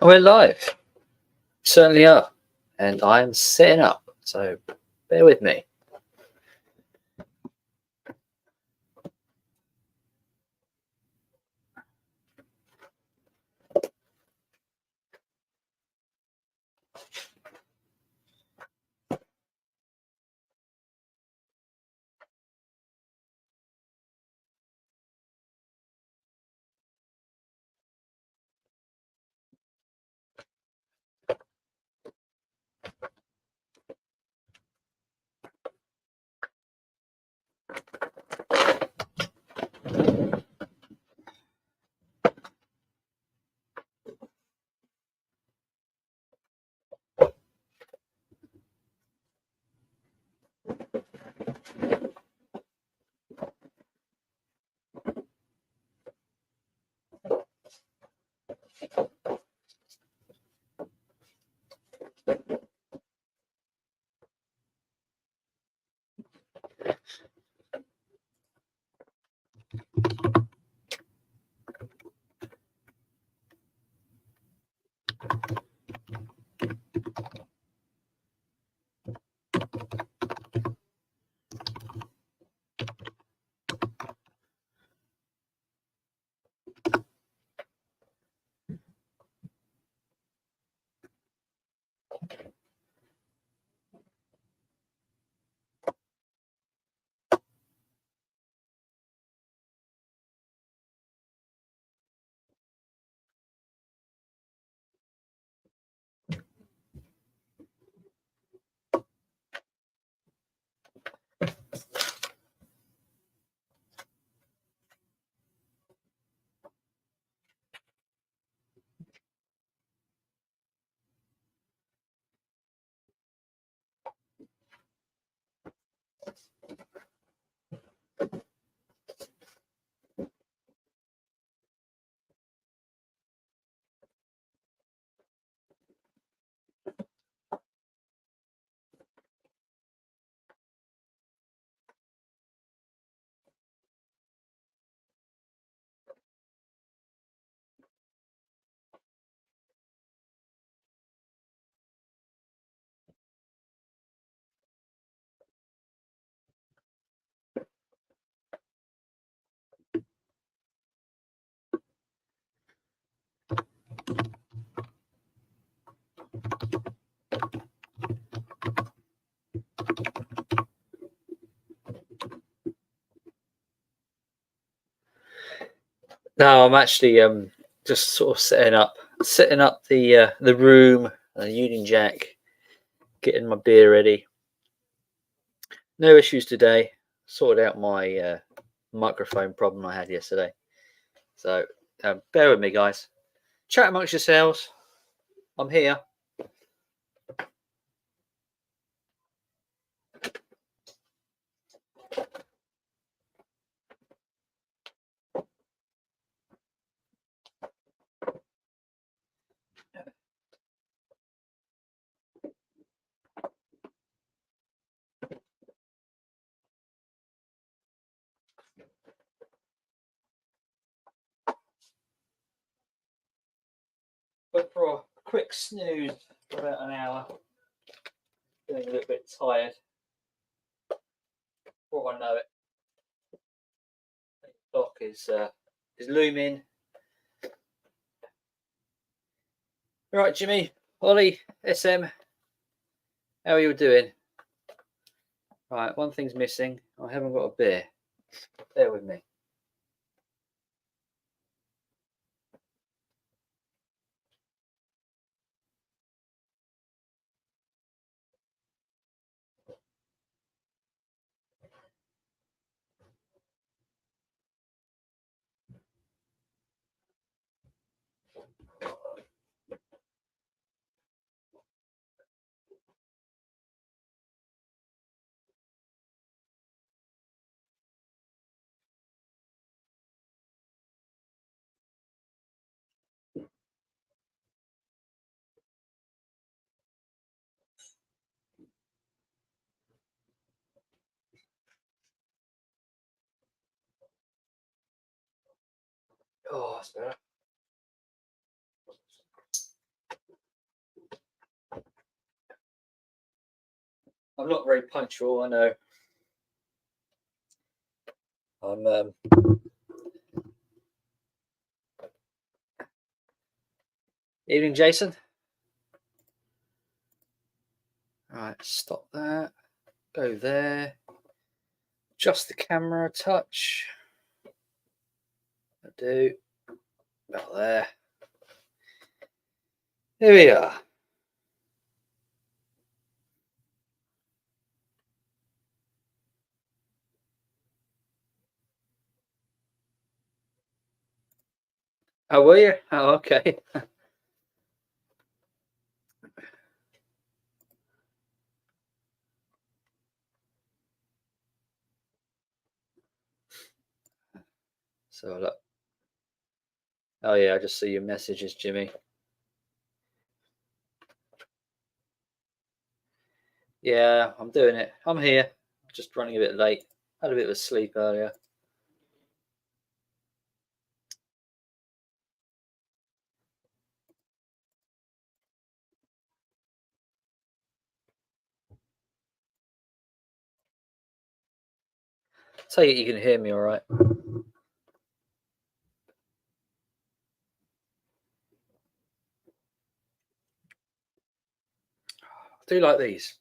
We're live. Certainly are. And I am setting up. So bear with me. No, I'm actually just sort of setting up the room, Union Jack, getting my beer ready. No issues today. Sorted out my microphone problem I had yesterday. So bear with me, guys. Chat amongst yourselves. I'm here. Went for a quick snooze for about an hour. Feeling a little bit tired. Before I know it, the clock is looming. All right, Jimmy, Ollie, SM, how are you doing? Right, one thing's missing. I haven't got a beer. Bear with me. Oh, that's better. I'm not very punctual, I know. I'm evening, Jason. All right, stop that. Go there. Adjust the camera a touch. I do. About there. Here we are. Oh, were you? Oh, okay. So look. Oh yeah, I just see your messages, Jimmy. Yeah, I'm doing it. I'm here. Just running a bit late. Had a bit of a sleep earlier. Tell you can hear me all right. I do like these.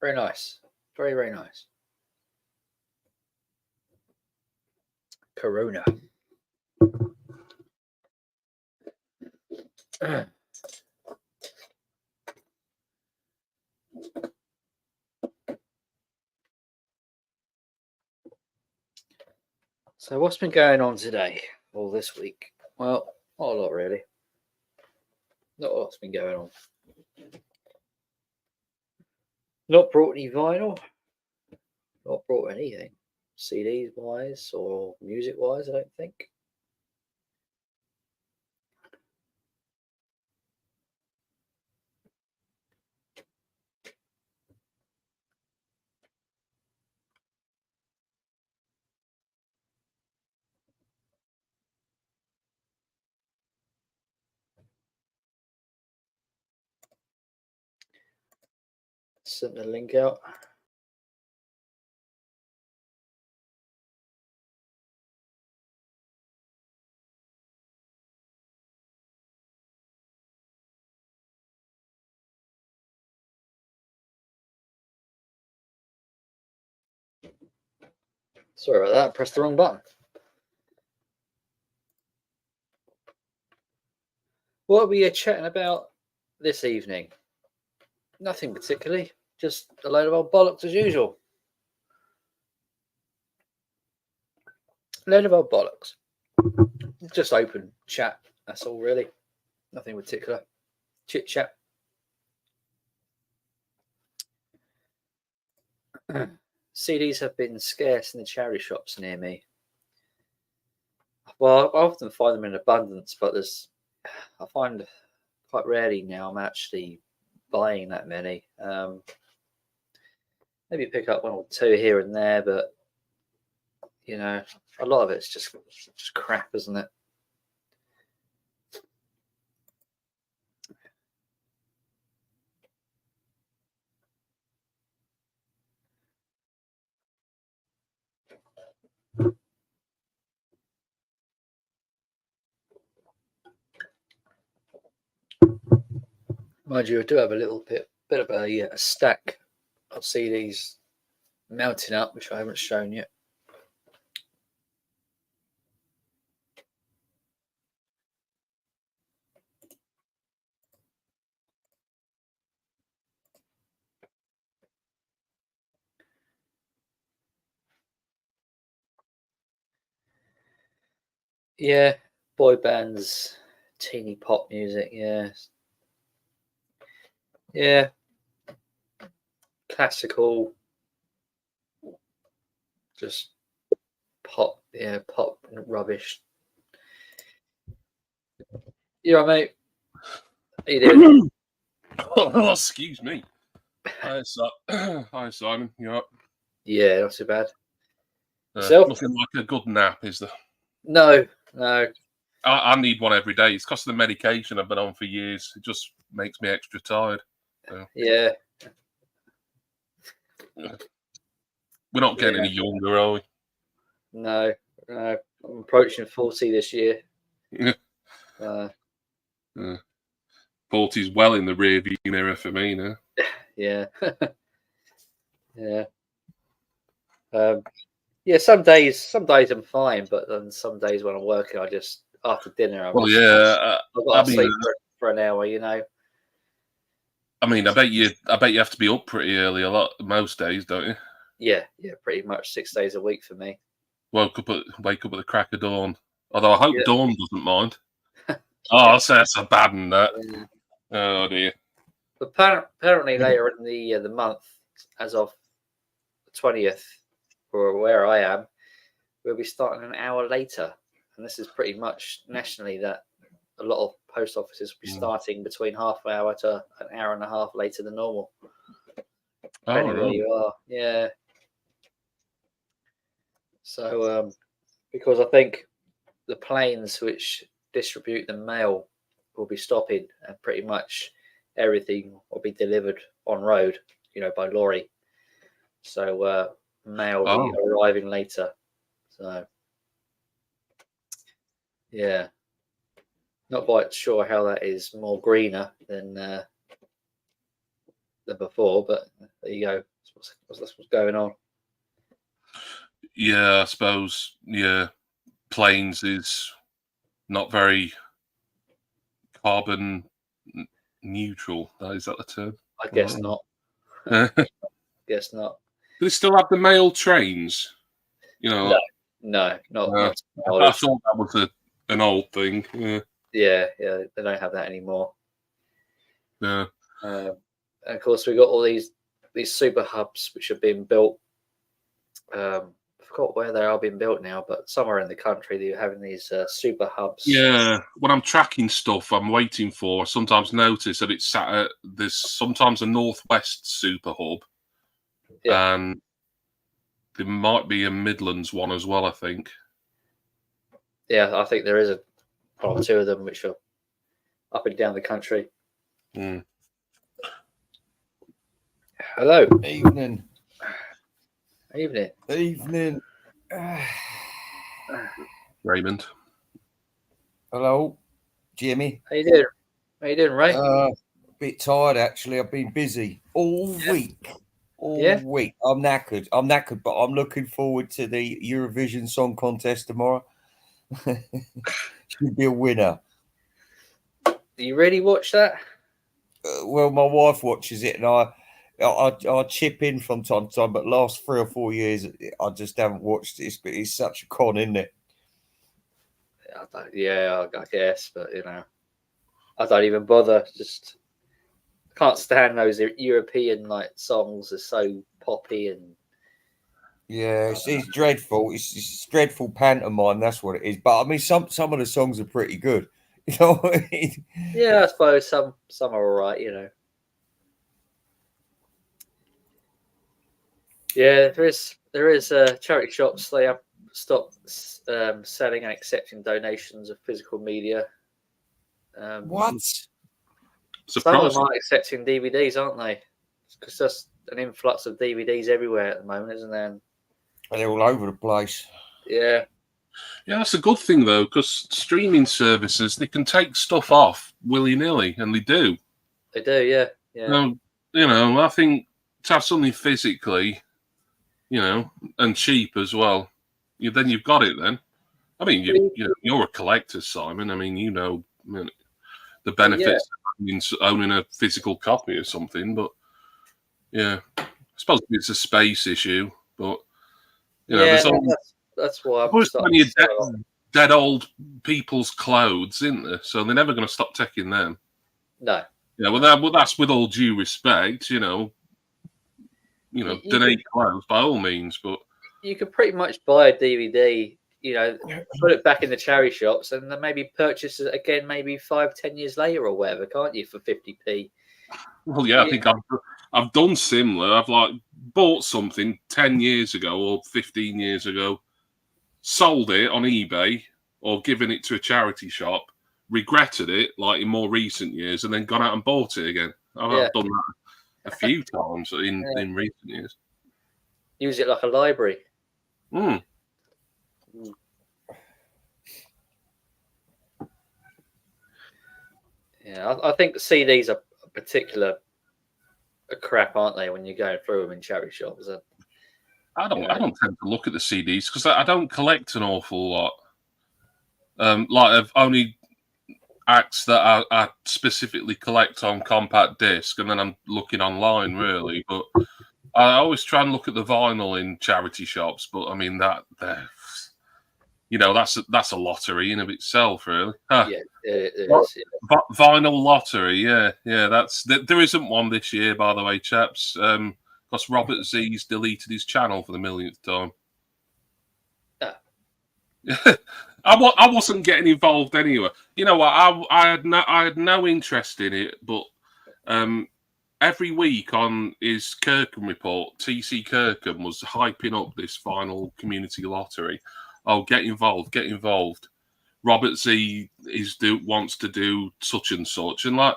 Very nice. Very, very nice. Corona. So what's been going on today or this week? Well, not a lot really. Not a lot's been going on. Not brought any vinyl. Not brought anything. CDs wise or music wise, I don't think. Sent the link out. Sorry about that. Pressed the wrong button. What are we chatting about this evening? Nothing particularly. Just a load of old bollocks as usual. A load of old bollocks. Just open chat. That's all really. Nothing particular. Chit chat. CDs have been scarce in the charity shops near me. Well, I often find them in abundance, but I find quite rarely now I'm actually buying that many. Maybe pick up one or two here and there, but a lot of it's just crap, isn't it? Mind you, I do have a little bit of a stack of CDs mounting up, which I haven't shown yet. Yeah, boy bands, teeny pop music. Yeah, classical, just pop. Yeah, pop rubbish. You all right, mate? How you doing? Oh, excuse me. Hi, Simon. You all right? Yeah, not too bad. Yourself? Nothing like a good nap, is there? No. I need one every day. It's because of the medication I've been on for years. It just makes me extra tired. So. Yeah. We're not getting any younger, are we? No, I'm approaching 40 this year. Yeah. 40's well in the rearview mirror for me now. Yeah. Yeah. Some days I'm fine, but then some days when I'm working, I just after dinner I've got to sleep for an hour. I mean, I bet you have to be up pretty early most days, don't you? Yeah, pretty much 6 days a week for me. Wake up at the crack of dawn. Although I hope Dawn doesn't mind. Oh, that's a bad one, that. Yeah. Oh dear. But apparently later in the month, as of the 20th, or where I am, we'll be starting an hour later, and this is pretty much nationally that a lot of post offices will be starting between half an hour to an hour and a half later than normal. Depending where you are, yeah. So, because I think the planes which distribute the mail will be stopping, and pretty much everything will be delivered on road, by lorry. So mail will be arriving later. So yeah, not quite sure how that is more greener than before, but there you go. That's what's going on. Yeah, I suppose. Yeah, planes is not very carbon neutral. Is that the term? I guess not. Guess not. Do they still have the mail trains? No, not. I thought that was an old thing. Yeah, they don't have that anymore. Yeah. And of course, we got all these super hubs which are being built. I forgot where they are being built now, but somewhere in the country they're having these super hubs. Yeah, when I'm tracking stuff, I'm waiting for. I sometimes notice that it's sat at there's sometimes a northwest super hub, and there might be a Midlands one as well. I think. Yeah, I think there is one or two of them which are up and down the country. Mm. Hello. Evening. Raymond. Hello, Jimmy. How you doing, Ray? A bit tired actually. I've been busy all week. Week. I'm knackered, but I'm looking forward to the Eurovision Song Contest tomorrow. Should be a winner. Do you really watch that? Well, my wife watches it, and I chip in from time to time. But last 3 or 4 years, I just haven't watched this. But it's such a con, isn't it? I guess, but I don't even bother. Just can't stand those European songs. Are so poppy and it's dreadful. It's dreadful pantomime. That's what it is. But I mean, some of the songs are pretty good. You know what I mean? Yeah, I suppose some are all right. Yeah, there is charity shops. They have stopped selling and accepting donations of physical media. What? Some of them aren't accepting DVDs, aren't they? Because there's an influx of DVDs everywhere at the moment, isn't there? And they're all over the place. Yeah. Yeah, that's a good thing though, because streaming services, they can take stuff off willy-nilly, and they do. They do, yeah. I think to have something physically, and cheap as well, then you've got it. Then, I mean, you're a collector, Simon. I mean, the benefits of owning a physical copy or something. But yeah, I suppose it's a space issue. But there's that's why there's plenty of dead old people's clothes, isn't there? So they're never going to stop taking them. No. Yeah, well, that's with all due respect, donate clothes by all means, but you could pretty much buy a DVD, put it back in the charity shops, and then maybe purchase it again, maybe 5-10 years later or whatever, can't you, for 50p? Well, yeah, I think I've done similar. I've bought something 10 years ago or 15 years ago, sold it on eBay or given it to a charity shop, regretted it in more recent years, and then gone out and bought it again. I've done that a few times in recent years. use it like a library. Mm. Yeah, I think CDs are particular a crap, aren't they? When you're going through them in charity shops. I don't tend to look at the CDs because I don't collect an awful lot. Like I've only acts that I specifically collect on compact disc, and then I'm looking online really. But I always try and look at the vinyl in charity shops. But I mean that's a lottery in of itself, really. Huh. Yeah, it is. Yeah. Vinyl lottery, yeah. There isn't one this year, by the way, chaps. Because Robert Z's deleted his channel for the millionth time. I wasn't getting involved anyway. You know what? I had no interest in it, but every week on his Kirkham report, TC Kirkham was hyping up this final community lottery. Oh, get involved, get involved. Robert Z wants to do such and such, and like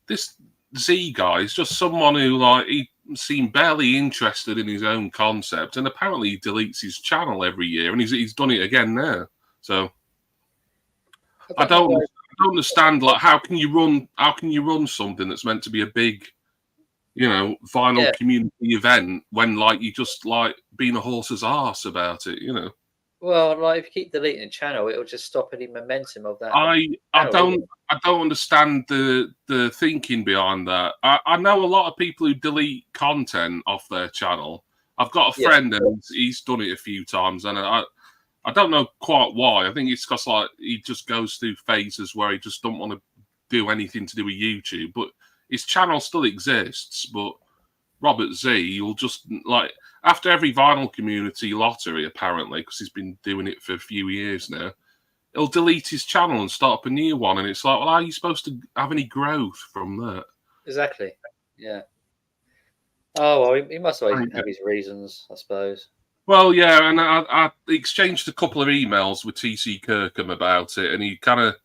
this Z guy is just someone who like he seemed barely interested in his own concept, and apparently he deletes his channel every year, and he's done it again now. So I don't understand like how can you run something that's meant to be a big, vinyl community event when like you just like being a horse's arse about it, Well, like if you keep deleting a channel, it'll just stop any momentum of that. I don't understand the thinking behind that. I know a lot of people who delete content off their channel. I've got a friend and he's done it a few times, and I don't know quite why. I think it's because like he just goes through phases where he just don't want to do anything to do with YouTube. But his channel still exists. But Robert Z will just like after every vinyl community lottery, apparently, because he's been doing it for a few years now, he'll delete his channel and start up a new one. And it's like, well, how are you supposed to have any growth from that? Exactly. Yeah. Oh, well, he must have his reasons, I suppose. Well, yeah, and I exchanged a couple of emails with TC Kirkham about it, and he kind of,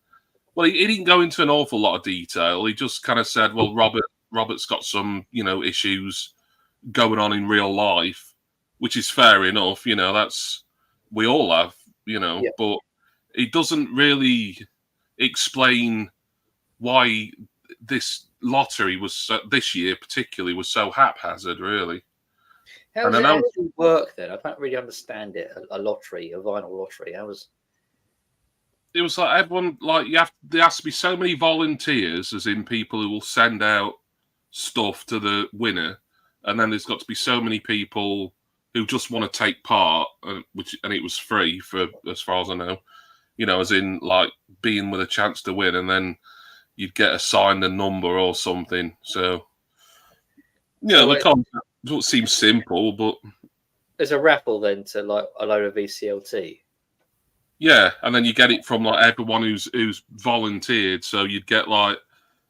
well, he didn't go into an awful lot of detail. He just kind of said, well, Robert's got some, issues going on in real life, which is fair enough. That's we all have, but it doesn't really explain why this lottery was this year particularly was so haphazard, really. How does it work then? I don't really understand it. A lottery, a vinyl lottery. It was like everyone like there has to be so many volunteers, as in people who will send out stuff to the winner, and then there's got to be so many people who just want to take part, and it was free for as far as I know, as in like being with a chance to win, and then you'd get assigned a number or something. So the concept doesn't seem simple, but there's a raffle then to like a load of VCLT. Yeah, and then you get it from like everyone who's volunteered. So you'd get like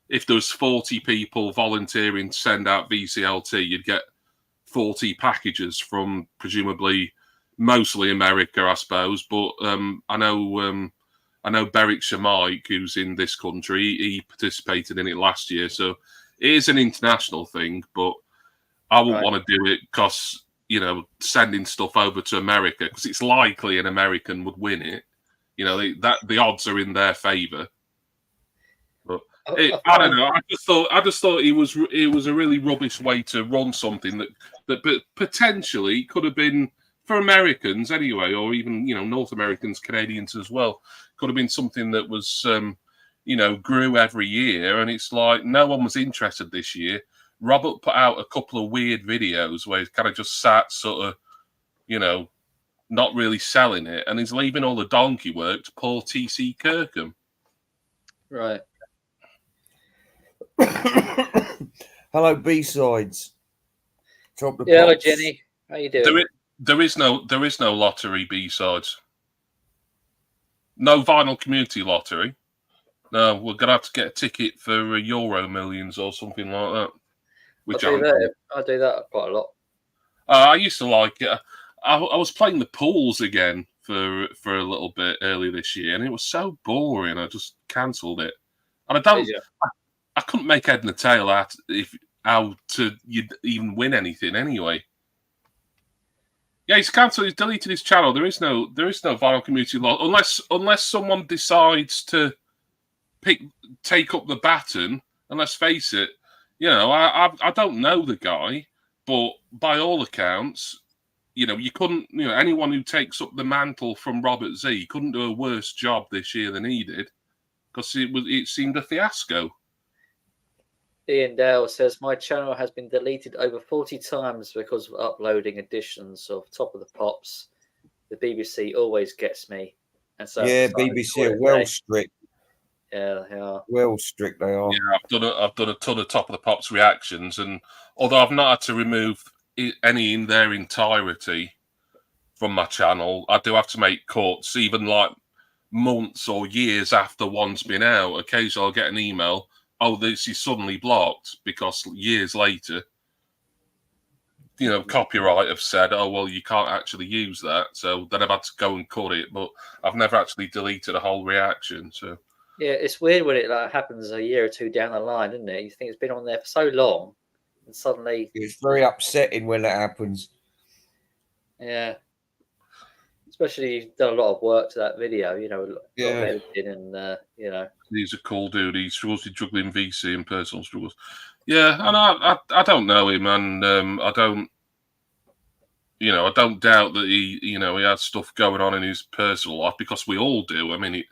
if there was 40 people volunteering to send out VCLT, you'd get 40 packages from presumably mostly America, I suppose. But I know Beric Shamaik, who's in this country, he participated in it last year. So it is an international thing, but I wouldn't want to do it because, sending stuff over to America, because it's likely an American would win it. The odds are in their favour. But I don't know. I just thought it was a really rubbish way to run something that potentially could have been for Americans anyway, or even North Americans, Canadians as well. Could have been something that was grew every year, and it's like no one was interested this year. Robert put out a couple of weird videos where he's kind of just sat sort of, not really selling it, and he's leaving all the donkey work to poor TC Kirkham. Right. Hello, B-sides. Hello, Jenny. How you doing? There is no lottery B-sides. No vinyl community lottery. No, we're gonna have to get a ticket for Euro Millions or something like that. I do that quite a lot. I used to like it. I was playing the pools again for a little bit earlier this year, and it was so boring. I just cancelled it. And I couldn't make head and tail out you'd even win anything anyway. Yeah, he's cancelled. He's deleted his channel. There is no vinyl community law unless someone decides to take up the baton. And let's face it, you know, I don't know the guy, but by all accounts, you know, you couldn't, you know, anyone who takes up the mantle from Robert Z couldn't do a worse job this year than he did, because it seemed a fiasco. Ian Dale says, my channel has been deleted over 40 times because of uploading editions of Top of the Pops. The BBC always gets me. And so yeah, BBC are well strict. Yeah, they are. Well strict they are. Yeah, I've done a ton of Top of the Pops reactions, and although I've not had to remove any in their entirety from my channel, I do have to make cuts, even like months or years after one's been out. Occasionally I'll get an email, oh, this is suddenly blocked, because years later, you know, copyright have said, oh, well, you can't actually use that. So then I've had to go and cut it, but I've never actually deleted a whole reaction. So yeah, it's weird when it happens a year or two down the line, isn't it? You think it's been on there for so long, and suddenly it's very upsetting when that happens. Yeah, especially you've done a lot of work to that video, you know, a lot of editing, and you know, he's a cool dude. He struggles with juggling VC and personal struggles. Yeah, and I don't know him, and I don't, you know, I don't doubt that he has stuff going on in his personal life, because we all do. I mean, it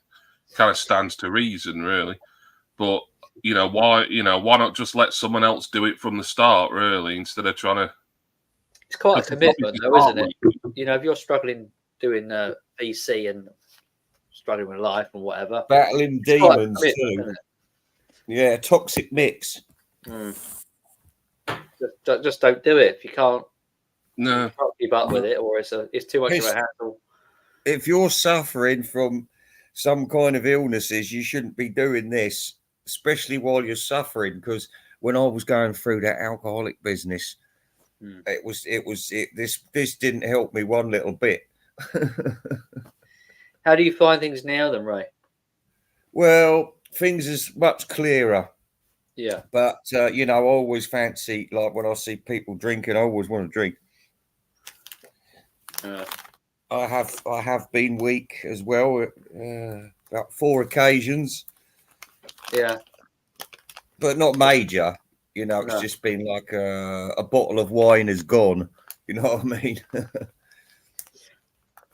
kind of stands to reason, really. But why not just let someone else do it from the start, really, instead of trying to. It's quite a commitment, though, isn't it? You know, if you're struggling doing VC and struggling with life and whatever, battling demons too. Yeah, toxic mix. Just don't do it if you can't. No, you can't keep up with it, or it's too much of a hassle. If you're suffering from some kind of illnesses, you shouldn't be doing this, especially while you're suffering. Because when I was going through that alcoholic business, this didn't help me one little bit. How do you find things now, then, Ray? Well, things is much clearer. Yeah, but I always fancy, like when I see people drinking, I always want to drink. I have been weak as well, about 4 occasions. Yeah, but not major. It's just been like a bottle of wine is gone. You know what I mean?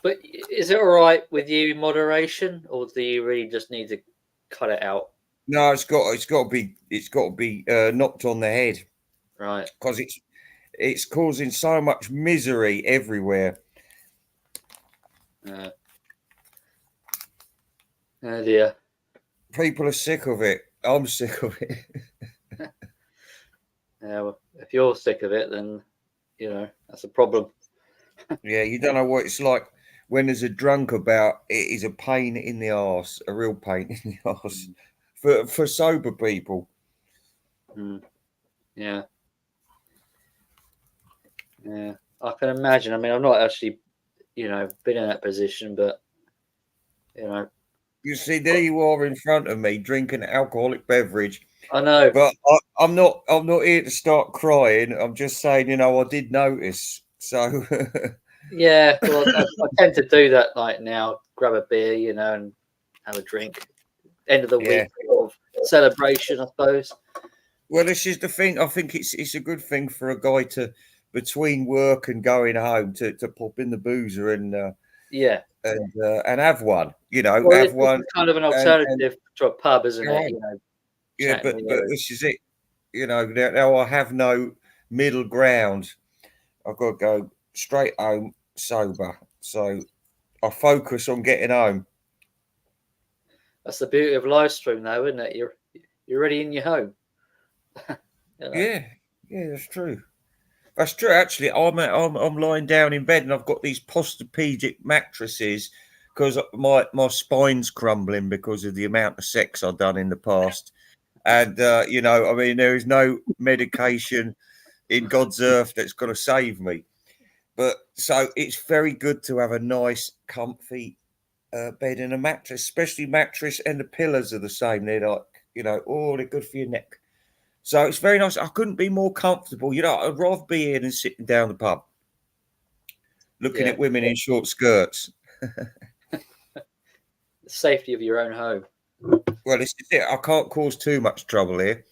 But is it all right with you in moderation, or do you really just need to cut it out? No, it's got to be knocked on the head, right? Because it's causing so much misery everywhere. Oh dear. People are sick of it. I'm sick of it. Yeah, well, if you're sick of it, then that's a problem. Yeah, you don't know what it's like when there's a drunk about. It is a pain in the arse, a real pain in the arse for sober people. Yeah, I can imagine. I mean, I'm not actually, been in that position, but you see, there you are in front of me drinking alcoholic beverage. I know, but I'm not here to start crying. I'm just saying, I did notice. So yeah, well, I tend to do that. Like now, grab a beer, and have a drink. End of the week sort of celebration, I suppose. Well, this is the thing. I think it's a good thing for a guy to, between work and going home, to pop in the boozer and and have one. Well, have one. Kind of an alternative to a pub, isn't it? Yeah, but this is it. Now I have no middle ground. I've got to go straight home sober. So I focus on getting home. That's the beauty of live stream, though, isn't it? You're already in your home. Yeah, that's true. That's true. Actually, I'm lying down in bed and I've got these Posturepedic mattresses because my spine's crumbling because of the amount of sex I've done in the past. And there is no medication in God's earth that's going to save me. But so it's very good to have a nice, comfy bed and a mattress, especially mattress, and the pillows are the same. They're like, they're good for your neck. So it's very nice. I couldn't be more comfortable. I'd rather be here than sitting down the pub. looking Yeah. at women in short skirts. The safety of your own home. Well, I can't cause too much trouble here.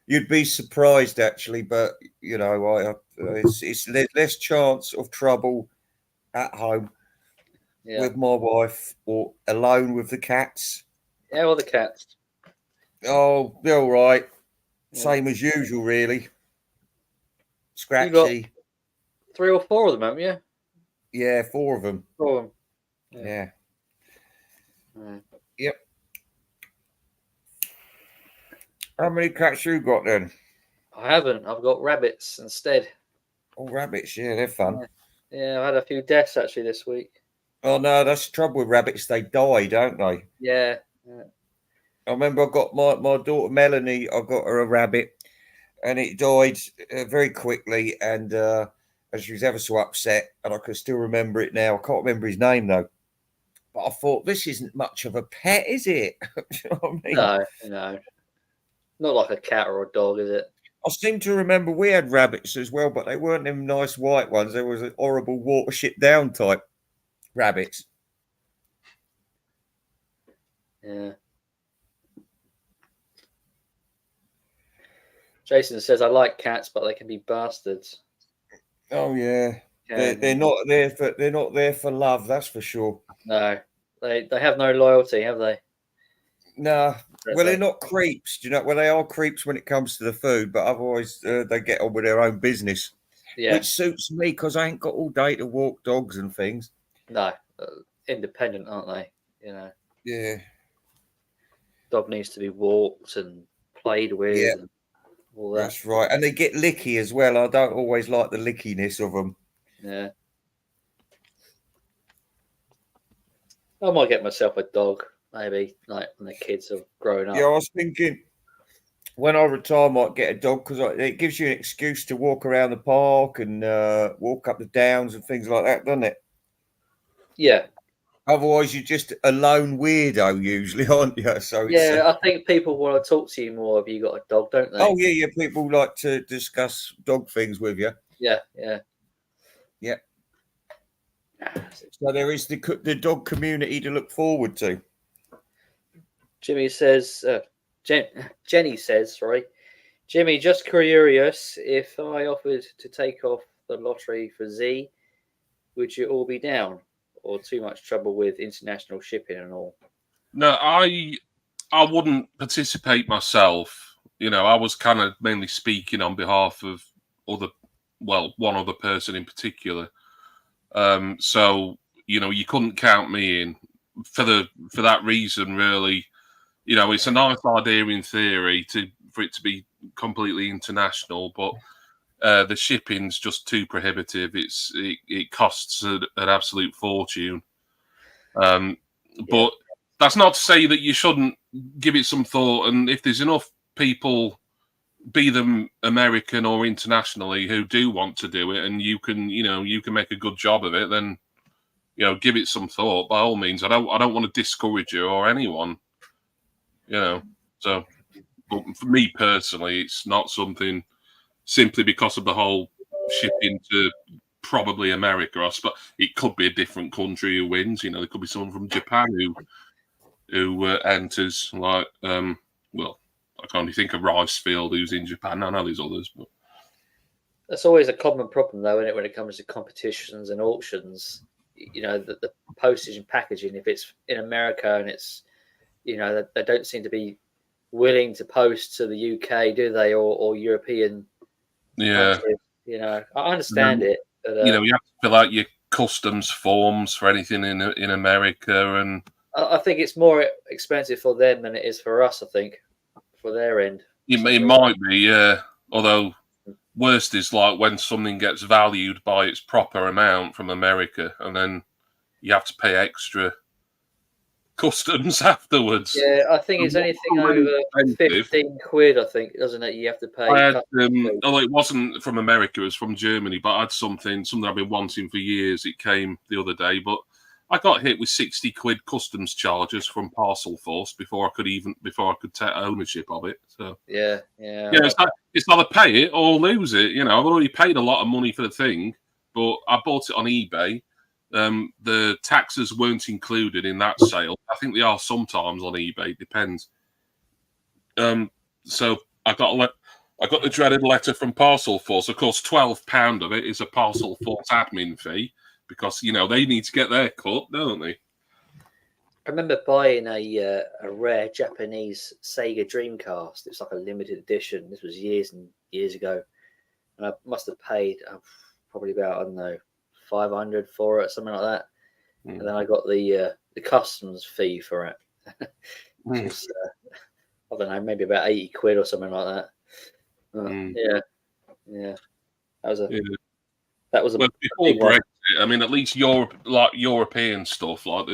You'd be surprised, actually, but you know, it's less chance of trouble at home with my wife or alone with the cats. Yeah, or the cats. Oh, they're all right. Yeah. Same as usual, really. Scratchy. You got 3 or 4 of them, haven't you? Yeah, 4 of them. 4 of them. Yeah. Yeah. Yep. How many cats you got then? I haven't. I've got rabbits instead. Oh, rabbits. Yeah, they're fun. Yeah, I've had a few deaths actually this week. Oh, no, that's the trouble with rabbits. They die, don't they? Yeah. I remember I got my daughter Melanie, I got her a rabbit and it died very quickly. And she was ever so upset. And I can still remember it now. I can't remember his name, though. But I thought, this isn't much of a pet, is it? Do you know what I mean? No. Not like a cat or a dog, is it? I seem to remember we had rabbits as well, but they weren't them nice white ones. There was a horrible Watership Down type rabbits. Yeah. Jason says, I like cats, but they can be bastards. Oh yeah. They're not there for love, that's for sure. No. They have no loyalty, have they? No. Well, they're not creeps, do you know? Well, they are creeps when it comes to the food, but otherwise they get on with their own business. Yeah. Which suits me because I ain't got all day to walk dogs and things. No. Independent, aren't they? You know. Yeah. Dog needs to be walked and played with. Yeah. And all that. That's right. And they get licky as well. I don't always like the lickiness of them. Yeah. I might get myself a dog, maybe, like when the kids have grown up. Yeah, I was thinking when I retire, I might get a dog because it gives you an excuse to walk around the park and walk up the downs and things like that, doesn't it? Yeah. Otherwise, you're just a lone weirdo, usually, aren't you? So I think people want to talk to you more if you got a dog, don't they? Oh yeah. People like to discuss dog things with you. Yeah. So there is the dog community to look forward to. Jenny says, sorry, Jimmy, just curious, if I offered to take off the lottery for Z, would you all be down? Or too much trouble with international shipping and all? No, I wouldn't participate myself. You know, I was kind of mainly speaking on behalf of one other person in particular. So you know, you couldn't count me in for that reason. Really, you know, it's a nice idea in theory for it to be completely international, but the shipping's just too prohibitive. It costs an absolute fortune. But that's not to say that you shouldn't give it some thought. And if there's enough people, be them American or internationally, who do want to do it, and you can make a good job of it, then give it some thought. By all means, I don't want to discourage you or anyone. So, but for me personally, it's not something. Simply because of the whole shipping to probably America, but it could be a different country who wins. There could be someone from Japan who enters. Like, I can only think of Ricefield, who's in Japan. I know there's others, but that's always a common problem, though, isn't it? When it comes to competitions and auctions, the postage and packaging. If it's in America and it's, they don't seem to be willing to post to the UK, do they, or European? Yeah, I understand it. But, you have to fill out your customs forms for anything in America, and I think it's more expensive for them than it is for us. I think for their end, it might be, yeah. Although worst is like when something gets valued by its proper amount from America, and then you have to pay extra customs afterwards. Yeah, I think it's anything over 15 quid, I think, doesn't it? You have to pay. Although it wasn't from America, it was from Germany, but I had something I've been wanting for years. It came the other day, but I got hit with 60 quid customs charges from Parcel Force before I could take ownership of it. So it's either pay it or lose it. I've already paid a lot of money for the thing. but I bought it on eBay. The taxes weren't included in that sale. I think they are sometimes on eBay. Depends. So I got the dreaded letter from Parcel Force. Of course, £12 of it is a Parcel Force admin fee because they need to get their cut, don't they? I remember buying a rare Japanese Sega Dreamcast. It's like a limited edition. This was years and years ago, and I must have paid probably about, I don't know, 500 for it, something like that. And then I got the customs fee for it, which was I don't know, maybe about 80 quid or something like that. Yeah. That was a before Brexit. I mean, at least European stuff, like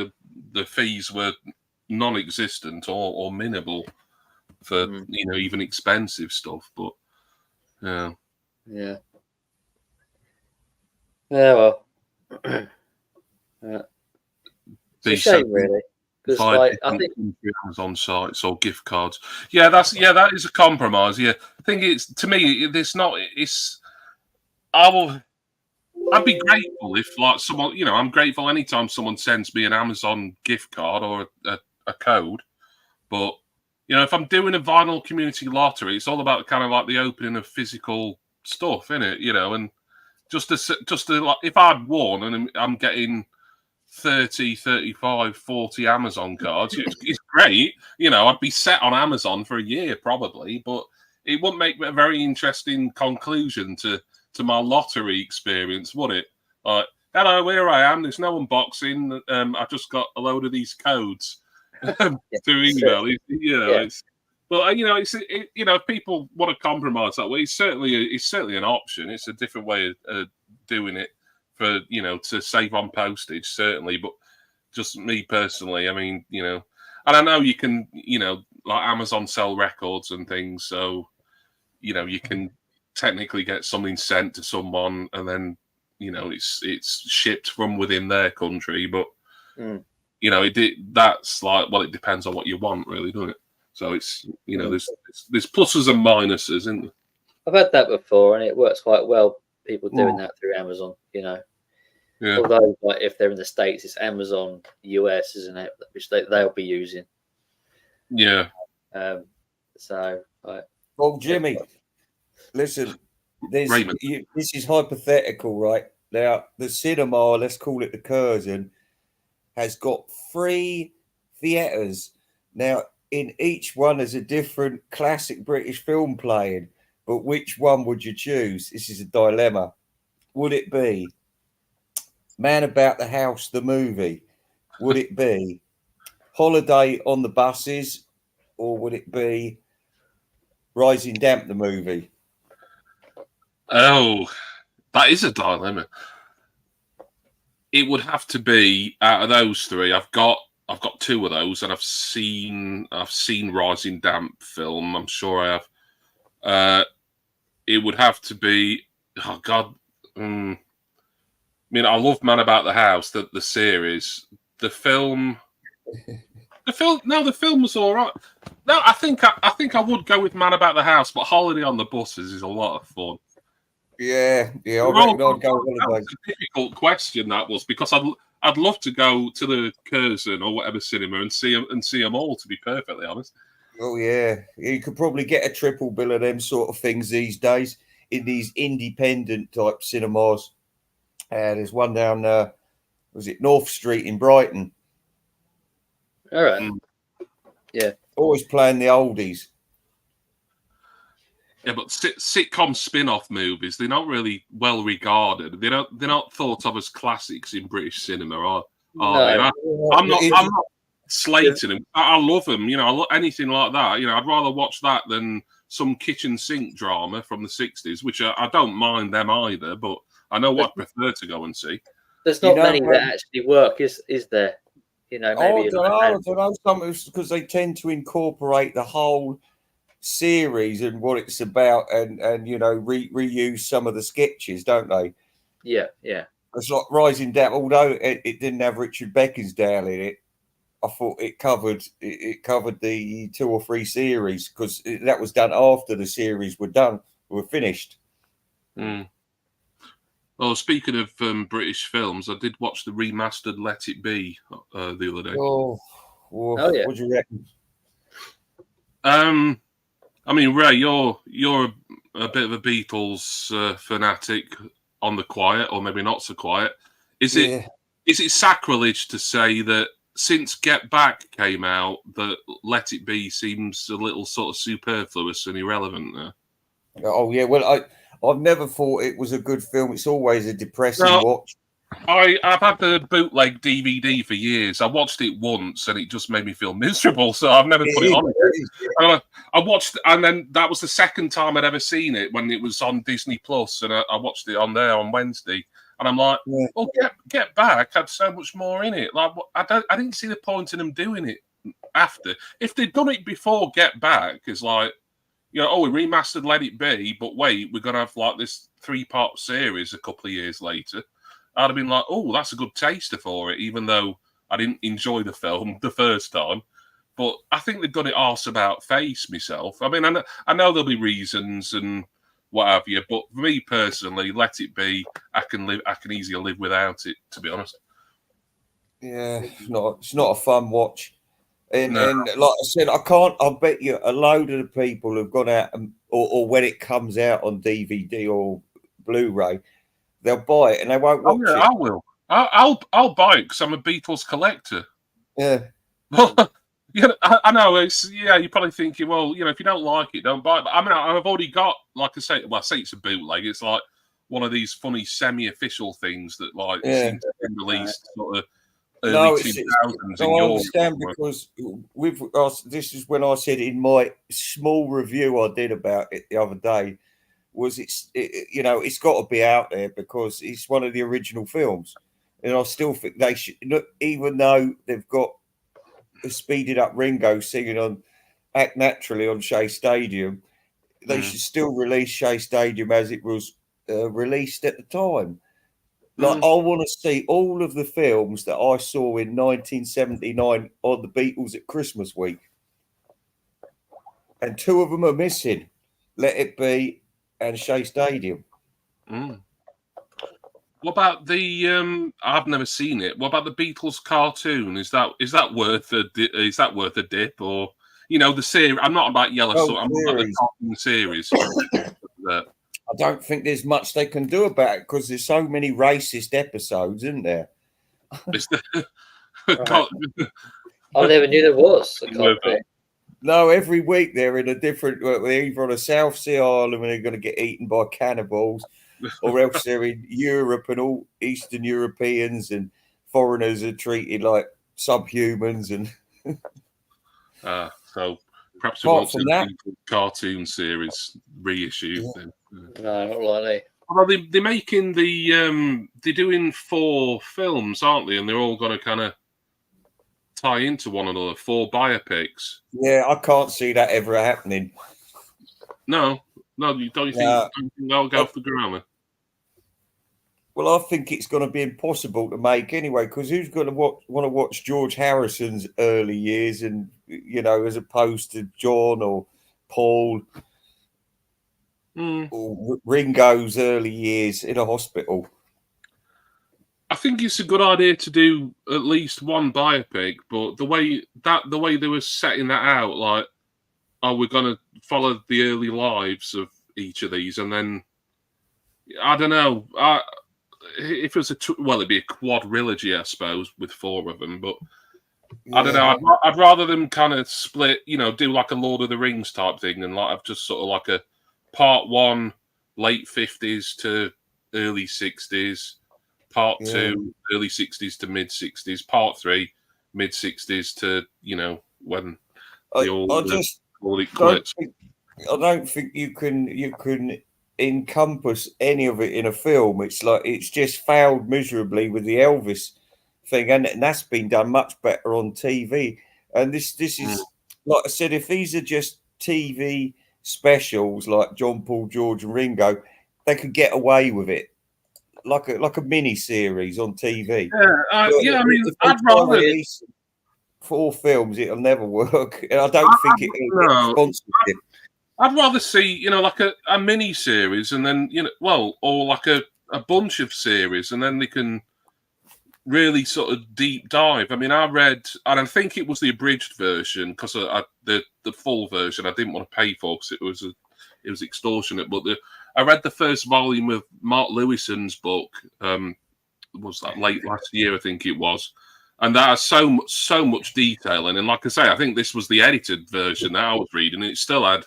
the fees were non-existent or minimal for even expensive stuff. But yeah. Well, it's a shame, really. Because I think Amazon sites or gift cards. Yeah, that is a compromise. Yeah, I think to me, it's not. I'd be grateful if, like, someone, I'm grateful anytime someone sends me an Amazon gift card or a code. But, if I'm doing a vinyl community lottery, it's all about kind of like the opening of physical stuff, isn't it? And just to like, if I'd won and I'm getting 30, 35, 40 Amazon cards, it's great. I'd be set on Amazon for a year probably, but it wouldn't make a very interesting conclusion to my lottery experience, would it? Like, hello, here I am. There's no unboxing. I just got a load of these codes to email. But if people want to compromise that way, it's certainly an option. It's a different way of doing it for to save on postage, certainly. But just me personally, I mean, and I know you can, like Amazon sell records and things, so you can technically get something sent to someone and then it's shipped from within their country, but that's like, well, it depends on what you want, really, doesn't it? So it's there's pluses and minuses, isn't there? I've had that before and it works quite well, people doing that through Amazon. Although, like, if they're in the States, it's Amazon US, isn't it, which they'll be using. Well, Jimmy, listen, this is hypothetical, right? Now, the cinema, let's call it the Curzon, has got 3 theatres. Now, in each one is a different classic British film playing, but which one would you choose? This is a dilemma. Would it be Man About the House, the movie? Would it be Holiday on the Buses? Or would it be Rising Damp, the movie? Oh, that is a dilemma. It would have to be, out of those 3, I've got 2 of those, and I've seen Rising Damp film. I'm sure I have. It would have to be. Oh God. I mean, I love Man About the House, the series. The film. The film was all right. No, I think I would go with Man About the House, but Holiday on the Buses is a lot of fun. Yeah. I reckon I'd go Holiday. That was a difficult question, that was, because I'd love to go to the Curzon or whatever cinema and see them all, to be perfectly honest. Oh yeah, you could probably get a triple bill of them sort of things these days in these independent type cinemas. There's one down was it North Street in Brighton? All right. Yeah. Always playing the oldies. Yeah, but sitcom spin-off movies, they're not really well regarded. They're not thought of as classics in British cinema, are they? I'm not slating them. I love them. Anything like that. I'd rather watch that than some kitchen sink drama from the 60s, which I don't mind them either, but I know what I prefer to go and see. There's not many that actually work, is there? Maybe I don't know. Some because they tend to incorporate the whole series and what it's about, and reuse some of the sketches, don't they? Yeah. It's like Rising Damp, although it didn't have Richard Beckinsale in it. I thought it covered the 2 or 3 series, because that was done after the series were finished. Oh, speaking of British films, I did watch the remastered Let It Be the other day. Oh, yeah. what do you reckon? I mean, Ray, you're a bit of a Beatles fanatic on the quiet, or maybe not so quiet. Is it sacrilege to say that since Get Back came out, that Let It Be seems a little sort of superfluous and irrelevant there? Oh yeah, well I've never thought it was a good film. It's always a depressing watch. I've had the bootleg DVD for years. I watched it once and it just made me feel miserable, so I've never put it on again. I watched, and then that was the second time I'd ever seen it when it was on Disney Plus, and I watched it on there on Wednesday. And I'm like, well, Get Back had so much more in it. Like, I didn't see the point in them doing it after. If they'd done it before Get Back, it's like, you know, we remastered Let It Be, but wait, we're gonna have like this 3-part series a couple of years later. I'd have been like, oh, that's a good taster for it, even though I didn't enjoy the film the first time. But I think they've done it arse about face myself. I mean, I know there'll be reasons and what have you, but for me personally, Let It Be, I can easily live without it, to be honest. Yeah, it's not a fun watch. And like I said, I bet you a load of the people have gone out or when it comes out on DVD or Blu-ray, they'll buy it and they won't watch it. I will. I'll buy it because I'm a Beatles collector. Yeah. Yeah, I know. You're probably thinking, well, you know, if you don't like it, don't buy it. But I mean, I've already got, like I say it's a bootleg. It's like one of these funny semi-official things that seem to be released sort of early 2000s. I understand because with us, this is when I said in my small review I did about it the other day, was it's got to be out there because it's one of the original films, and I still think they should, even though they've got a speeded up Ringo singing on Act Naturally on Shea Stadium, they should still release Shea Stadium as it was released at the time. Like, I want to see all of the films that I saw in 1979 on the Beatles at Christmas week. And 2 of them are missing. Let It Be and Shea Stadium. What about the I've never seen it. What about the Beatles cartoon? Is that worth a dip, or you know, the series? I'm not about Yellow I'm about the cartoon series. I don't think there's much they can do about it because there's so many racist episodes, isn't there? I never knew there was. No, every week they're in a different. They're either on a South Sea island and they're going to get eaten by cannibals, or else they're in Europe and all Eastern Europeans and foreigners are treated like subhumans. And so perhaps we want to cartoon series reissued. Then. No, not likely. Well, they're making they're doing 4 films, aren't they? And they're all going to kind of tie into one another. 4 biopics. Yeah, I can't see that ever happening. No, don't you think they'll go off the ground? Well, I think it's going to be impossible to make anyway, because who's going to want to watch George Harrison's early years, and you know, as opposed to John or Paul or Ringo's early years in a hospital? I think it's a good idea to do at least one biopic, but the way they were setting that out, like, we're going to follow the early lives of each of these, and then I don't know. If it was it'd be a quadrilogy, I suppose, with 4 of them. But I don't know. I'd rather them kind of split, you know, do like a Lord of the Rings type thing, and like have just sort of like a part 1, late 50s to early 60s. Part 2, early 60s to mid 60s. Part 3, mid 60s to, you know, when I don't think you can encompass any of it in a film. It's like it's just failed miserably with the Elvis thing, and that's been done much better on TV. And this is like I said, if these are just TV specials like John, Paul, George, and Ringo, they could get away with it. Like a mini series on TV. I mean, I'd rather 4 films. It'll never work, and I don't think it'll get sponsorship. I'd rather see, you know, like a mini series, and then or like a a bunch of series, and then they can really sort of deep dive. I mean, I read, and I think it was the abridged version, because the full version I didn't want to pay for because it was extortionate. But I read the first volume of Mark Lewison's book. Was that late last year? I think it was. And that has so much detail in. And like I say, I think this was the edited version that I was reading. And it still had,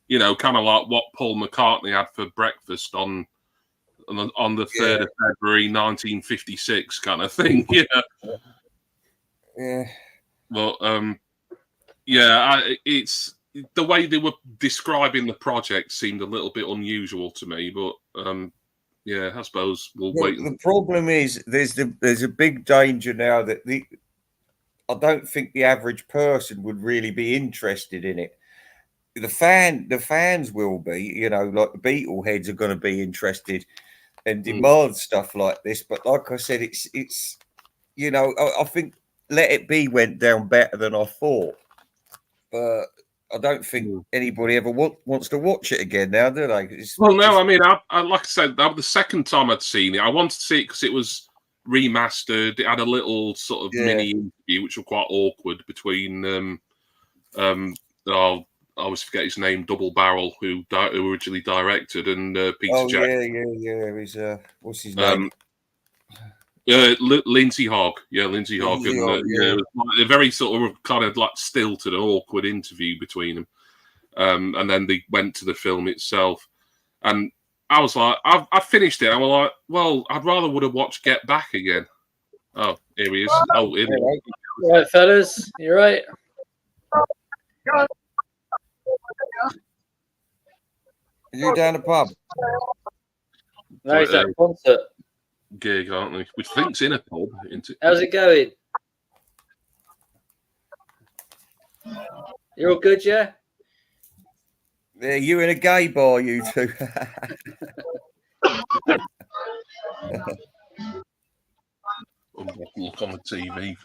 kind of like what Paul McCartney had for breakfast on the 3rd of February 1956 kind of thing. Yeah. But it's the way they were describing the project seemed a little bit unusual to me. But I suppose we'll wait. The problem is there's a big danger now that I don't think the average person would really be interested in it. The fans will be, like the Beatle heads are going to be interested and demand stuff like this. But like I said, it's I think Let It Be went down better than I thought, but I don't think anybody ever wants to watch it again now, do they? I mean, I like I said, that was the second time I'd seen it. I wanted to see it because it was remastered. It had a little sort of mini interview, which was quite awkward between I always forget his name, Double Barrel, who originally directed, and Peter Jackson. Yeah. He's what's his name? Lindsay Hogg, Lindsay Hogg, and it was like a very sort of kind of like stilted, awkward interview between them, and then they went to the film itself, and I was like, I finished it. I was like, well, I'd rather would have watched Get Back again. Oh, here he is. Oh, here he is. All right, fellas, you're right. Are you down the pub? No, he's at a concert. Gig, aren't we? Which think's in a pub. How's it going? You're all good, yeah? Yeah, you in a gay bar, you two. Look on the TV.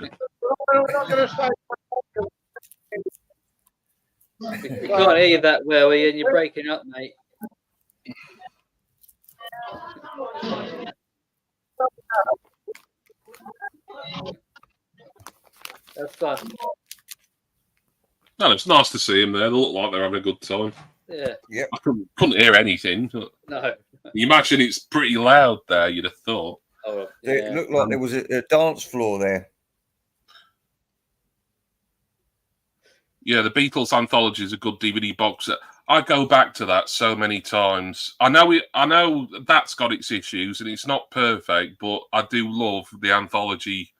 We can't hear you that well, Ian. You're breaking up, mate. That's fun. No, it's nice to see them there. They look like they're having a good time. Yeah. Yep. I couldn't hear anything. No. You imagine it's pretty loud there, you'd have thought. Oh, It looked like there was a dance floor there. Yeah, the Beatles Anthology is a good DVD box set. I go back to that so many times. I know that's got its issues and it's not perfect, but I do love the Anthology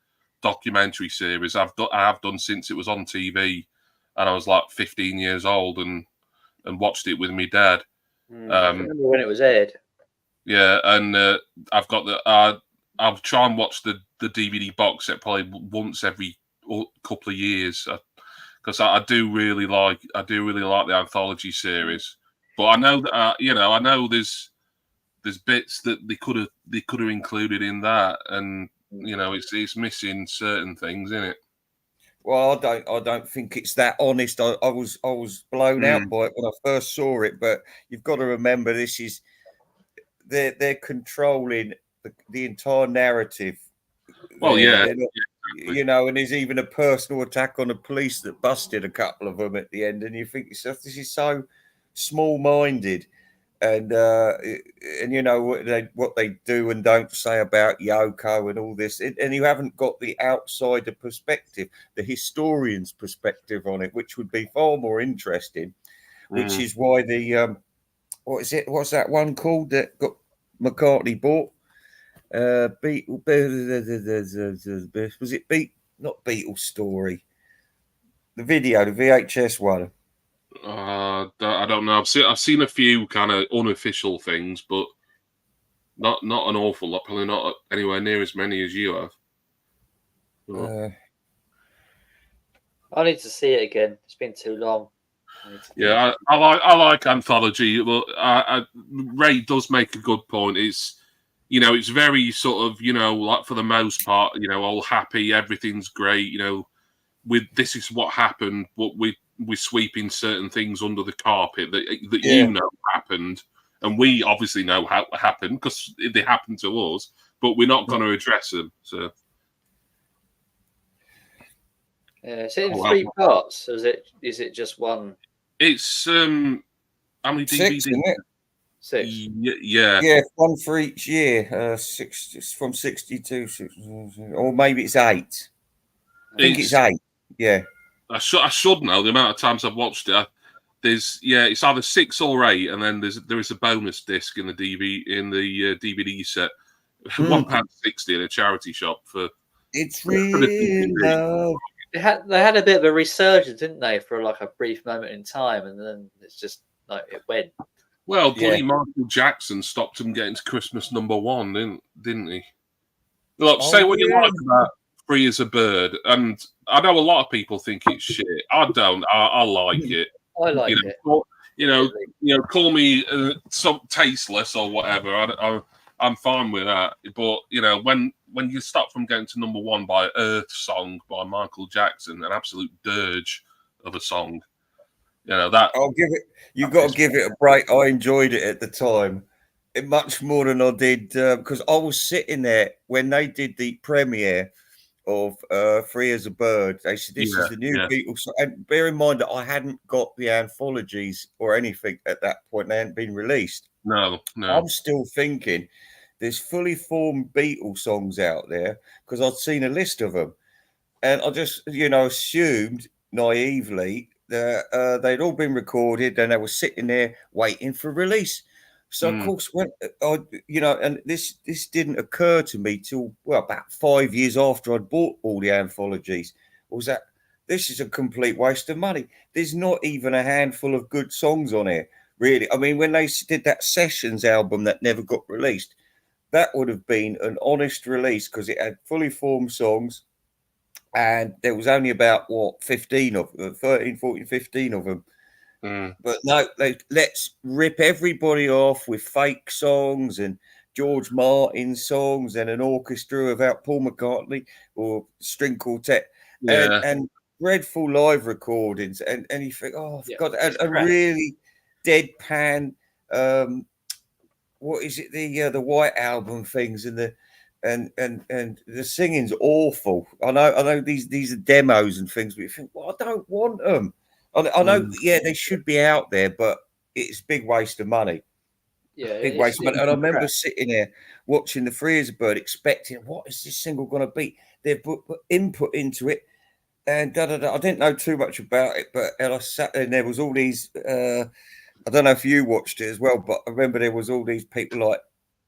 documentary series. I have done since it was on TV, and I was like 15 years old and watched it with my dad. I remember when it was aired. Yeah, and I've got I'll try and watch the DVD box set probably once every couple of years. Because I do really like the Anthology series, but I know that I know there's bits that they could have included in that, and it's missing certain things in it. Well, I don't think it's that honest. I was blown out by it when I first saw it, but you've got to remember they're controlling the entire narrative. Well, yeah. And there's even a personal attack on the police that busted a couple of them at the end, and you think yourself, this is so small-minded, and what they do and don't say about Yoko and all this, and you haven't got the outsider perspective, the historian's perspective on it, which would be far more interesting. Which is why the what's that one called that got McCartney bought? Was it not Beatles Story? The video, the VHS one. I don't know. I've seen a few kind of unofficial things, but not an awful lot. Probably not anywhere near as many as you have. I need to see it again. It's been too long. Yeah, I like Anthology. Well, Ray does make a good point. It's very sort of, like for the most part, all happy, everything's great, with this is what happened, but we're sweeping certain things under the carpet that happened, and we obviously know how it happened because they happened to us, but we're not going to address them. So, is it in 3 parts? Or is it just one? It's how many DVDs? 6, isn't it? 6. Yeah, one for each year. 6, it's from 62, or maybe it's 8. I think it's 8. Yeah, I should know the amount of times I've watched it. It's either 6 or 8, and then there is a bonus disc in the DVD set, £1.60 in a charity shop for. It's real love. They had a bit of a resurgence, didn't they, for like a brief moment in time, and then it's just like it went. Well, bloody Michael Jackson stopped him getting to Christmas #1, didn't he? Look, say what you like about Free as a Bird, and I know a lot of people think it's shit. I don't. I like it. I like it. Call me some tasteless or whatever. I'm fine with that. But when you stop from getting to #1 by Earth Song by Michael Jackson, an absolute dirge of a song. That I'll give it. You've got to give it a break. I enjoyed it at the time, much more than I did because I was sitting there when they did the premiere of Free as a Bird. They said this is the new Beatles song. And bear in mind that I hadn't got the anthologies or anything at that point. They hadn't been released. No. I'm still thinking there's fully formed Beatles songs out there because I'd seen a list of them, and I just assumed naively that they'd all been recorded and they were sitting there waiting for release. So of course, when and this didn't occur to me till about 5 years after I'd bought all the anthologies, was that this is a complete waste of money. There's not even a handful of good songs on here, really. I mean, when they did that Sessions album that never got released, that would have been an honest release because it had fully formed songs. And there was only about 15 of them, 13, 14, 15 of them. But no, let's rip everybody off with fake songs and George Martin songs and an orchestra without Paul McCartney or string quartet and dreadful live recordings. And you think, God, a really deadpan. What is it? The White Album things and the. And the singing's awful. I know these are demos and things, but you think, I don't want them. I know, they should be out there, but it's a big waste of money. Yeah, big waste of money. And I remember sitting there watching the Free as a Bird, expecting, what is this single going to be? They've put input into it, and I didn't know too much about it, but I sat there and there was all these. I don't know if you watched it as well, but I remember there was all these people like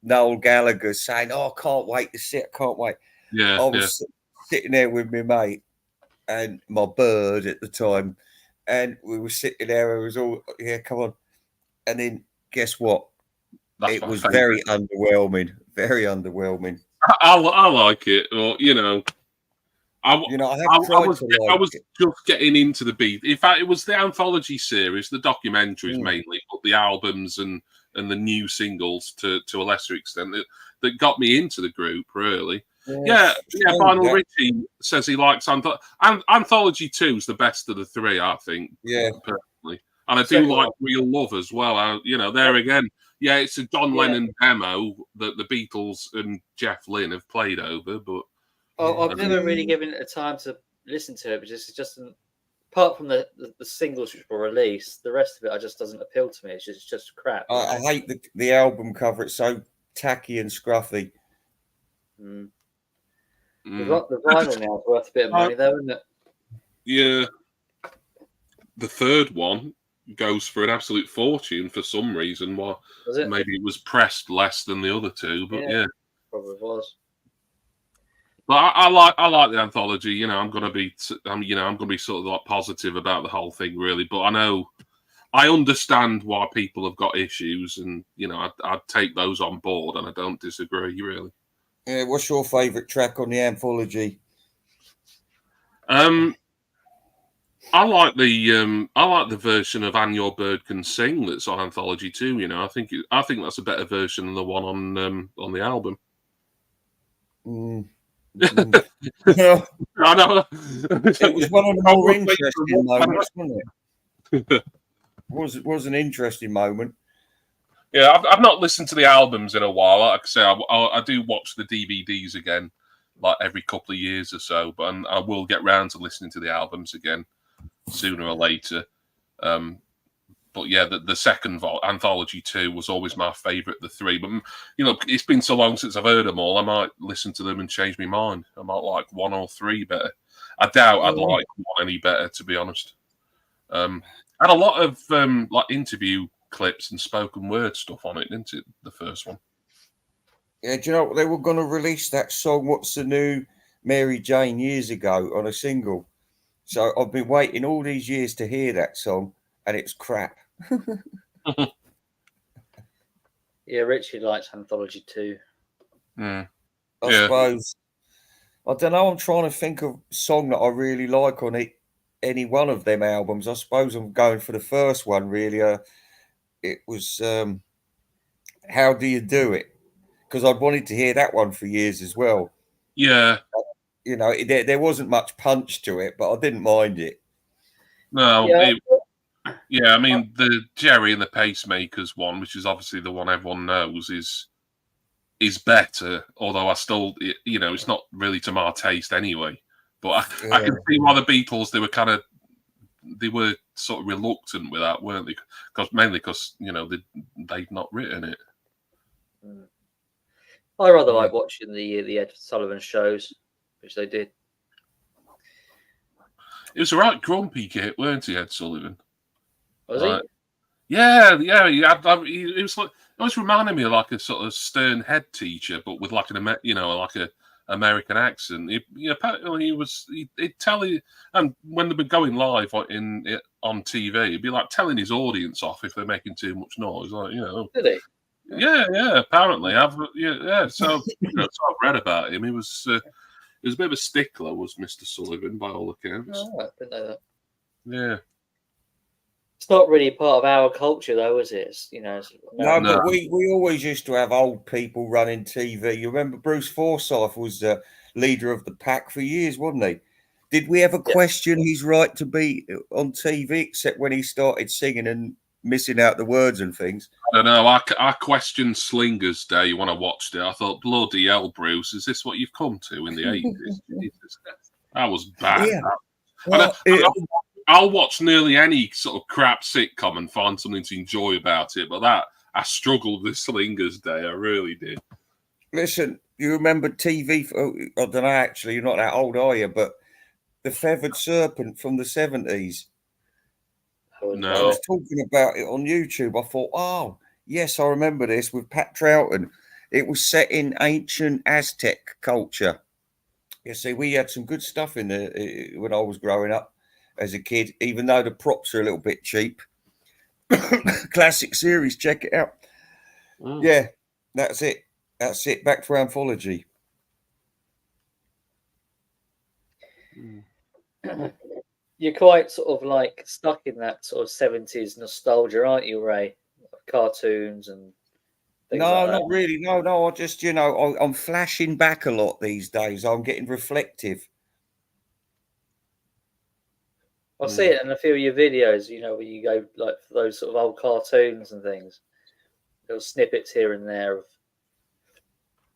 Noel Gallagher saying, I can't wait to see it. I can't wait. Yeah, I was sitting there with my mate and my bird at the time, and we were sitting there. It was all, come on. And then guess what? It was very underwhelming. Very underwhelming. I like it, or I was just getting into the beat. In fact, it was the anthology series, the documentaries mainly, but the albums and the new singles to a lesser extent that got me into the group, really. Final Richie says he likes Anthology 2 is the best of the 3, I think. Yeah, personally. And I do like Real Love as well. There again, it's a John Lennon demo that the Beatles and Jeff Lynne have played over, but I've never really given it a time to listen to it, because it's just apart from the singles which were released, the rest of it just doesn't appeal to me. It's just crap. I hate the album cover. It's so tacky and scruffy. The vinyl now is worth a bit of money, though, isn't it? Yeah. The third one goes for an absolute fortune for some reason. Maybe it was pressed less than the other two, but probably was. But I like the anthology. I'm gonna be sort of like positive about the whole thing, really. But I understand why people have got issues, and I'd take those on board, and I don't disagree, really. Yeah, what's your favourite track on the anthology? I like the version of "And Your Bird Can Sing" that's on Anthology 2. I think that's a better version than the one on the album. I know. It was one of the more interesting moments, wasn't it? It was an interesting moment. Yeah, I've not listened to the albums in a while. Like I say, I do watch the DVDs again, like every couple of years or so. But I will get round to listening to the albums again sooner or later. But yeah, the second Anthology 2 was always my favourite of the three. But it's been so long since I've heard them all. I might listen to them and change my mind. I might like one or three better. I doubt I'd like one any better, to be honest. Had a lot of like interview clips and spoken word stuff on it, didn't it? The first one. Yeah, do you know what? They were going to release that song, What's the New Mary Jane, years ago on a single. So I've been waiting all these years to hear that song, and it's crap. Yeah, Richie likes Anthology 2. I suppose. I don't know. I'm trying to think of a song that I really like on it. Any one of them albums. I suppose I'm going for the first one. Really, it was How Do You Do It? Because I'd wanted to hear that one for years as well. Yeah. There wasn't much punch to it, but I didn't mind it. No, I mean, the Jerry and the Pacemakers one, which is obviously the one everyone knows, is better. Although I still, it's not really to my taste anyway. But I can see why the Beatles, they were sort of reluctant with that, weren't they? Mainly because they've not written it. I rather like watching the Ed Sullivan shows, which they did. It was a right grumpy kid, weren't he, Ed Sullivan? Was he? Yeah. He was like, it always reminded me of like a sort of stern head teacher, but with like an American accent. Apparently he'd tell you, and when they were going live on TV, he'd be like telling his audience off if they're making too much noise. Like, Did he? Yeah. Apparently, So I've read about him. He was a bit of a stickler, was Mr. Sullivan, by all accounts. Oh, I didn't know that. Yeah. It's not really part of our culture, though, is it? No, but we always used to have old people running TV. You remember Bruce Forsyth was the leader of the pack for years, wasn't he? Did we ever question his right to be on TV, except when he started singing and missing out the words and things? I don't know. I questioned Slingers Day when I watched it. I thought, bloody hell, Bruce, is this what you've come to in the 80s? That was bad. Yeah. Well, I'll watch nearly any sort of crap sitcom and find something to enjoy about it, but I struggled with Slingers Day. I really did. Listen, you remember TV? I don't know, actually, you're not that old, are you? But The Feathered Serpent from the 70s. No. I was talking about it on YouTube. I thought, oh, yes, I remember this with Pat Troughton. It was set in ancient Aztec culture. You see, we had some good stuff in when I was growing up as a kid, even though the props are a little bit cheap. Classic series, check it out. Yeah, that's it. Back to Anthology. You're quite sort of like stuck in that sort of 70s nostalgia, aren't you, Ray? Cartoons and things like that. Not really. No. I just, I'm flashing back a lot these days. I'm getting reflective. I see it in a few of your videos, when you go like for those sort of old cartoons and things. Little snippets here and there of,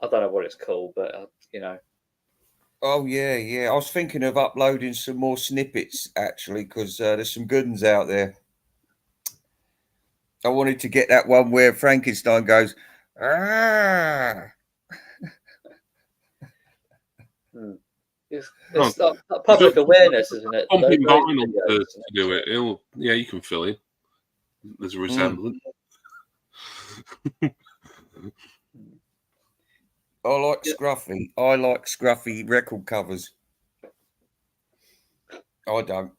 I don't know what it's called, but Oh yeah. I was thinking of uploading some more snippets actually, because there's some good ones out there. I wanted to get that one where Frankenstein goes, ah. It's not public awareness, isn't it? Pumping vinyl to do it. You can fill in. There's a resemblance. I like Scruffy. I like Scruffy record covers. I don't.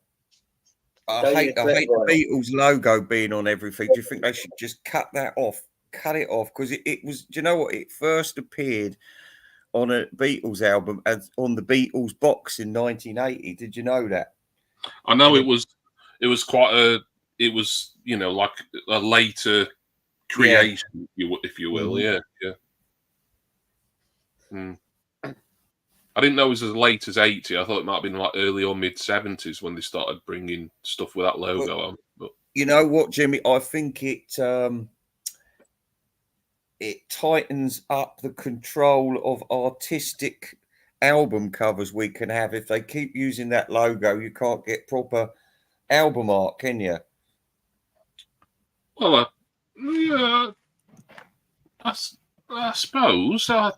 I hate the Beatles logo being on everything. Do you think they should just cut that off? Cut it off, because it was. Do you know what? It first appeared on a Beatles album as on the Beatles box in 1980. Did you know that? I know it was quite like a later creation, if you will. Yeah. I didn't know it was as late as 80. I thought it might have been like early or mid 70s when they started bringing stuff with that logo on. But you know what, Jimmy? I think it it tightens up the control of artistic album covers we can have. If they keep using that logo, you can't get proper album art, can you? Well, yeah, I suppose. I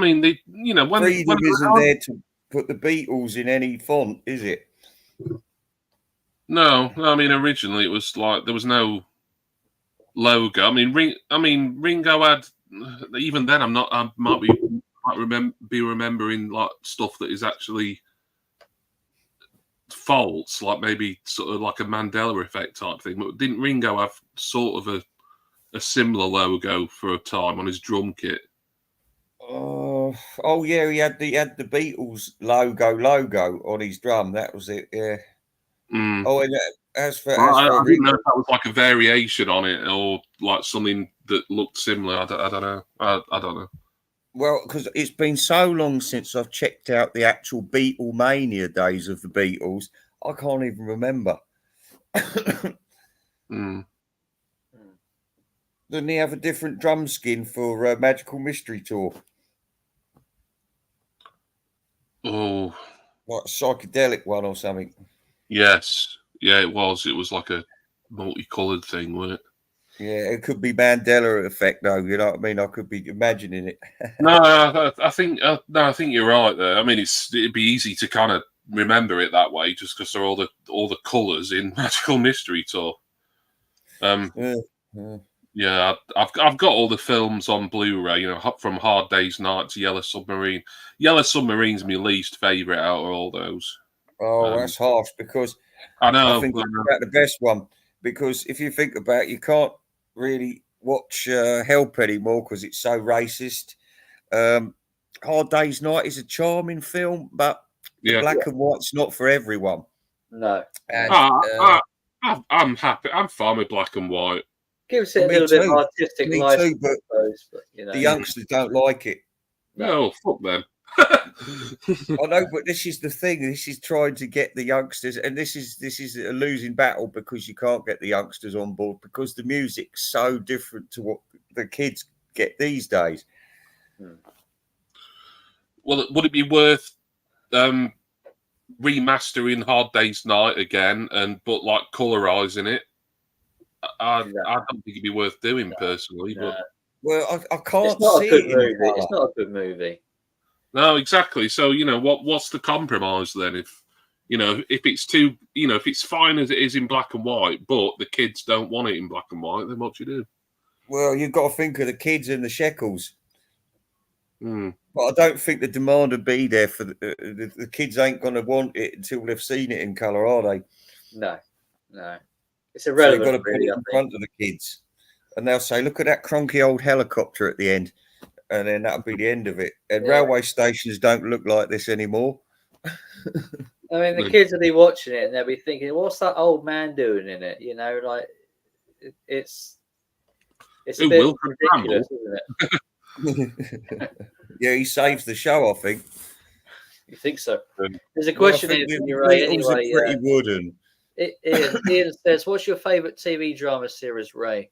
mean, when Freedom isn't there to put the Beatles in any font, is it? No, I mean, originally it was like there was no logo. I mean, Ringo had. Even then, I might be remembering like stuff that is actually false, like maybe sort of like a Mandela effect type thing. But didn't Ringo have sort of a similar logo for a time on his drum kit? Oh yeah, he had the Beatles logo on his drum. That was it. Yeah. Mm. Oh, and as for I didn't know Ringo, if that was like a variation on it or like something that looked similar. I don't know. I don't know. well, because it's been so long since I've checked out the actual Beatlemania days of the Beatles, I can't even remember. Mm. Didn't he have a different drum skin for Magical Mystery Tour? Oh, Like a psychedelic one or something? yes. Yeah, it was. It was like a multicolored thing, wasn't it? Yeah, it could be Mandela effect, though. You know what I mean? I could be imagining it. No, I think I think you're right there. I mean, it'd be easy to kind of remember it that way, just because there are all the colours in Magical Mystery Tour. Yeah, I've got all the films on Blu-ray. You know, from Hard Day's Night to Yellow Submarine. Yellow Submarine's my least favourite out of all those. Oh, that's harsh, because I know. I think it's about the best one. Because if you think about it, you can't really watch Help anymore because it's so racist. Hard Day's Night is a charming film, but the black and white's not for everyone. No. And, I'm happy. I'm fine with black and white. Gives it a little bit of artistic life, too, but you know, the youngsters don't like it. No, fuck them. I know, but this is the thing. This is trying to get the youngsters, and this is a losing battle because you can't get the youngsters on board because the music's so different to what the kids get these days. Well, would it be worth remastering Hard Day's Night again but like colorizing it? I don't think it'd be worth doing personally. No. But well, I can't it's not see a good it. Movie. It's not a good movie. No, exactly. So what's the compromise then? If if it's fine as it is in black and white, but the kids don't want it in black and white, then what do you do? Well, you've got to think of the kids and the shekels. Mm. But I don't think the demand would be there for the kids. Ain't going to want it until they've seen it in colour, are they? No. It's irrelevant. So you've got to put it in front of the kids, and they'll say, "Look at that cronky old helicopter at the end," and then that'll be the end of it. And railway stations don't look like this anymore. I mean, the kids will be watching it and they'll be thinking, "What's that old man doing in it?" You know, like it's a bit ridiculous, isn't it? Yeah, he saves the show, I think. You think so? There's a question here from your Ray. Anyway, pretty wooden. Ian says, "What's your favourite TV drama series, Ray?"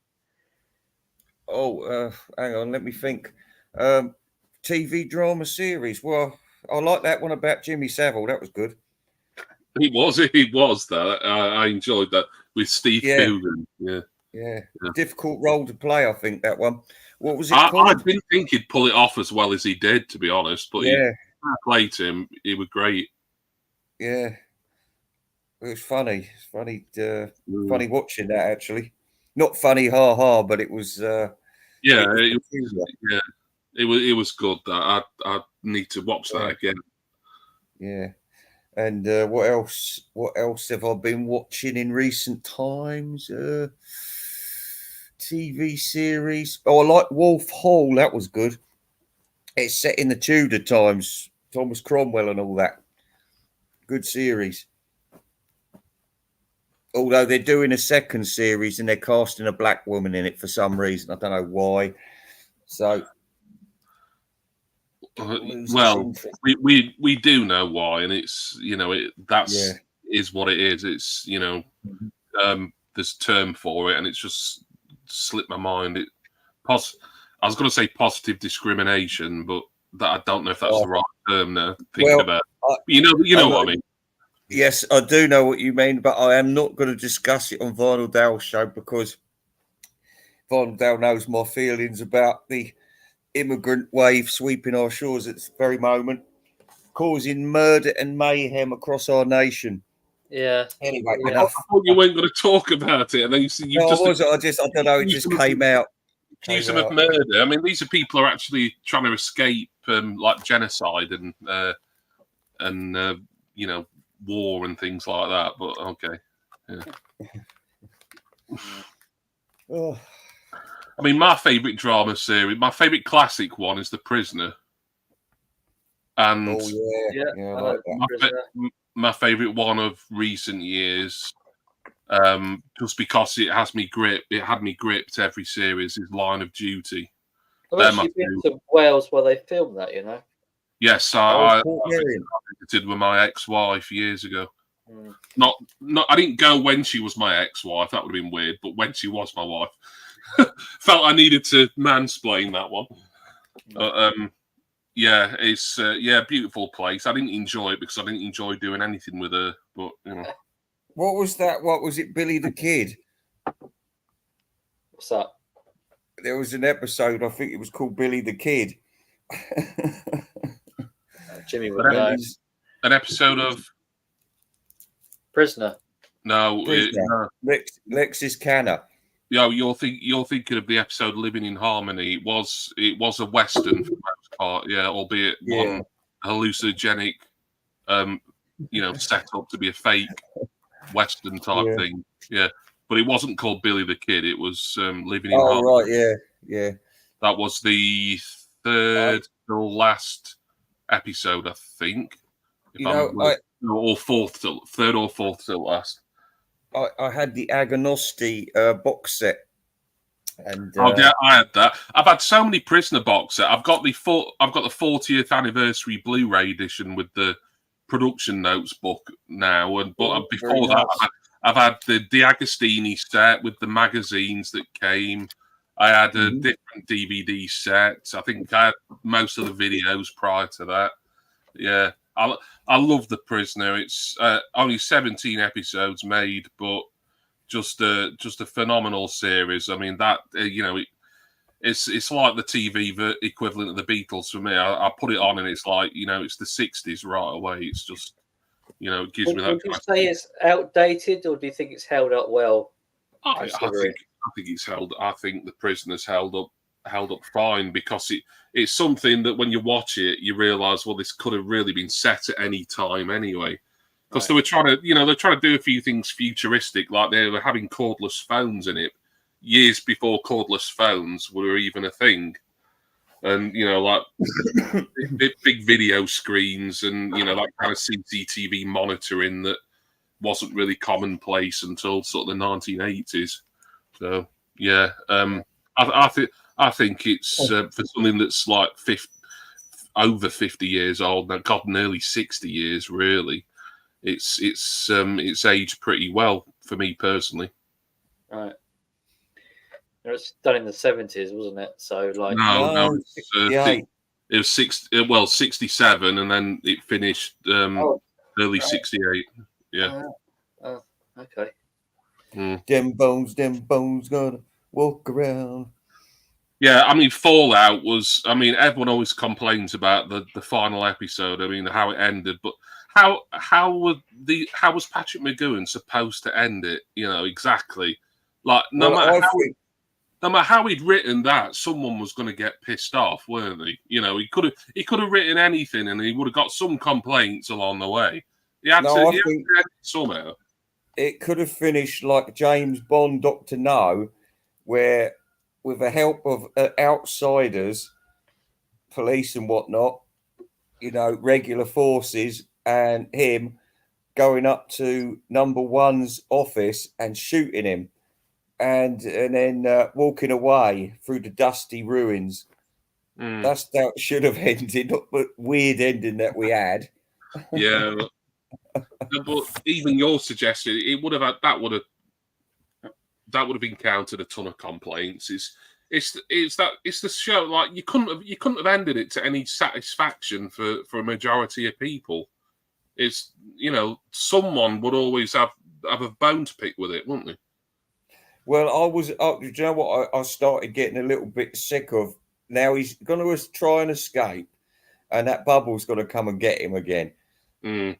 Oh, hang on, let me think. TV drama series. Well, I like that one about Jimmy Savile. That was good. It was that. I enjoyed that with Steve Coogan. Yeah. Difficult role to play, I think, that one. What was it called? I didn't think he'd pull it off as well as he did, to be honest. But he played him. He was great. Yeah. It was funny. It's funny, funny watching that, actually. Not funny, but it was. It was good. That I need to watch that again. Yeah. And what else? What else have I been watching in recent times? TV series. Oh, I like Wolf Hall. That was good. It's set in the Tudor times. Thomas Cromwell and all that. Good series. Although they're doing a second series and they're casting a black woman in it for some reason. I don't know why. So. Well, we do know why, and it's is what it is. It's there's a term for it, and it's just slipped my mind. I was going to say positive discrimination, but that I don't know if that's the right term now. Thinking about, you know what I mean. Yes, I do know what you mean, but I am not going to discuss it on Vinyl Dale's show because Vinyl Dale knows my feelings about the immigrant wave sweeping our shores at this very moment, causing murder and mayhem across our nation. Yeah. Anyway, I thought you weren't going to talk about it, and then you no, I don't know. It just came out. Accuse them of murder. I mean, these are people who are actually trying to escape like genocide and war and things like that. But okay, yeah. Oh. I mean, my favourite drama series, my favourite classic one is The Prisoner. And my favourite one of recent years, just because it had me gripped every series, is Line of Duty. I've actually been to Wales where they filmed that, you know. Yes, I visited with my ex-wife years ago. Not. I didn't go when she was my ex-wife. That would have been weird. But when she was my wife, felt I needed to mansplain that one. Yeah, it's beautiful place. I didn't enjoy it because I didn't enjoy doing anything with her. But you know, what was that? What was it? Billy the Kid. What's that? There was an episode. I think it was called Billy the Kid. Jimmy would know. An episode of Prisoner. No, Lexis Canner. Yeah, you're thinking of the episode Living in Harmony. It was a Western for the most part, yeah, albeit one hallucinogenic, set up to be a fake Western type thing. Yeah. But it wasn't called Billy the Kid, it was Living in Harmony. Oh right, yeah. That was the third to last episode, I think. Or third or fourth to last. I had the Agnosti box set, and I had that. I've had so many Prisoner box set. I've got the 40th anniversary Blu-ray edition with the production notes book now, but before that, I've had the Agostini set with the magazines that came. I had a different DVD set. I think I had most of the videos prior to that. Yeah. I love The Prisoner. It's only 17 episodes made, but just a phenomenal series. I mean, that it's like the TV equivalent of the Beatles for me. I put it on and it's like it's the 60s right away. It's just it gives me that. Would you say it's outdated, or do you think it's held up well? I think it's held. I think The Prisoner's held up fine because it's something that when you watch it, you realise, well, this could have really been set at any time anyway. Because they were trying to do a few things futuristic, like they were having cordless phones in it years before cordless phones were even a thing. And, like big video screens and, that kind of CCTV monitoring that wasn't really commonplace until sort of the 1980s. So, yeah, I think it's for something that's like over 50 years old, now God, nearly 60 years, really. It's aged pretty well for me personally. Right. It was done in the 70s, wasn't it? So like no, it was 67, and then it finished early 68. Yeah. Okay. Them bones gonna walk around. Yeah, I mean, Fallout was. I mean, everyone always complains about the final episode. I mean, how it ended, but how was Patrick McGowan supposed to end it? Exactly. Like no matter how he'd written that, someone was going to get pissed off, weren't they? He could have written anything, and he would have got some complaints along the way. He had to end it somehow. It could have finished like James Bond, Dr. No, where, with the help of outsiders, police and whatnot, regular forces, and him going up to number one's office and shooting him, and then walking away through the dusty ruins. That's how it should have ended, not the weird ending that we had. Yeah, but even your suggestion, it would have that would have encountered a ton of complaints. It's the show, like you couldn't have ended it to any satisfaction for a majority of people. It's, you know, someone would always have a bone to pick with it, wouldn't they? Well, do you know what? I started getting a little bit sick of. Now he's going to try and escape, and that bubble's going to come and get him again. Mm.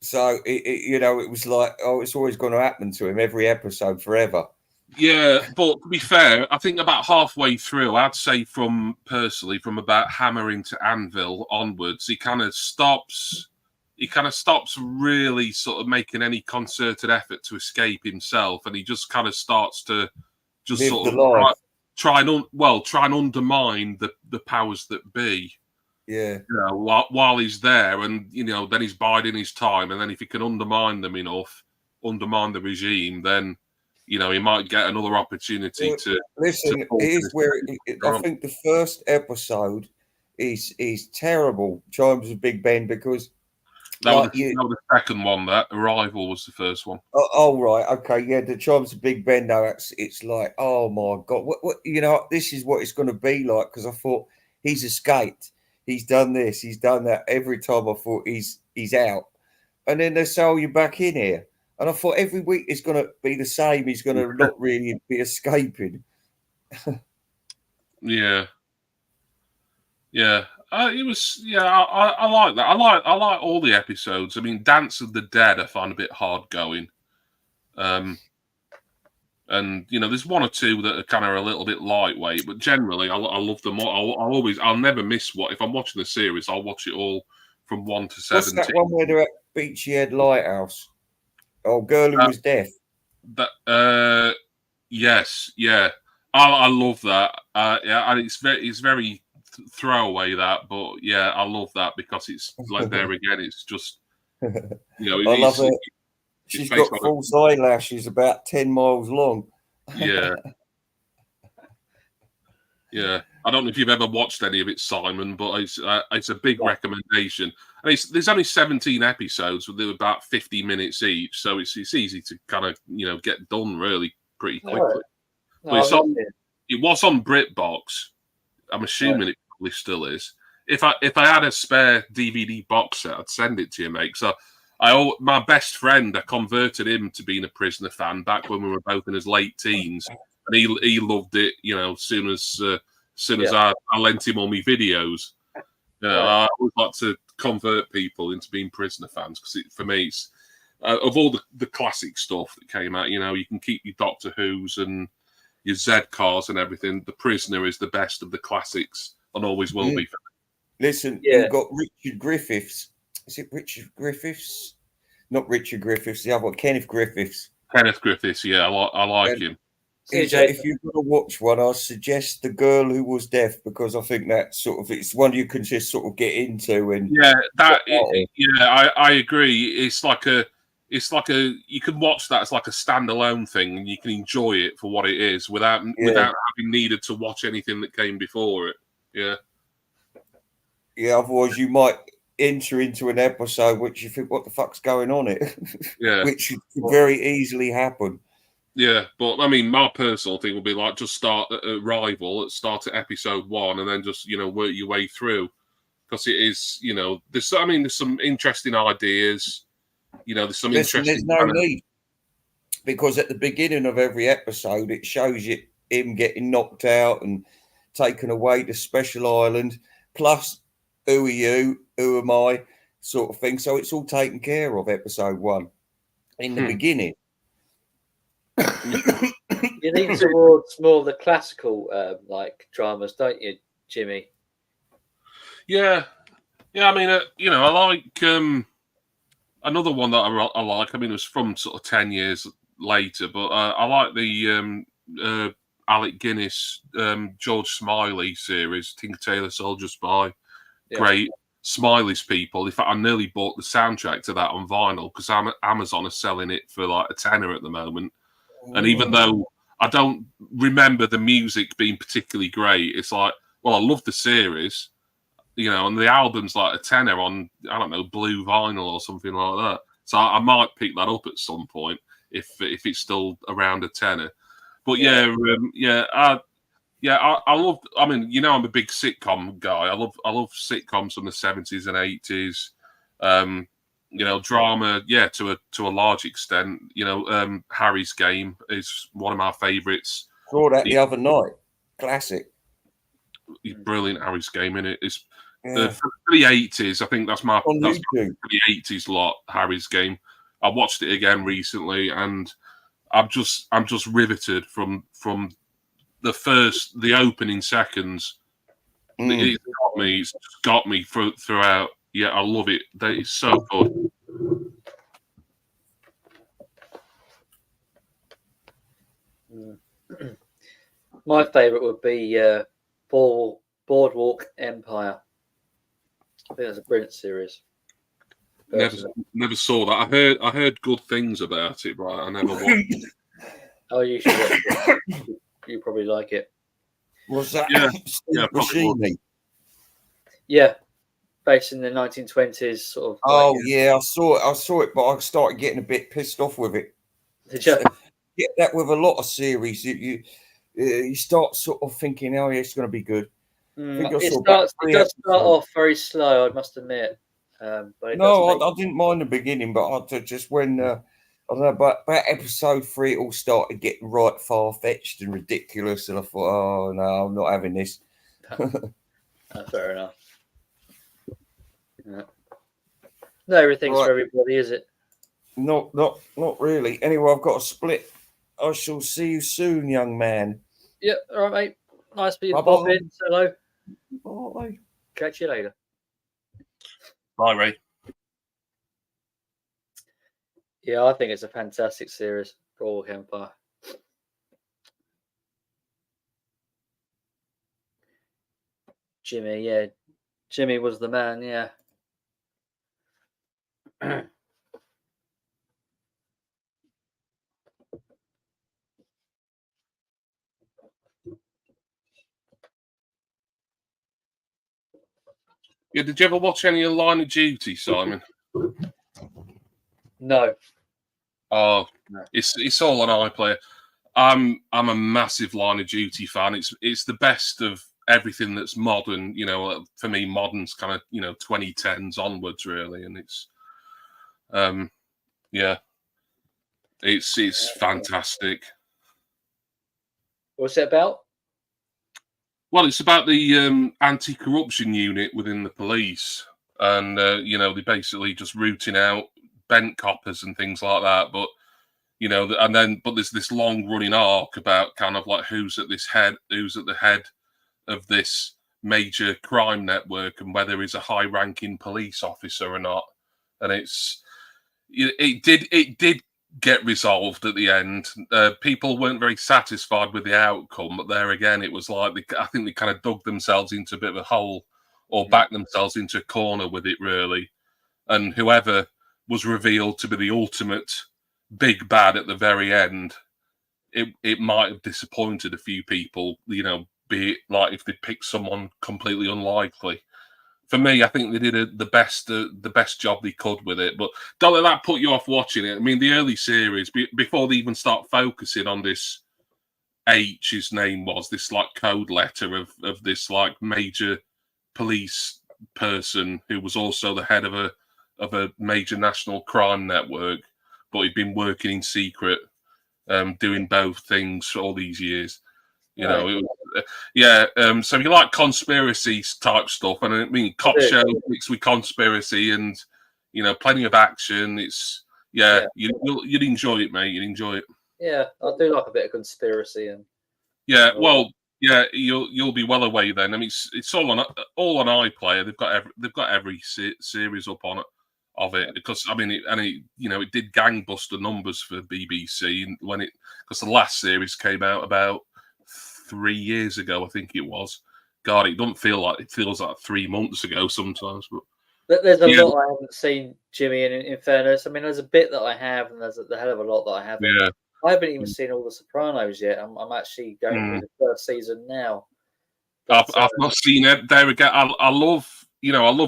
So it was like, oh, it's always going to happen to him every episode forever. Yeah, but to be fair, I think about halfway through, I'd say from about Hammering to Anvil onwards, he kind of stops really sort of making any concerted effort to escape himself, and he just kind of starts to just Live sort the of life. try and undermine the powers that be. Yeah. You know, while he's there, and you know, then he's biding his time, and then if he can undermine them enough, undermine the regime, then you know he might get another opportunity to listen. Here's where I think the first episode is terrible. Chimes of Big Ben, because that was the second one. That Arrival was the first one. Oh right, okay, yeah. The Chimes of Big Ben, though, it's like, oh my god, what you know, this is what it's going to be like, because I thought he's escaped. He's done this, he's done that. Every time I thought he's out, and then they say, "Oh, you're back in here," and I thought every week it's going to be the same. He's going to not really be escaping. Yeah. It was. Yeah, I like that. I like all the episodes. I mean, Dance of the Dead I find a bit hard going. And you know, there's one or two that are kind of a little bit lightweight, but generally, I love them all. I'll never miss what if I'm watching the series. I'll watch it all from 1 to 17. What's that one where they're at Beachy Head Lighthouse? Oh, Girl Who Was Deaf. That yes, yeah, I love that. Yeah, and it's very throwaway that, but yeah, I love that because it's like there again. It's just you know, I love it. She's got false eyelashes about 10 miles long. Yeah. Yeah. I don't know if you've ever watched any of it, Simon, but it's a big recommendation. And there's only 17 episodes, but they're about 50 minutes each, so it's easy to kind of, you know, get done really pretty quickly. But it was on BritBox. I'm assuming it probably still is. If I had a spare DVD box set, I'd send it to you, mate. So my best friend, I converted him to being a Prisoner fan back when we were both in his late teens, and he loved it. You know, as soon as I lent him all my videos. I always like to convert people into being Prisoner fans because for me, it's of all the classic stuff that came out. You know, you can keep your Doctor Who's and your Z cars and everything. The Prisoner is the best of the classics and always will be. Listen, you've got Richard Griffiths. Is it Richard Griffiths? Not Richard Griffiths, the other one, Kenneth Griffiths. Kenneth Griffiths, yeah, I like him. If you're going to watch one, I suggest The Girl Who Was Deaf, because I think that sort of, it's one you can just sort of get into. And I agree. It's like a you can watch that as like a standalone thing, and you can enjoy it for what it is without having needed to watch anything that came before it. Yeah. Otherwise, you might enter into an episode which you think, what the fuck's going on here? Yeah. Which could very easily happen. Yeah, but I mean, my personal thing would be like just start at Arrival, start at episode 1, and then just, you know, work your way through, because it is, you know, there's some interesting ideas, you know, there's no need, because at the beginning of every episode it shows you him getting knocked out and taken away to Special Island, plus who are you, who am I, sort of thing. So it's all taken care of episode 1 in the beginning. You lean towards more of the classical like dramas, don't you, Jimmy? Yeah. I mean, you know, I like another one that I like. I mean, it was from sort of 10 years later, but I like the Alec Guinness, George Smiley series, Tinker Tailor Soldier Spy. Yeah. Great. Smiley's People. In fact, I nearly bought the soundtrack to that on vinyl because Amazon is selling it for like $10 at the moment. And even though I don't remember the music being particularly great, it's like, well, I love the series, you know, and the album's like $10 on, I don't know, blue vinyl or something like that. So I might pick that up at some point if it's still around $10. But I love. I mean, I'm a big sitcom guy. I love sitcoms from the 70s and 80s. Drama, to a large extent. Harry's Game is one of my favourites. Saw that the other night. Classic. Brilliant Harry's Game in it. It's for the 80s. I think that's for the 80s lot. Harry's Game. I watched it again recently, and I'm just riveted from the opening seconds. It's got me throughout. Yeah, I love it. That is so good. My favourite would be Boardwalk Empire. I think that's a brilliant series. Never saw that. I heard good things about it, but I never watched it. Oh, you should watch it. You probably like it. Was that? Yeah, yeah, based in the 1920s, sort of. Oh I saw it, but I started getting a bit pissed off with it. Did you? Get that with a lot of series. You start sort of thinking, oh, yeah, it's going to be good. It does start off very slow, I must admit. But I didn't mind the beginning, but I just when I don't know, but about episode 3, it all started getting right far-fetched and ridiculous, and I thought, oh no, I'm not having this. Fair enough. Yeah. No, everything's for everybody, is it? Not really. Anyway, I've got a split. I shall see you soon, young man. Yeah, all right, mate. Nice for you to pop in. Hello. Bye. Catch you later. Bye, Ray. Yeah, I think it's a fantastic series, Boardwalk Empire. Jimmy was the man, yeah. Yeah, did you ever watch any of Line of Duty, Simon? No. Oh, no. It's all on iPlayer. I'm a massive Line of Duty fan. It's the best of everything that's modern. For me, modern's kind of 2010s onwards, really, and it's it's fantastic. What's it about? Well, it's about the anti-corruption unit within the police, and they're basically just rooting out bent coppers and things like that. But but there's this long-running arc about kind of like who's at the head of this major crime network, and whether he's a high-ranking police officer or not. And it did get resolved at the end. People weren't very satisfied with the outcome, but there again, it was like I think they kind of dug themselves into a bit of a hole, or backed themselves into a corner with it, really. And whoever was revealed to be the ultimate big bad at the very end, it might have disappointed a few people, be it like if they picked someone completely unlikely. For me, I think they did the best job they could with it. But don't let that put you off watching it. I mean, the early series, before they even start focusing on this H, his name was, this like code letter of this like major police person who was also the head of a major national crime network, but he'd been working in secret, doing both things for all these years. So if you like conspiracy type stuff, and I mean cop show mixed with conspiracy, and plenty of action, you'd enjoy it, mate. You'd enjoy it. Yeah, I do like a bit of conspiracy, and you'll be well away then. I mean, it's all on iPlayer. They've got every series up on it of it, because I mean, it did gangbuster numbers for BBC because the last series came out about 3 years ago, I think it was. God, it feels like 3 months ago sometimes. But there's a lot I haven't seen, Jimmy. And in fairness, I mean, there's a bit that I have, and there's a hell of a lot that I haven't. Yeah. I haven't even seen all the Sopranos yet. I'm actually going through the first season now. But, I've not seen it. There again, I love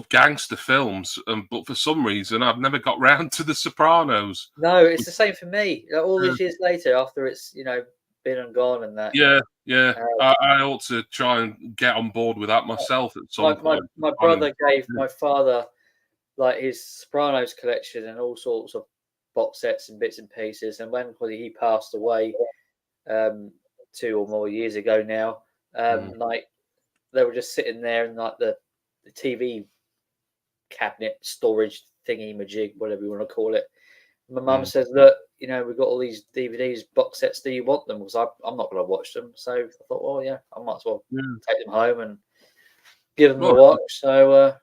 gangster films, but for some reason I've never got round to the Sopranos. No, it's the same for me. All these years later, after it's been and gone and that. Yeah. I ought to try and get on board with that myself at some point. My brother gave my father like his Sopranos collection and all sorts of box sets and bits and pieces. And when he passed away 2 or more years ago now, like they were just sitting there in like the TV cabinet storage thingy majig, whatever you want to call it. My mum says, look, we've got all these DVDs, box sets. Do you want them? Because I'm not going to watch them. So I thought, well, yeah, I might as well take them home and give them a watch. So,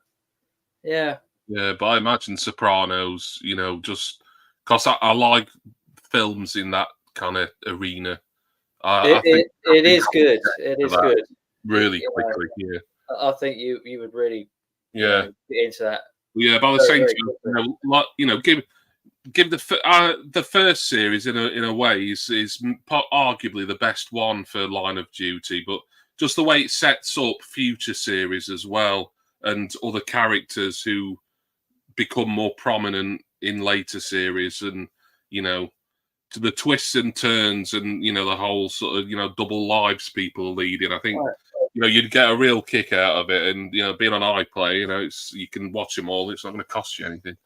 yeah. Yeah, but I imagine Sopranos, just because I like films in that kind of arena. It is good. It is good. Really quickly, yeah. I think you would really get into that. Yeah, by the same time, give the first series in a way is arguably the best one for Line of Duty, but just the way it sets up future series as well and other characters who become more prominent in later series, and to the twists and turns and the whole sort of double lives people are leading. I think you'd get a real kick out of it, and being on iPlayer, you can watch them all. It's not going to cost you anything.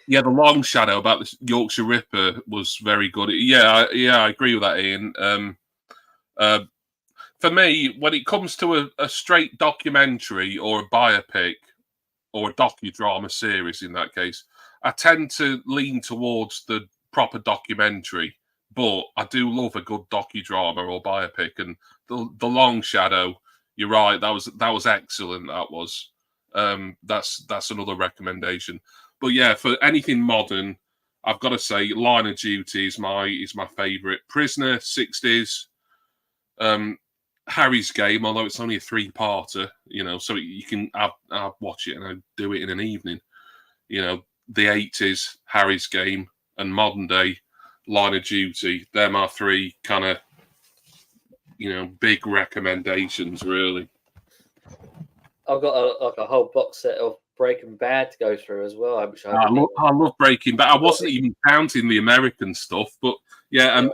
Yeah, the long shadow about this Yorkshire Ripper was very good. Yeah, I agree with that, Ian. For me, when it comes to a straight documentary or a biopic or a docudrama series, in that case, I tend to lean towards the proper documentary, but I do love a good docudrama or biopic. And the Long Shadow, you're right, that was excellent. That was that's another recommendation. But yeah, for anything modern, I've got to say Line of Duty is my favourite. Prisoner, 60s, Harry's Game, although it's only a 3-parter, so you can watch it and I do it in an evening. The 80s, Harry's Game, and modern day Line of Duty. They're my 3 kind of, big recommendations, really. I've got a whole box set of Breaking Bad to go through as well. I love Breaking Bad. I wasn't even counting the American stuff, but yeah, and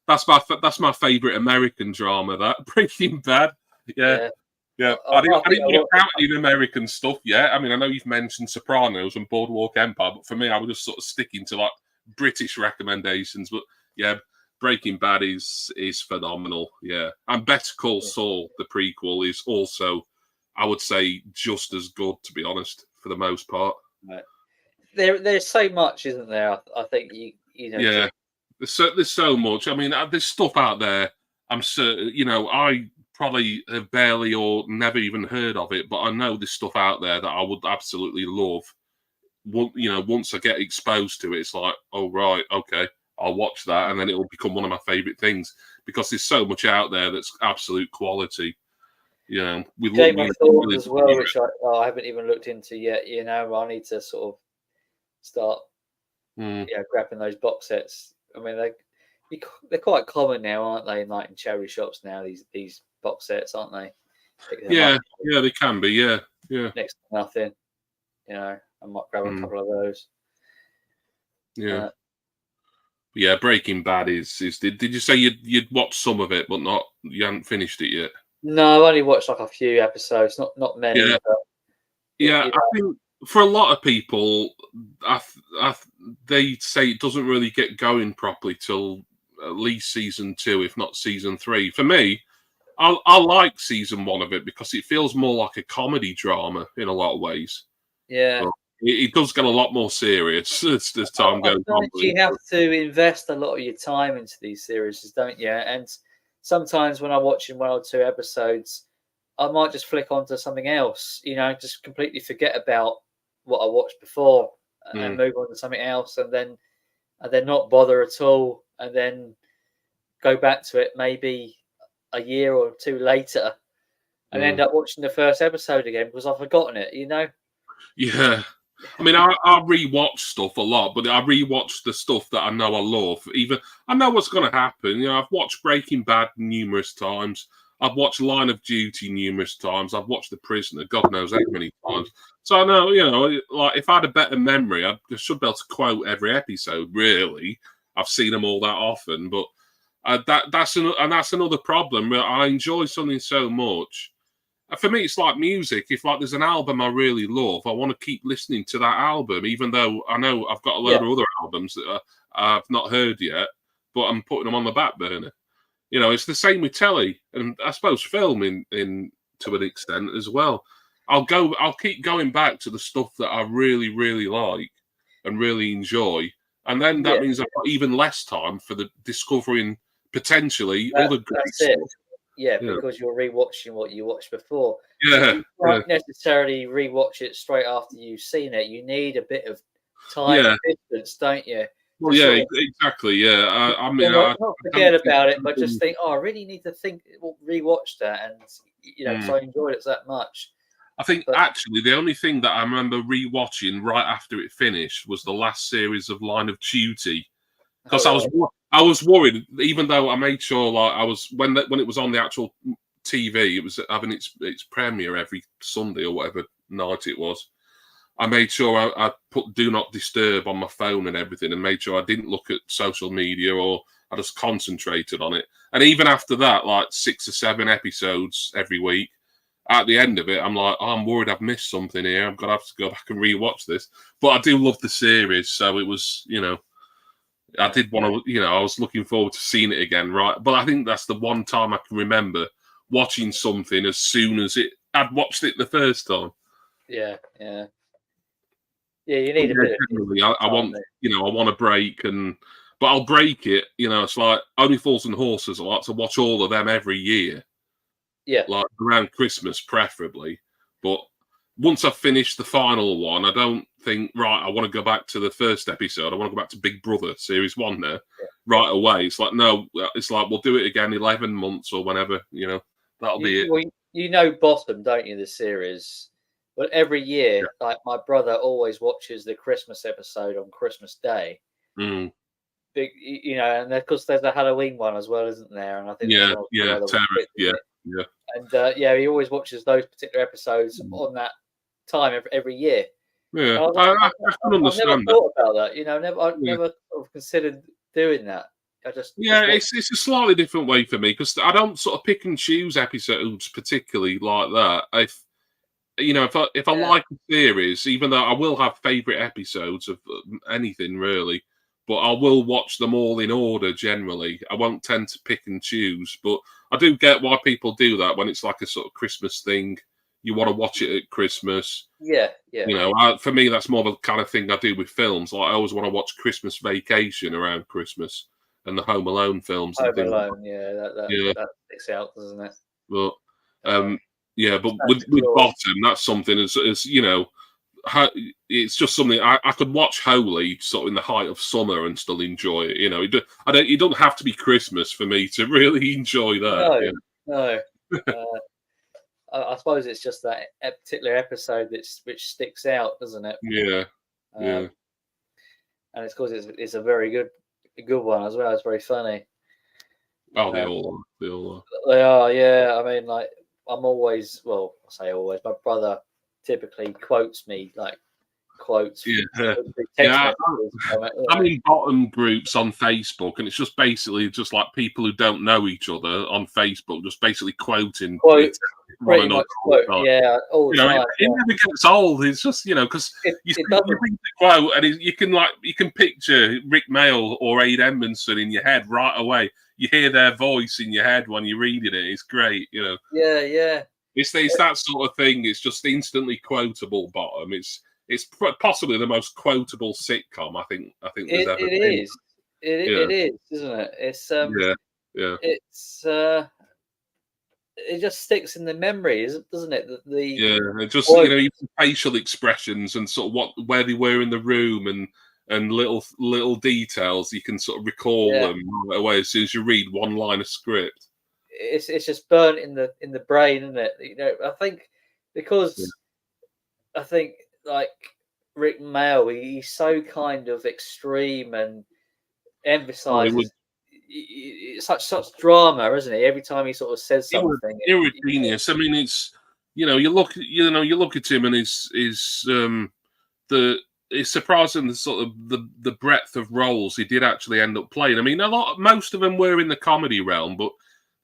that's my favourite American drama. That Breaking Bad. Yeah. I didn't even count any American stuff yet. I mean, I know you've mentioned Sopranos and Boardwalk Empire, but for me, I was just sort of sticking to like British recommendations. But yeah, Breaking Bad is phenomenal. Yeah, and Better Call Saul, the prequel, is also, I would say, just as good, to be honest, for the most part. Right. There's so much, isn't there? I think Yeah, there's so much. I mean, there's stuff out there. I'm certain, I probably have barely or never even heard of it, but I know there's stuff out there that I would absolutely love. Once I get exposed to it, it's like, oh right, okay, I'll watch that, and then it'll become one of my favorite things because there's so much out there that's absolute quality. With Game of Thrones as well, which I haven't even looked into yet. I need to sort of start, grabbing those box sets. I mean, they're quite common now, aren't they? Like in charity shops now, these box sets, aren't they? Yeah, they can be. Yeah. Next to nothing, I might grab a couple of those. Yeah. Yeah, Breaking Bad is. Did you say you'd watched some of it, but you hadn't finished it yet? No, I've only watched like a few episodes, not many. Yeah, but, I think for a lot of people, they say it doesn't really get going properly till at least season 2, if not season 3. For me, I like season 1 of it because it feels more like a comedy drama in a lot of ways. Yeah. But it does get a lot more serious as time goes on. You have to invest a lot of your time into these series, don't you? And sometimes when I'm watching 1 or 2 episodes, I might just flick onto something else, just completely forget about what I watched before and move on to something else, and then not bother at all, and then go back to it maybe a year or 2 later and end up watching the first episode again because I've forgotten it, Yeah. I mean, I rewatch stuff a lot, but I rewatch the stuff that I know I love. Even I know what's going to happen. I've watched Breaking Bad numerous times. I've watched Line of Duty numerous times. I've watched The Prisoner, God knows how many times. So I know, like if I had a better memory, I should be able to quote every episode. Really, I've seen them all that often. But That's another problem. I enjoy something so much. For me, it's like music. If like there's an album I really love, I want to keep listening to that album, even though I know I've got a load of other albums that I've not heard yet, but I'm putting them on the back burner. You know, it's the same with telly, and I suppose film in to an extent as well. I'll keep going back to the stuff that I really, really like and really enjoy, and then that means I've got even less time for the discovering potentially other great stuff. Yeah, because you're rewatching what you watched before. Yeah, you can't necessarily rewatch it straight after you've seen it. You need a bit of time and distance, don't you? Well, yeah, exactly. Yeah, I mean, not forget about it, but just think, I really need to rewatch that, and because I enjoyed it that much. I think actually the only thing that I remember rewatching right after it finished was the last series of Line of Duty, because I was worried, even though I made sure like I was when it was on the actual TV, it was having its premiere every Sunday or whatever night it was. I made sure I put Do Not Disturb on my phone and everything, and made sure I didn't look at social media, or I just concentrated on it. And even after that, like 6 or 7 episodes every week, at the end of it, I'm like, I'm worried I've missed something here. I'm gonna have to go back and rewatch this. But I do love the series, so it was, I did want to, I was looking forward to seeing it again, right? But I think that's the one time I can remember watching something as soon as I'd watched it the first time. Yeah. Yeah, you need a bit. I want a break, but I'll break it. It's like Only Fools and Horses. I like to watch all of them every year. Yeah, like around Christmas, preferably. But once I've finished the final one, I don't think I want to go back to the first episode. I want to go back to Big Brother Series 1 now, right away. It's like no, it's like we'll do it again 11 months or whenever. That'll be it. Well, Bottom, don't you? The series. But every year, like my brother always watches the Christmas episode on Christmas Day. Mm. Big, and of course there's a Halloween one as well, isn't there? And I think And he always watches those particular episodes on that time every year. Yeah, I can understand I've never thought about that. I've never sort of considered doing that. It's a slightly different way for me, because I don't sort of pick and choose episodes particularly like that. If I like a series, even though I will have favourite episodes of anything really, but I will watch them all in order generally. I won't tend to pick and choose, but I do get why people do that when it's like a sort of Christmas thing. You want to watch it at Christmas. Yeah. For me, that's more the kind of thing I do with films. Like I always want to watch Christmas Vacation around Christmas and the Home Alone films. Home Alone, that sticks out, doesn't it? But but with Bottom, that's something as it's just something I could watch wholly sort of in the height of summer and still enjoy it. It don't have to be Christmas for me to really enjoy that. No. I suppose it's just that particular episode which sticks out, doesn't it? Yeah. And it's because it's a very good one as well. It's very funny. Oh, they all are. They are, yeah. I mean, like I'm always, I say always. My brother typically quotes me quotes. I'm in Bottom groups on Facebook, and it's just basically just like people who don't know each other on Facebook, just basically quoting quote. Yeah, all the time. It never gets old. It's just because you read the quote, and you can picture Rick Mail or Aid Edmondson in your head right away. You hear their voice in your head when you're reading it. It's great, Yeah. It's that sort of thing. It's just instantly quotable. Bottom. It's possibly the most quotable sitcom I think there's ever been. It is. It is, isn't it? It's It's it just sticks in the memory, doesn't it? Even facial expressions and sort of where they were in the room and little details, you can sort of recall them right away as soon as you read one line of script. It's just burnt in the brain, isn't it? I think because I think like Rick Mail, he's so kind of extreme and emphasizes such drama, isn't he? Every time he sort of says something, you're a genius. I mean, it's you look at him and it's surprising the sort of the breadth of roles he did actually end up playing. I mean, most of them were in the comedy realm, but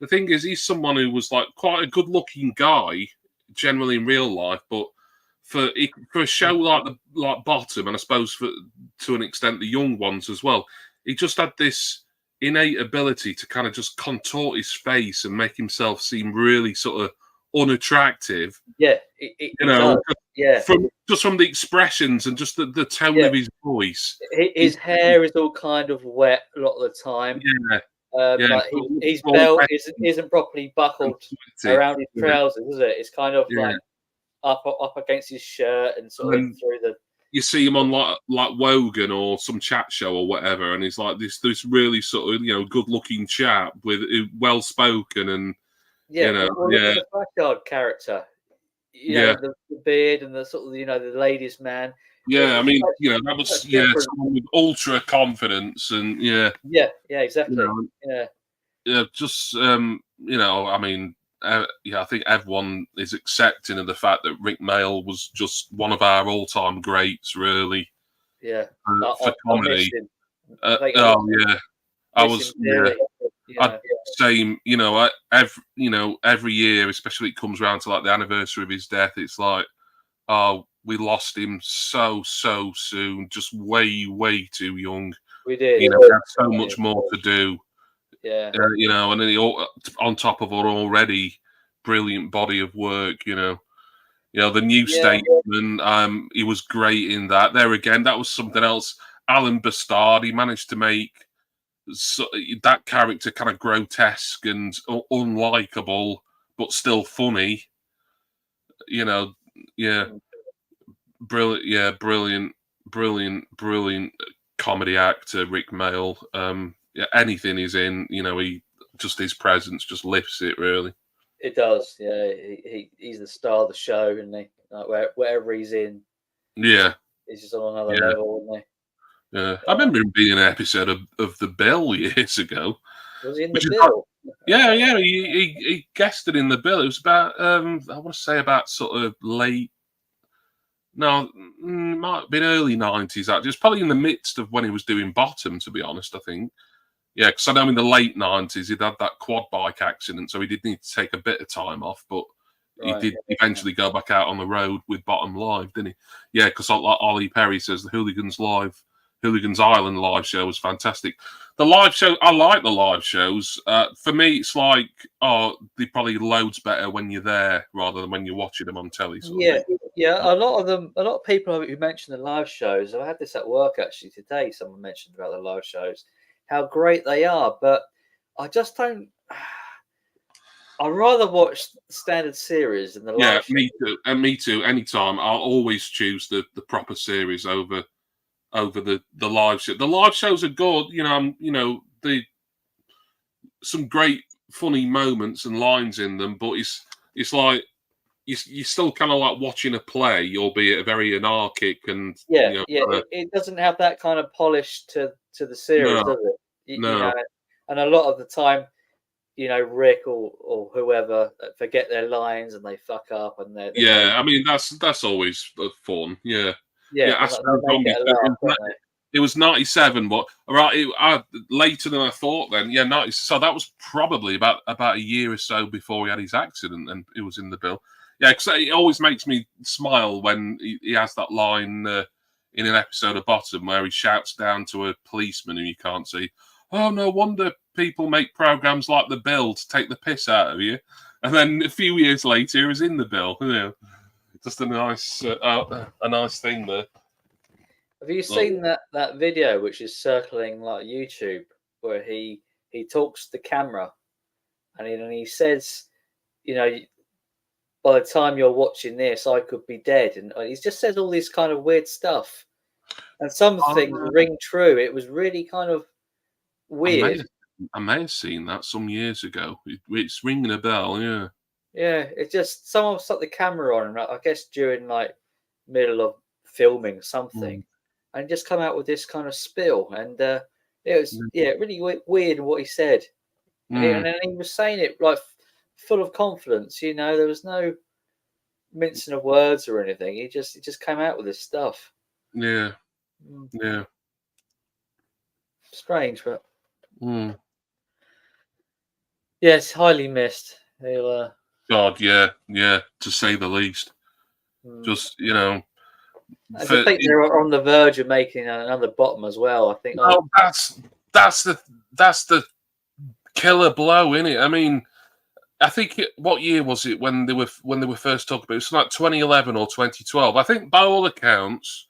the thing is, he's someone who was like quite a good-looking guy, generally in real life, but for a show like Bottom, and I suppose to an extent the young ones as well, he just had this innate ability to kind of just contort his face and make himself seem really sort of unattractive. Yeah, you know, yeah. From the expressions and just the tone of his voice. His hair is all kind of wet a lot of the time. Yeah. Like his belt isn't properly buckled around his trousers, is it? It's kind of like up against his shirt and sort of through the. You see him on like Wogan or some chat show or whatever, and he's like this really sort of good looking chap with well spoken and the Flashcard character, the beard and the sort of the ladies' man. Yeah, I mean, that was someone with ultra confidence and exactly. Just I mean, I think everyone is accepting of the fact that Rick Mayall was just one of our all-time greats, really. Yeah, for comedy. I was same. Every year, especially it comes around to like the anniversary of his death. It's like, we lost him so soon, just way too young. We did. He had so much more to do. Yeah. And then on top of an already brilliant body of work, the New Statesman, he was great in that. There again, that was something else. Alan Bastard, he managed to make that character kind of grotesque and unlikable, but still funny. Brilliant comedy actor, Rick Mayall. Anything he's in, his presence just lifts it, really. It does, yeah. He's the star of the show, isn't he? Like wherever he's in, he's just on another level, isn't he? Yeah, I remember him being in an episode of The Bill years ago. Was he in The Bill? He guested in The Bill. It was about, I want to say about sort of late. No, it might have been early 90s, actually. It was probably in the midst of when he was doing Bottom, to be honest, I think. Yeah, because I know in the late 90s he'd had that quad bike accident, so he did need to take a bit of time off, but he did eventually go back out on the road with Bottom live, didn't he? Yeah, because like Ollie Perry says, the Hooligans Island live show was fantastic. The live show, I like the live shows. For me, it's like, they're probably loads better when you're there rather than when you're watching them on telly. A lot of people who mention the live shows, I had this at work actually today, someone mentioned about the live shows, how great they are, but I just don't. I'd rather watch standard series than the live show. Me too. And me too. Anytime, I'll always choose the proper series over the live show. The live shows are good, some great funny moments and lines in them, but it's like you're still kind of like watching a play, albeit a very anarchic and it doesn't have that kind of polish to the series, does it? No. And a lot of the time, Rick or whoever forget their lines and they fuck up and they're I mean that's always fun. Yeah. It was 97, but later than I thought. Then, 90. So that was probably about a year or so before he had his accident, and it was in The Bill. Yeah, because it always makes me smile when he has that line in an episode of Bottom where he shouts down to a policeman who you can't see, "Oh, no wonder people make programs like The Bill to take the piss out of you." And then a few years later, he was in The Bill. Just a nice thing there. Have you seen that video which is circling like YouTube where he talks to the camera and he says, by the time you're watching this, I could be dead, and he just says all this kind of weird stuff, and some things ring true. It was really kind of weird. I may have seen that some years ago. It's ringing a bell, yeah. Yeah, it's just someone stuck the camera on him, I guess during like middle of filming something, and just come out with this kind of spill, and it was really weird what he said, and then he was saying it like full of confidence. There was no mincing of words or anything. He just came out with this stuff. Yeah. Mm. Yeah. Strange, but Yes, highly missed. He'll. God, yeah, to say the least. Just I just think they're on the verge of making another bottom as well. I think. Well, that's the killer blow, isn't it? I mean, I think what year was it when they were first talking about it? It's like 2011 or 2012. I think by all accounts,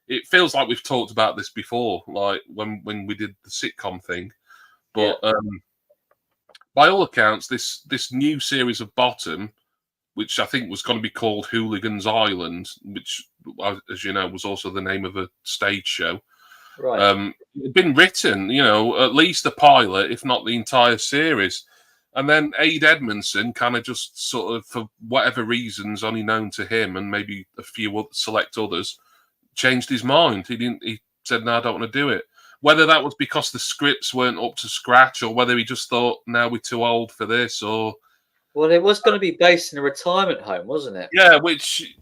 it feels like we've talked about this before, like when we did the sitcom thing. But by all accounts, this new series of Bottom, which I think was going to be called Hooligans Island, which, as you know, was also the name of a stage show. Right. It had been written, at least the pilot, if not the entire series. And then Aid Edmondson kind of just sort of, for whatever reasons only known to him and maybe a few select others, changed his mind. He said, no, I don't want to do it. Whether that was because the scripts weren't up to scratch or whether he just thought, now we're too old for this, or... Well, it was going to be based in a retirement home, wasn't it? Yeah, which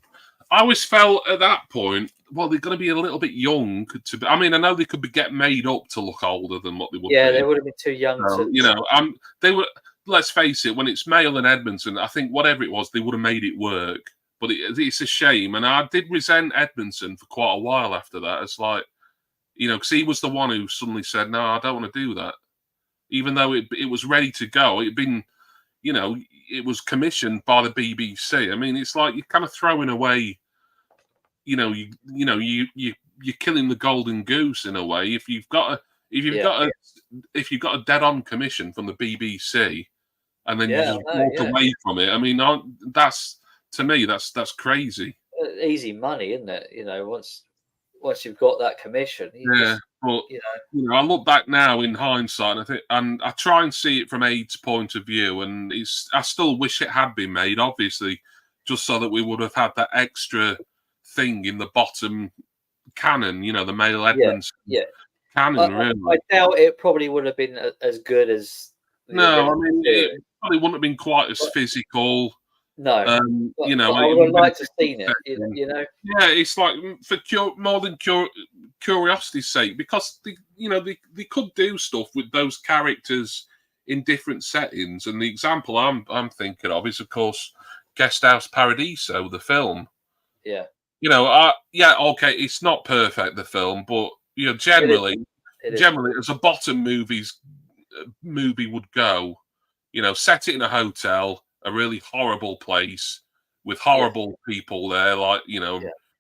I always felt at that point, well, they're going to be a little bit young to be. I mean, I know they could get made up to look older than what they would be. Yeah, they would have been too young to... they were... Let's face it, when it's Mail and Edmondson, I think whatever it was, they would have made it work. But it's a shame. And I did resent Edmondson for quite a while after that. It's like, because he was the one who suddenly said, no, I don't want to do that. Even though it was ready to go. It'd been, it was commissioned by the BBC. I mean, it's like you're kind of throwing away, you're killing the golden goose in a way. If you've got a dead-on commission from the BBC, and then you just walk away from it. I mean, that's crazy. Easy money, isn't it? Once you've got that commission. But I look back now in hindsight, and I try and see it from Aid's point of view, and I still wish it had been made, obviously, just so that we would have had that extra thing in the Bottom canon. The Mail Edmonds canon. Really, I doubt it probably would have been as good as. No, I mean, it probably wouldn't have been quite as physical. No, I would have liked to have seen it. Yeah, it's like for more than curiosity's sake, because they could do stuff with those characters in different settings. And the example I'm thinking of is, of course, Guest House Paradiso, the film. Yeah. Okay, it's not perfect, the film, but generally, as a Bottom movie would go, set it in a hotel, a really horrible place with horrible people there, like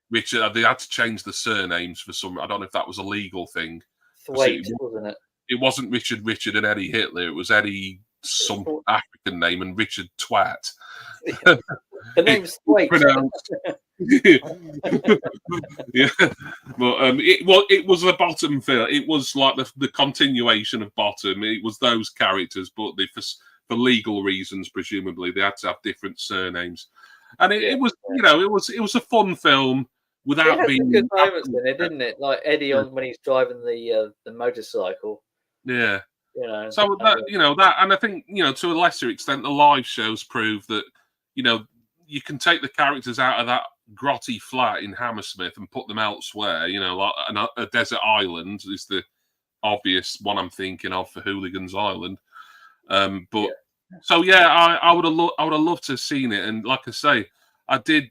Richard. They had to change the surnames for some. I don't know if that was a legal thing. Thwaite, wasn't it? It wasn't Richard and Eddie Hitler. It was Eddie, some African name, and Richard Twat. The name's Thwaite. Yeah, but it was the Bottom film. It was like the continuation of Bottom. It was those characters, but for legal reasons, presumably, they had to have different surnames. And it was a fun film without being good moments in it, didn't it? Like Eddie when he's driving the motorcycle. Yeah. So that, and I think to a lesser extent, the live shows prove that you can take the characters out of that grotty flat in Hammersmith and put them elsewhere. Like a desert island is the obvious one I'm thinking of for Hooligans Island. I would have loved to have seen it, and like I say, I did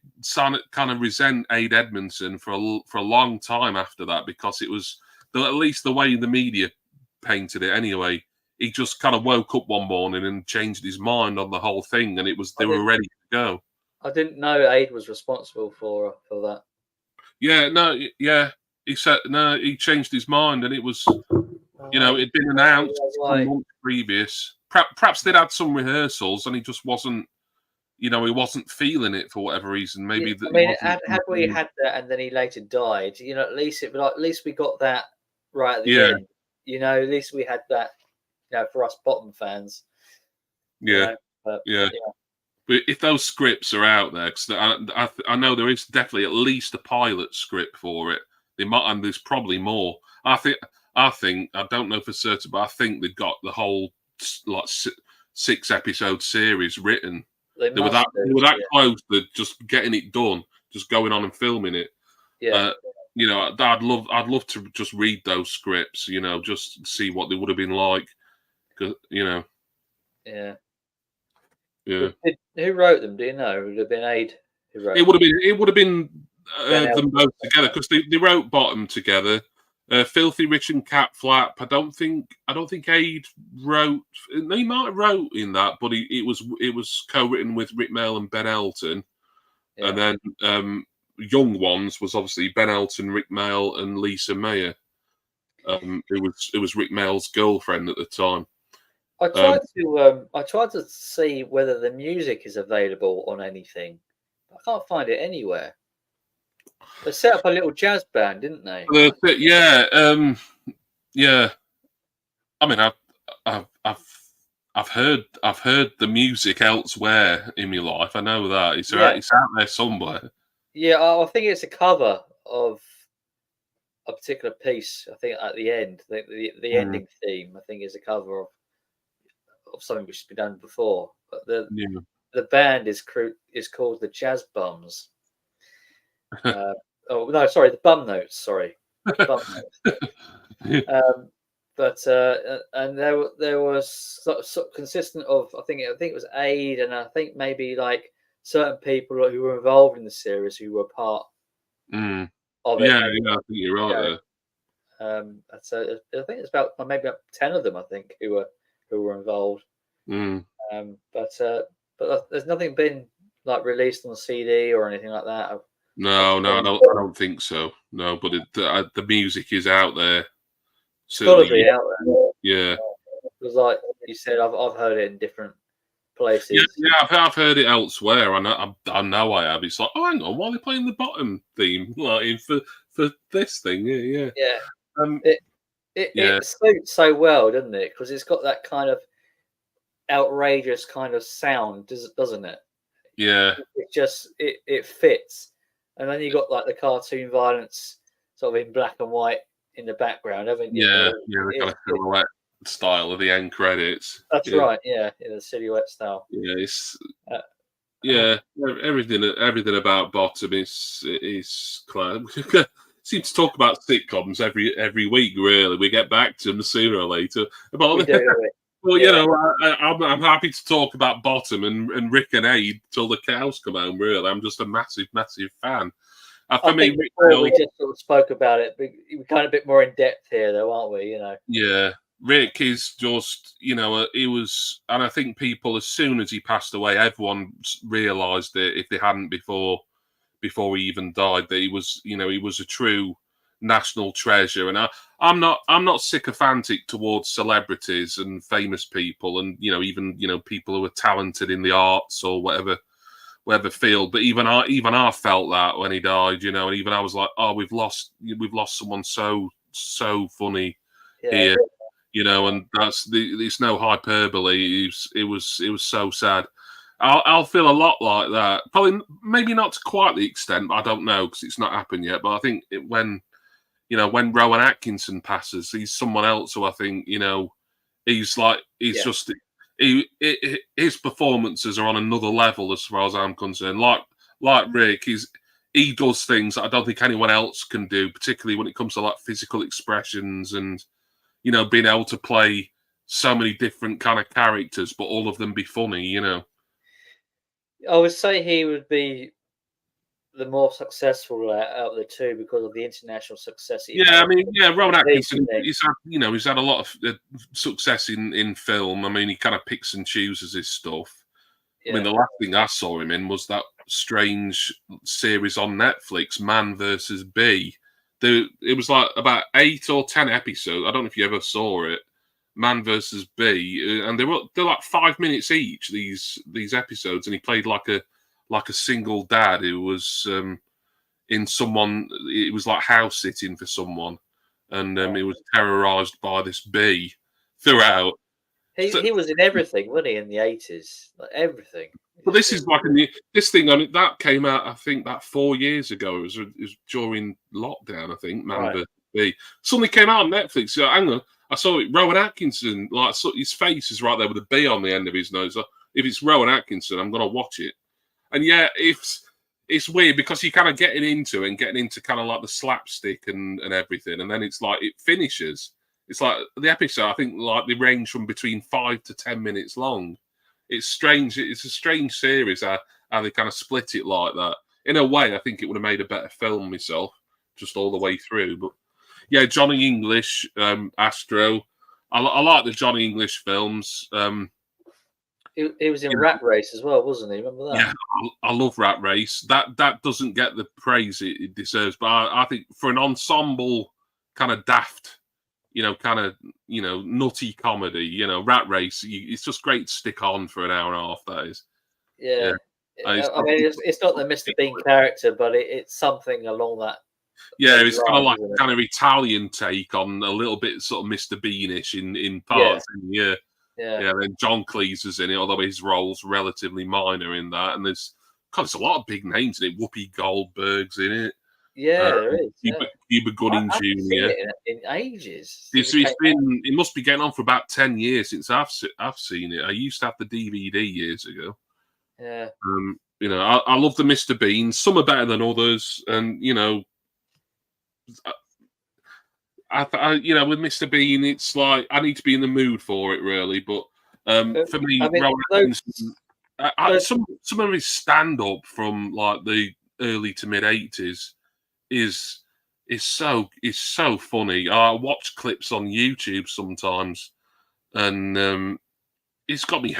kind of resent Aid Edmondson for a long time after that, because it was at least the way the media painted it. Anyway, he just kind of woke up one morning and changed his mind on the whole thing, and they were ready to go. I didn't know Aid was responsible for that. Yeah, no, yeah. He said no. He changed his mind, and it was, it'd been announced a month previous. Perhaps they'd had some rehearsals, and he just wasn't. He wasn't feeling it for whatever reason. Maybe had we had that, and then he later died. At least we got that right at the end. At least we had that. For us Bottom fans. Yeah. But if those scripts are out there, because I know there is definitely at least a pilot script for it. They might, and there's probably more. I think I don't know for certain, but I think they've got the whole 6-episode series written. They were that close to just getting it done, just going on and filming it. Yeah. you know, I'd love to just read those scripts, you know, just see what they would have been like, 'cause, you know, Yeah. yeah. Who wrote them? Do you know? It would have been Aid who wrote It would have been Ben them Elton. both together, because they wrote Bottom together. Filthy Rich and Cat Flap. I don't think Aid wrote. He might have wrote in that, but it was co-written with Rick Mail and Ben Elton. Yeah. And then Young Ones was obviously Ben Elton, Rick Mail, and Lisa Mayer. It was Rick Mail's girlfriend at the time. I tried to see whether the music is available on anything. I can't find it anywhere. They set up a little jazz band, didn't they? Yeah, yeah. I mean, I've heard the music elsewhere in my life. I know that it's out there somewhere. Yeah, I think it's a cover of a particular piece. I think at the end, the ending theme, I think, is a cover of something which has been done before. But the band is called the Jazz Bums. Oh no, sorry, the Bum Notes. Sorry, Bum Notes. But and there was sort of consistent of I think it was Aid, and I think maybe like certain people who were involved in the series who were part of it. Yeah, I think you're right there. So I think it's about maybe up 10 of them. I think who were involved. But there's nothing been like released on CD or anything like that. No, I don't think so. No, but the music is out there. It's got to be out there. Yeah. Because like you said, I've heard it in different places. Yeah, I've heard it elsewhere. I know I have. It's like, oh, hang on, why are they playing the Bottom theme like for this thing? Yeah. It suits so well, doesn't it? Because it's got that kind of outrageous kind of sound, doesn't it? Yeah. It fits, and then you got like the cartoon violence sort of in black and white in the background, haven't you? The kind of silhouette style of the end credits. That's right. Yeah, the silhouette style. Yeah, it's everything about Bottom is class. We seem to talk about sitcoms every week. Really, we get back to them sooner or later. Well, you know, I'm happy to talk about Bottom and Rick and Aid till the cows come home. Really, I'm just a massive fan. For me, we just sort of spoke about it, but we're kind of a bit more in depth here, though, aren't we? You know. Yeah, Rick is just, you know, he was, and I think people, as soon as he passed away, everyone realised it if they hadn't before he even died, that he was a true national treasure. And I'm not sycophantic towards celebrities and famous people, and even people who are talented in the arts or whatever field. But even I felt that when he died, and even I was like, oh, we've lost someone so funny here, and it's no hyperbole. It was so sad. I'll feel a lot like that. Probably, maybe not to quite the extent, but I don't know because it's not happened yet. But I think when Rowan Atkinson passes, he's someone else who I think, his performances are on another level as far as I'm concerned. Like Rick, he does things that I don't think anyone else can do, particularly when it comes to like physical expressions and, being able to play so many different kind of characters, but all of them be funny, I would say he would be the more successful out of the two because of the international success. Rowan Atkinson, he's had a lot of success in film. I mean, he kind of picks and chooses his stuff. Yeah. I mean, the last thing I saw him in was that strange series on Netflix, Man versus Bee. It was like about 8 or 10 episodes. I don't know if you ever saw it. Man versus Bee, and they're like 5 minutes each. These episodes, and he played like a single dad who was in someone. It was like house sitting for someone, and he was terrorized by this bee throughout. He was in everything, wasn't he? In the 80s, like everything. But this is like this thing. I mean, that came out, I think, about 4 years ago. It was during lockdown, I think. Man versus Bee. Suddenly came out on Netflix. So, hang on. I saw it. Rowan Atkinson, like his face is right there with a bee on the end of his nose. So if it's Rowan Atkinson, I'm going to watch it. And yeah, if it's weird because you're kind of getting into it and getting into kind of like the slapstick and everything, and then it's like it finishes. It's like the episode, I think, like they range from between 5 to 10 minutes long. It's strange. It's a strange series how they kind of split it like that. In a way, I think it would have made a better film myself, just all the way through. But yeah, Johnny English, Astro. I like the Johnny English films. He was in Rat Race as well, wasn't he? Remember that? Yeah, I love Rat Race. That doesn't get the praise it deserves, but I think for an ensemble kind of daft, kind of nutty comedy, Rat Race, it's just great to stick on for an hour and a half. That is. Yeah. I mean, it's not the Mr. Bean character, but it's something along that. Yeah, it's kind of like a kind of Italian take on a little bit sort of Mr. Beanish in parts. Yeah. Yeah, then John Cleese's in it, although his role's relatively minor in that. And there's a lot of big names in it. Whoopi Goldberg's in it. Yeah, there is. Cuba Gooding Jr. In ages. It must be getting on for about 10 years since I've seen it. I used to have the DVD years ago. Yeah. I love the Mr. Bean. Some are better than others, and with Mr. Bean, it's like I need to be in the mood for it, really. But for me, some of his stand-up from like the early to mid '80s is so funny. I watch clips on YouTube sometimes, and it's got me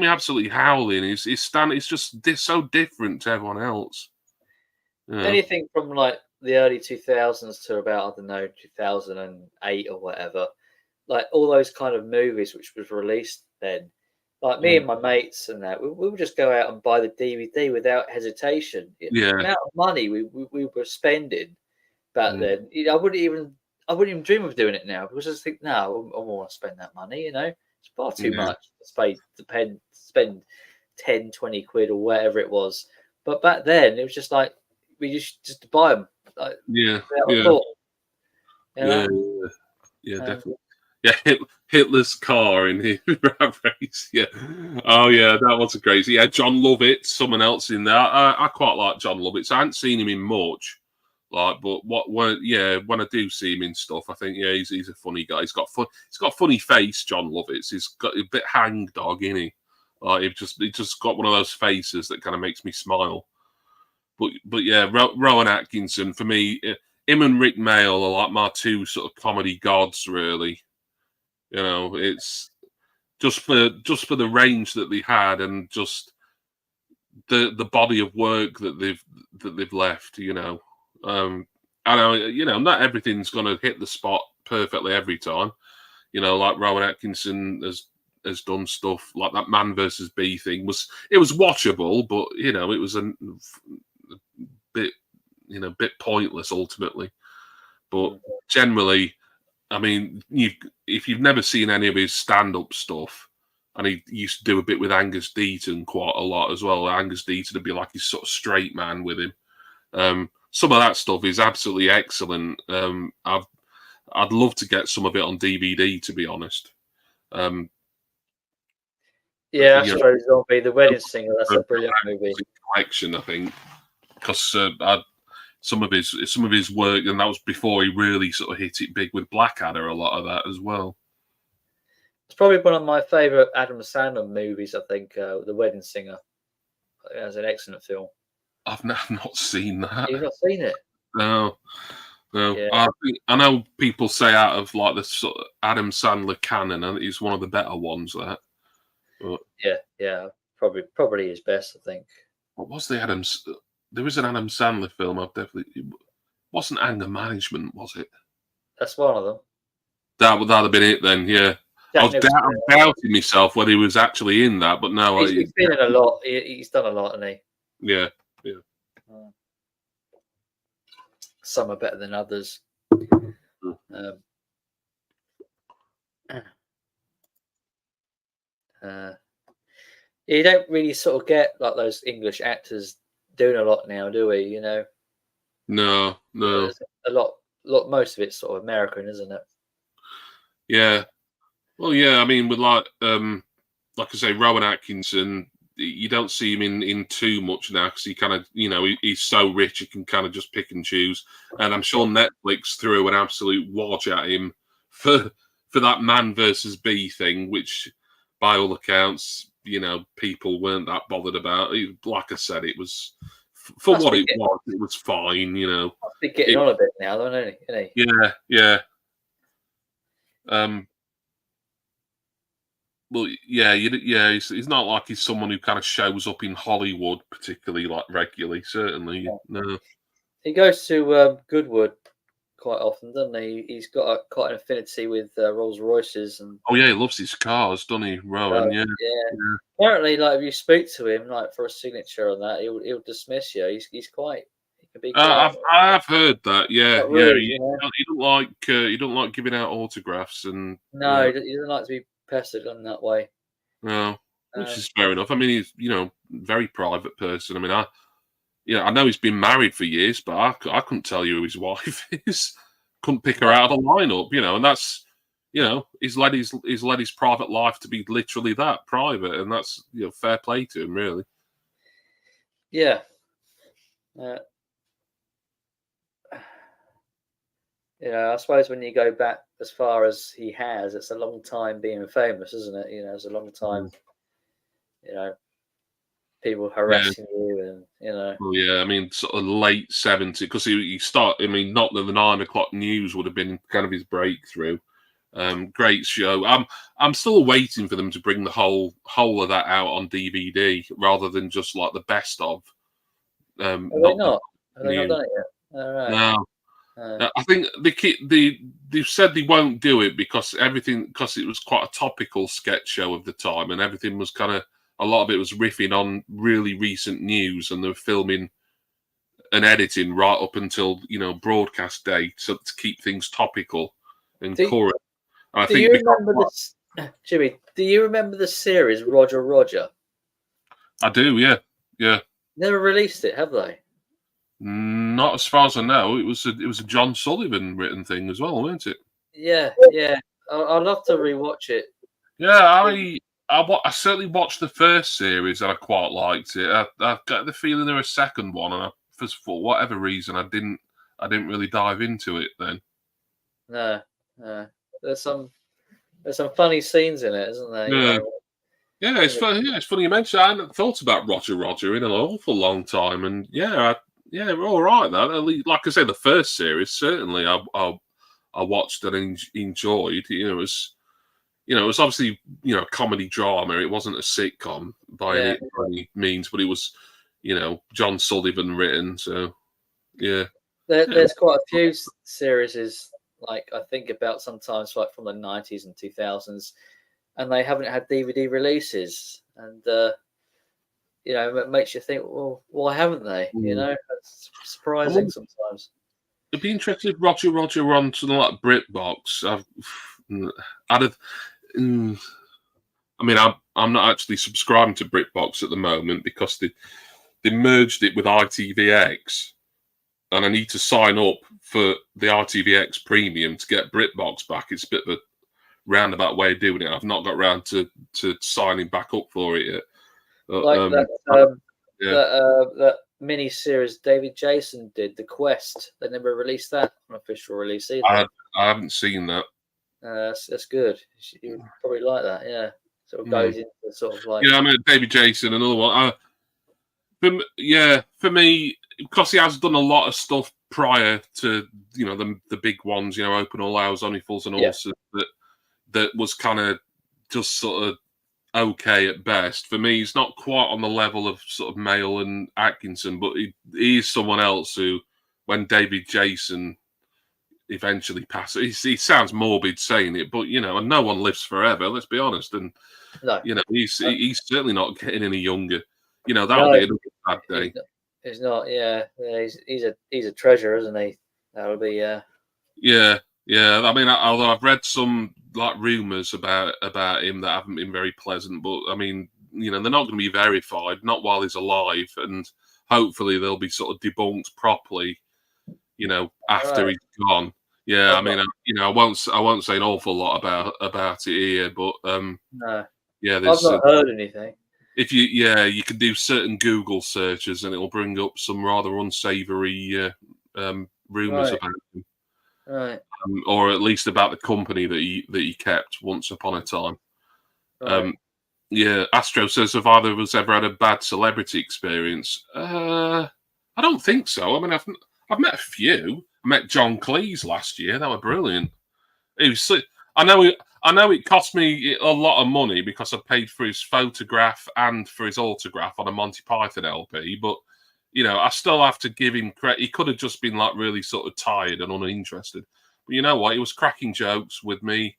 absolutely howling. It's just so different to everyone else. Yeah. Anything from like the early 2000s to about, I don't know, 2008 or whatever, like all those kind of movies which was released then, like me and my mates and that, we would just go out and buy the DVD without hesitation. The amount of money we were spending back then, I wouldn't even dream of doing it now, because I just think, no, I don't want to spend that money, it's far too much to spend 10, 20 quid or whatever it was. But back then it was just like, we just buy them. Like, Definitely. Yeah, Hitler's car in his Rat Race. Yeah. Oh yeah, that was a crazy. Yeah, John Lovett, someone else in there. I quite like John Lovett. So I haven't seen him in much, but when I do see him in stuff, I think he's a funny guy. He's got a funny face. John Lovett. He's got a bit hangdog, isn't he? Like he just got one of those faces that kind of makes me smile. But yeah, Rowan Atkinson, for me, him and Rick Mayall are like my two sort of comedy gods, really. It's just for the range that they had, and just the body of work that they've left. I know, not everything's going to hit the spot perfectly every time. Like Rowan Atkinson has done stuff like that Man versus Bee thing. It was watchable, but it was a bit pointless ultimately. But generally, I mean, if you've never seen any of his stand-up stuff, and he used to do a bit with Angus Deaton quite a lot as well. Angus Deaton would be like his sort of straight man with him. Some of that stuff is absolutely excellent. I'd love to get some of it on DVD, to be honest. Yeah, I suppose it'll be The Wedding Singer. That's a brilliant movie. Collection, I think, because some of his work, and that was before he really sort of hit it big with Blackadder. A lot of that as well. It's probably one of my favourite Adam Sandler movies. I think The Wedding Singer. I think that's an excellent film. I've not seen that. You've not seen it? No. Yeah. I know people say out of like the sort of Adam Sandler canon, and it's one of the better ones. That. But, yeah, probably his best, I think. What was the Adams? There was an Adam Sandler film. I've definitely wasn't Anger Management, was it? That's one of them. That'd have been it then. Yeah, I was doubting myself whether he was actually in that, but no, he's been in a lot. He's done a lot, hasn't he? Yeah. Some are better than others. You don't really sort of get like those English actors doing a lot now, do we? No. A lot. Most of it's sort of American, isn't it? Yeah. Well, yeah. I mean, with like I say, Rowan Atkinson, you don't see him in too much now because he kind of, he's so rich he can kind of just pick and choose. And I'm sure Netflix threw an absolute watch at him for that Man versus Bee thing, which by all accounts, people weren't that bothered about. Like I said, it was for what it was. It was fine, Must be getting on a bit now, though, isn't he? Yeah. Well, yeah, he's not like he's someone who kind of shows up in Hollywood particularly like regularly. Certainly, no. He goes to Goodwood quite often, doesn't he? He's got quite an affinity with Rolls Royces and. Oh yeah, he loves his cars, doesn't he, Rowan? Yeah. Apparently, like if you speak to him, like for a signature on that, he'll dismiss you. He's quite. He can be. I've heard that. Yeah, rude, He don't like giving out autographs and. No, he doesn't like to be pestered in that way. No, which is fair enough. I mean, he's very private person. I mean, I know he's been married for years, but I couldn't tell you who his wife is. Couldn't pick her out of the lineup, and that's he's led his private life to be literally that private, and that's fair play to him, really. Yeah. I suppose when you go back as far as he has, it's a long time being famous, isn't it? It's a long time. People harassing you, and Well, yeah, I mean, sort of late 70s, because he started. I mean, not that the 9 o'clock news would have been kind of his breakthrough. Great show. I'm still waiting for them to bring the whole of that out on DVD rather than just like the best of. Have they not done it yet? All right. No. I think they've said they won't do it because it was quite a topical sketch show of the time, and everything was kind of, a lot of it was riffing on really recent news, and they were filming and editing right up until broadcast day, so to keep things topical and current. And do you remember this, Jimmy? Do you remember the series Roger Roger? I do, yeah. Never released it, have they? Not as far as I know. It was a John Sullivan written thing as well, wasn't it? Yeah. I'd love to rewatch it. Yeah, I certainly watched the first series and I quite liked it. I got the feeling there was a second one, and for whatever reason, I didn't really dive into it then. No. There's some funny scenes in it, isn't there? Yeah. Yeah, it's funny. Yeah, it's funny you mentioned. I hadn't thought about Roger in an awful long time, and we're all right. That, like I say, the first series certainly I watched and enjoyed. It was obviously comedy drama. It wasn't a sitcom by any means, but it was John Sullivan written. So there's quite a few series like I think about sometimes like from the 90s and 2000s, and they haven't had DVD releases, and it makes you think, well, why haven't they? It's surprising sometimes. It'd be interesting if Roger were on something like BritBox. I'm not actually subscribing to BritBox at the moment because they merged it with ITVX, and I need to sign up for the ITVX Premium to get BritBox back. It's a bit of a roundabout way of doing it. I've not got round to signing back up for it yet. That mini series David Jason did, The Quest. They never released that on official release either. I haven't seen that. That's good. You would probably like that, yeah. Sort of goes into sort of like David Jason, another one. For me, because he has done a lot of stuff prior to the big ones, Open All Hours, Only Fools and Horses, that was kind of just sort of okay at best. For me, he's not quite on the level of sort of Mail and Atkinson, but he is someone else who, when David Jason eventually passes, he sounds morbid saying it, but and no one lives forever, let's be honest. And he's certainly not getting any younger. That'll be another bad day. He's not, he's a treasure, isn't he? That'll be Yeah. I mean, although I've read some like rumors about him that haven't been very pleasant, but I mean, they're not going to be verified, not while he's alive, and hopefully they'll be sort of debunked properly, after he's gone. Yeah, I mean, I won't say an awful lot about it here, but no. Yeah, I've not heard anything. if you can do certain Google searches and it'll bring up some rather unsavoury rumours about him, right, or at least about the company that he kept once upon a time. right. Astro says, have either of us ever had a bad celebrity experience? I don't think so. I mean, I've met a few. I met John Cleese last year. That was brilliant. It was. I know it cost me a lot of money because I paid for his photograph and for his autograph on a Monty Python LP, but I still have to give him credit. He could have just been like really sort of tired and uninterested. But you know what? He was cracking jokes with me.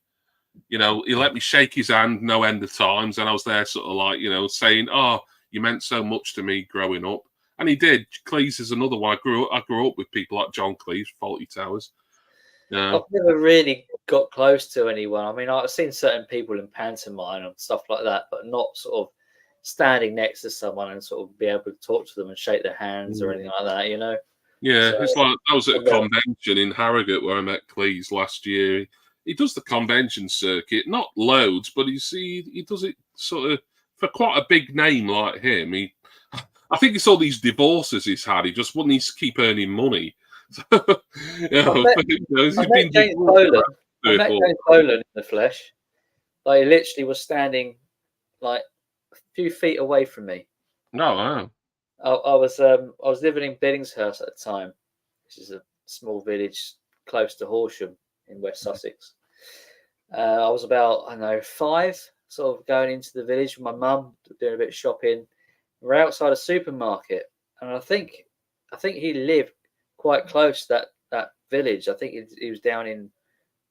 He let me shake his hand no end of times, and I was there sort of like, saying, "Oh, you meant so much to me growing up," and he did. Cleese is another one. I grew up with people like John Cleese, Fawlty Towers. I've never really got close to anyone. I mean, I've seen certain people in pantomime and stuff like that, but not sort of standing next to someone and sort of be able to talk to them and shake their hands or anything like that. Yeah, So, it's like I was at a convention in Harrogate where I met Cleese last year. He does the convention circuit, not loads, but he does it sort of for quite a big name like him. I think it's all these divorces he's had. He just wouldn't keep earning money. I met James Boland in the flesh. Like, he literally was standing like a few feet away from me. No, wow. I was living in Billingshurst at the time, which is a small village close to Horsham in West Sussex. I was about, I don't know, 5, sort of going into the village with my mum, doing a bit of shopping. We're outside a supermarket, and I think he lived quite close to that village. I think he was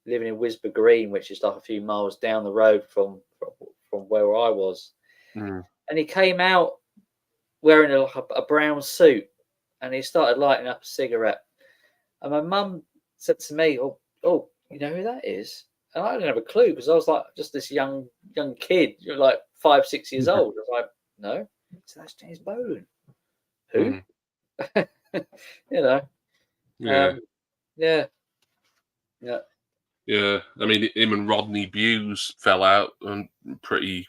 living in Wisborough Green, which is like a few miles down the road from where I was. Mm. And he came out wearing a brown suit, and he started lighting up a cigarette. And my mum said to me, "Oh, you know who that is?" And I didn't have a clue because I was like just this young kid, like 5, 6 years old. I was like, "No." So that's James Boland. Who? Yeah. Yeah. I mean, him and Rodney Bewes fell out and pretty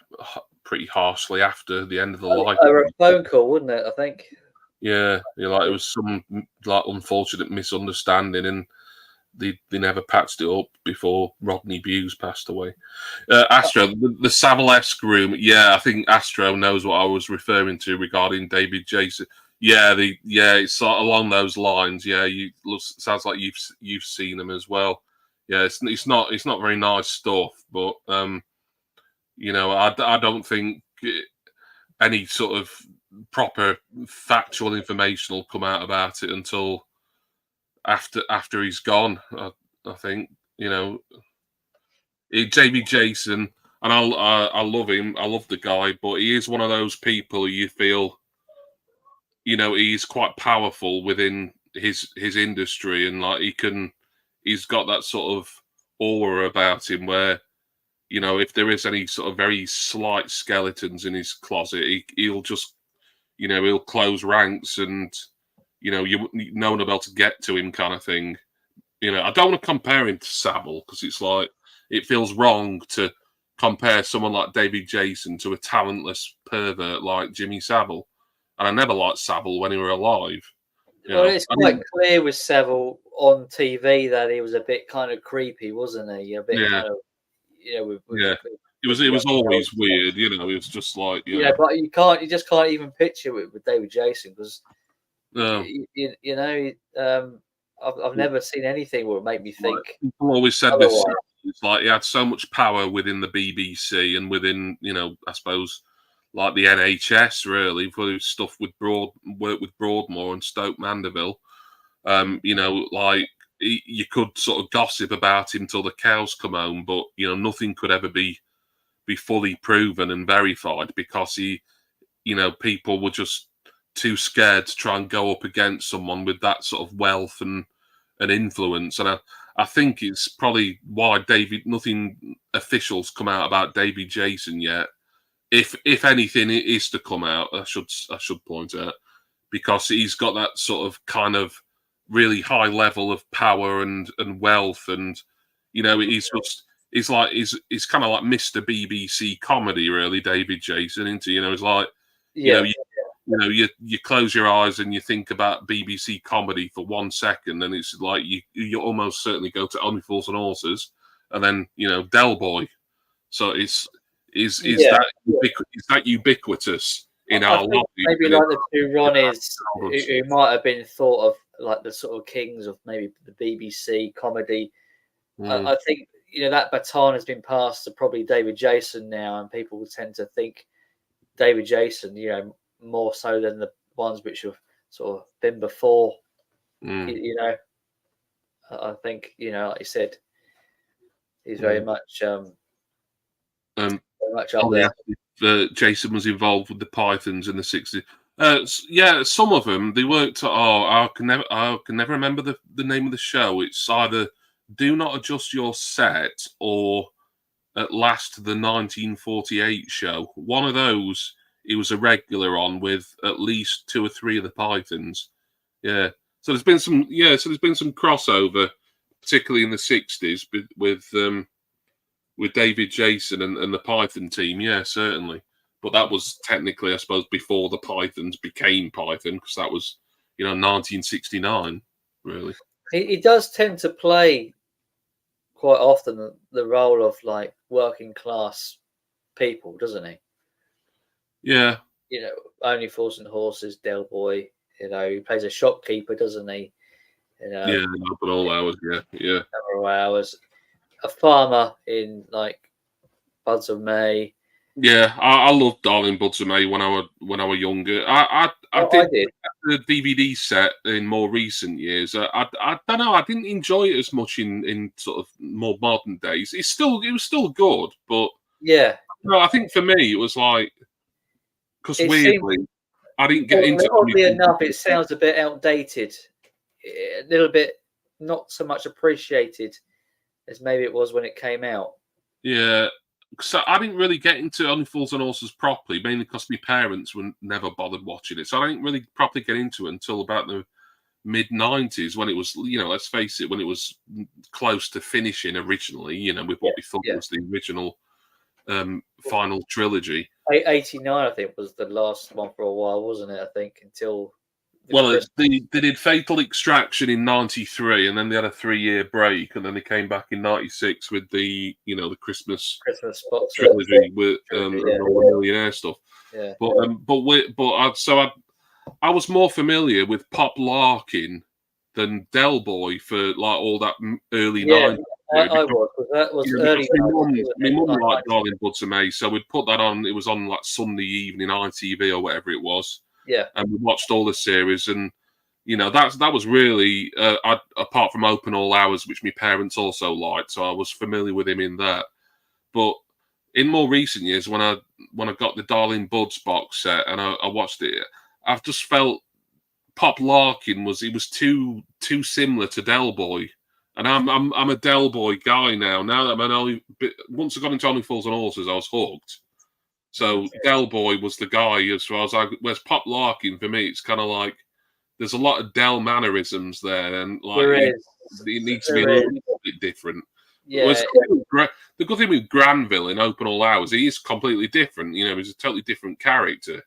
harshly after the end of the life. Over a phone call, wouldn't it? I think. Yeah, it was some like unfortunate misunderstanding, and they never patched it up before Rodney Bewes passed away. Astro, the Savile-esque room. Yeah, I think Astro knows what I was referring to regarding David Jason. Yeah, it's sort of along those lines. Yeah, sounds like you've seen them as well. Yeah, it's not very nice stuff, but I don't think any sort of proper factual information will come out about it until after he's gone. I think JB Jason, and I love him. I love the guy, but he is one of those people you feel, he's quite powerful within his industry, and like he's got that sort of aura about him where, if there is any sort of very slight skeletons in his closet, he'll just, he'll close ranks and, no one will be able to get to him kind of thing. I don't want to compare him to Savile because it's like, it feels wrong to compare someone like David Jason to a talentless pervert like Jimmy Savile. And I never liked Savile when he were alive. Well, it's quite clear with Savile on TV that he was a bit kind of creepy, wasn't he? A bit kind of, It was always weird, It was just like, but you just can't even picture it with David Jason because, I've never seen anything that would make me think. People always said this. It's like he had so much power within the BBC and within, I suppose, like the NHS, really, for stuff with work with Broadmoor and Stoke Mandeville. Like you could sort of gossip about him till the cows come home, but nothing could ever be fully proven and verified because people were just too scared to try and go up against someone with that sort of wealth and influence. And I think it's probably why nothing official's come out about David Jason yet. If anything it is to come out, I should point out, because he's got that sort of kind of really high level of power and wealth, and he's just he's kind of like Mr. BBC comedy, really. David Jason, into it's like you close your eyes and you think about BBC comedy for 1 second, and it's like you almost certainly go to Only Fools and Horses, and then Del Boy. So is that ubiquitous in our life? Maybe like the two Ronnies, who might have been thought of like the sort of kings of maybe the BBC comedy. I think that baton has been passed to probably David Jason now, and people tend to think David Jason, more so than the ones which have sort of been before. I think like you said, he's very much very much up there. Jason was involved with the Pythons in the 60s. Some of them they worked at. I can never remember the name of the show. It's either Do Not Adjust Your Set or At Last the 1948 Show. One of those he was a regular on with at least 2 or 3 of the Pythons. Yeah. So there's been some crossover, particularly in the 60s with David Jason and the Python team. Yeah, certainly. But that was technically, I suppose, before the Pythons became Python, because that was, 1969, really. He does tend to play quite often the role of like working class people, doesn't he? Yeah. Only Fools and Horses, Del Boy. He plays a shopkeeper, doesn't he? Yeah, up at all hours. Yeah. Several hours. A farmer in like Buds of May. Yeah, I loved Darling Buds of May when I were younger. I did the DVD set in more recent years. I don't know. I didn't enjoy it as much in sort of more modern days. It was still good, but yeah. No, I think for me it was like because weirdly I didn't get into. Oddly enough, it sounds a bit outdated, a little bit not so much appreciated as maybe it was when it came out. Yeah. So I didn't really get into Only Fools and Horses properly, mainly because my parents were never bothered watching it. So I didn't really properly get into it until about the mid-90s, when it was, let's face it, when it was close to finishing originally, with what we thought was the original final trilogy. 89, I think, was the last one for a while, wasn't it? I think until. They did Fatal Extraction in 93, and then they had a 3-year break, and then they came back in 96 with the Christmas box trilogy with all the Millionaire stuff. Yeah. I was more familiar with Pop Larkin than Del Boy for like all that early 90s. I was. That was early. My mum liked Darling Buds of May, so we'd put that on. It was on like Sunday evening ITV or whatever it was. Yeah, and we watched all the series, and that was really apart from Open All Hours, which my parents also liked, so I was familiar with him in that. But in more recent years, when I got the Darling Buds box set and I watched it, I've just felt Pop Larkin was too similar to Del Boy, and I'm a Del Boy guy now. Now that once I got into Only Fools and Horses, I was hooked. So Del Boy was the guy as far as whereas Pop Larkin for me, it's kind of like there's a lot of Del mannerisms there, and like it needs to be a little bit different. Yeah. The good thing with Granville in Open All Hours, he is completely different. He's a totally different character.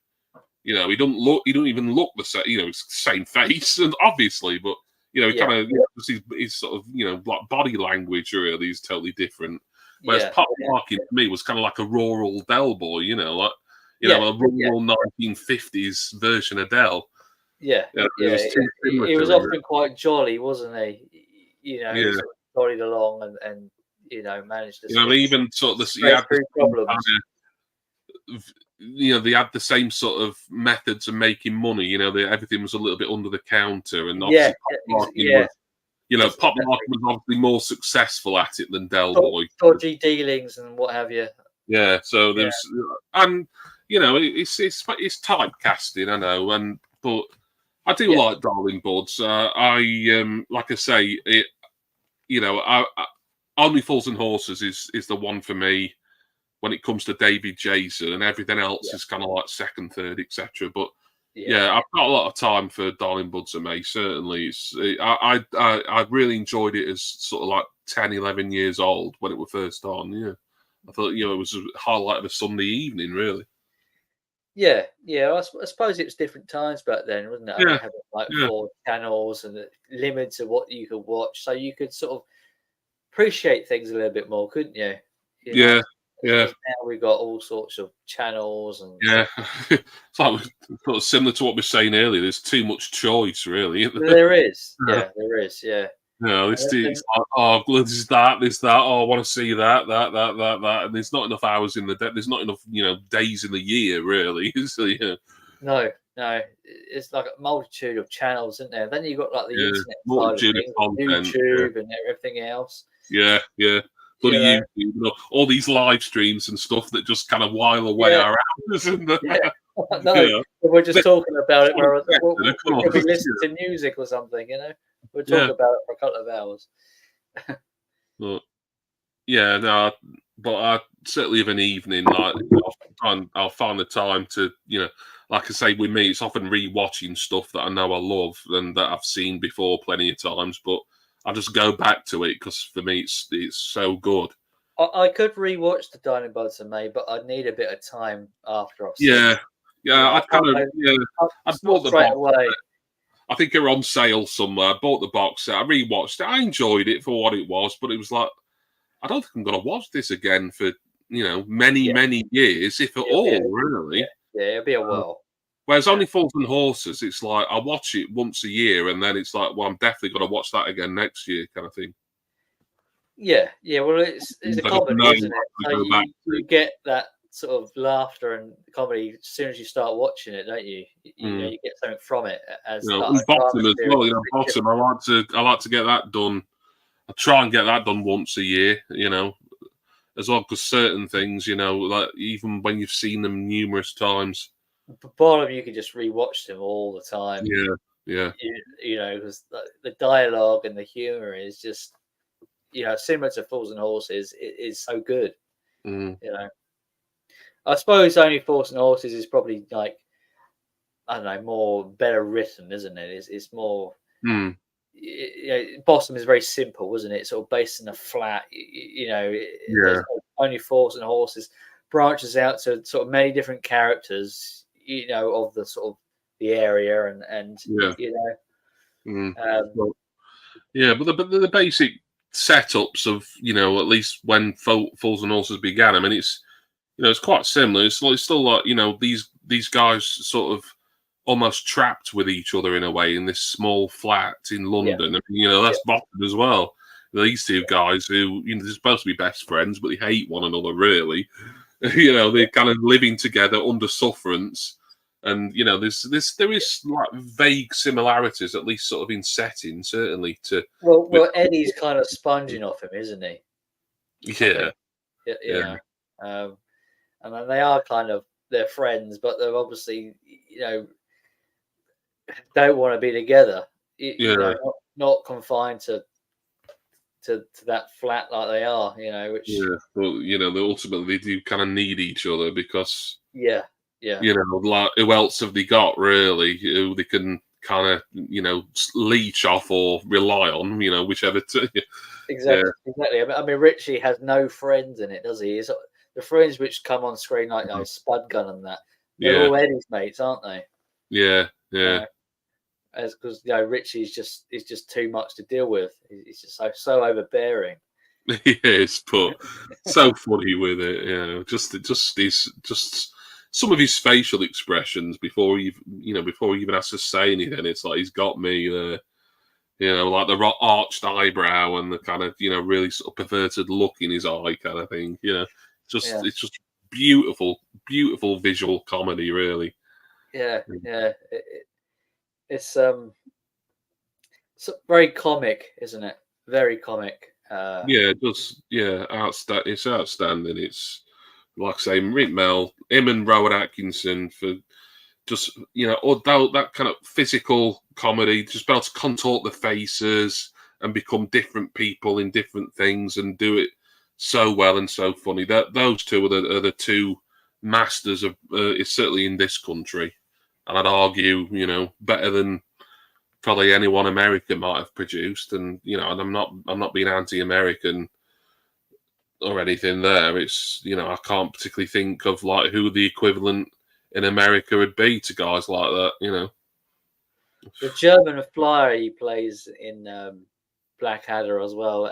He don't even look the same. It's the same face, and obviously, but kind of his sort of like body language really is totally different. Whereas Pop Larkin to me was kind of like a rural Del Boy, a rural 1950s version of Del. Yeah, he was often quite jolly, wasn't he? He sort of jollied along and managed to. Even sort of he had problems. They had the same sort of methods of making money. Everything was a little bit under the counter, and obviously Pop Larkin was obviously more successful at it than Del Boy. Dodgy dealings and what have you. Yeah, so there's, and it's typecasting, I know, but I do like Darling Buds. Like I say, Only Fools and Horses is the one for me when it comes to David Jason, and everything else is kind of like second, third, etc. But Yeah, I've got a lot of time for Darling Buds of May. Certainly, I really enjoyed it as sort of like 10, 11 years old when it was first on. Yeah, I thought it was a highlight of a Sunday evening, really. Yeah. I suppose it was different times back then, wasn't it? I mean, having like 4 channels and limits of what you could watch, so you could sort of appreciate things a little bit more, couldn't you? Yeah. Now we've got all sorts of channels and it's like sort of similar to what we were saying earlier. There's too much choice, really. There is. There is. Yeah. It's like, oh, this is that. Oh, I want to see that, and there's not enough hours in the day. There's not enough, days in the year, really. So, No, it's like a multitude of channels, isn't there? Then you've got like the internet multitude side of things, YouTube and everything else. Yeah. Bloody YouTube, all these live streams and stuff that just kind of while away our hours. No, we're just talking about it. We'll be listening to music or something, We'll talk about it for a couple of hours. But I certainly of an evening, like I'll find the time to, like I say, with me, it's often rewatching stuff that I know I love and that I've seen before plenty of times, but I just go back to it because for me it's so good. I could rewatch the Darling Buds of May, but I'd need a bit of time after I've seen it. I bought the box away. I think they're on sale somewhere. I bought the box set. I rewatched it. I enjoyed it for what it was, but it was like, I don't think I'm going to watch this again for many years, if at all, really. Yeah, it'll be a while. Whereas Only Fools and Horses, it's like I watch it once a year, and then it's like, well, I'm definitely going to watch that again next year, kind of thing. Yeah. Well, it's a comedy, isn't it? So you get that sort of laughter and comedy as soon as you start watching it, don't you? You get something from it. As Bottom as well. Bottom, I like to get that done. I try and get that done once a year, as well, because certain things, like even when you've seen them numerous times. Bottom, you can just rewatch them all the time. Yeah. Because the dialogue and the humor is just, similar to Fools and Horses. It is so good. I suppose Only Fools and Horses is probably like, I don't know, more better written, isn't it? It's more. Bottom is very simple, isn't it? Sort of based in a flat. Only Fools and Horses branches out to sort of many different characters. Of the sort of the area and but the basic setups of at least when Fools and Horses began. I mean, it's it's quite similar. It's still like these guys sort of almost trapped with each other in a way in this small flat in London. I mean, that's Bottom as well. These two guys who they're supposed to be best friends, but they hate one another really. They're kind of living together under sufferance, and there is like vague similarities, at least sort of in setting, certainly to. Well, Eddie's kind of sponging off him, isn't he? Yeah. And then they are they're friends, but they're obviously don't want to be together. Not confined to that flat like they are, which ultimately they do kind of need each other because like who else have they got really who they can kind of leech off or rely on, whichever. Exactly. I mean, Richie has no friends in it, does he? It's the friends which come on screen like Spud Gun and that. They're all Eddie's mates, aren't they? Yeah. As because Richie's just too much to deal with. He's just so overbearing. Yes, but so funny with it. Just some of his facial expressions before he even has to say anything. It's like he's got me there. Like the arched eyebrow and the kind of really sort of perverted look in his eye, kind of thing. It's just beautiful visual comedy, really. It's very comic, isn't it? Very comic. It's outstanding. It's like I say, Rick Mell, him and Rowan Atkinson for just that kind of physical comedy, just be able to contort the faces and become different people in different things and do it so well and so funny. Those two are the two masters of it's certainly in this country. and I'd argue, better than probably anyone America might have produced. And and I'm not being anti-American or anything there. It's I can't particularly think of like who the equivalent in America would be to guys like that. The German flyer he plays in Blackadder as well.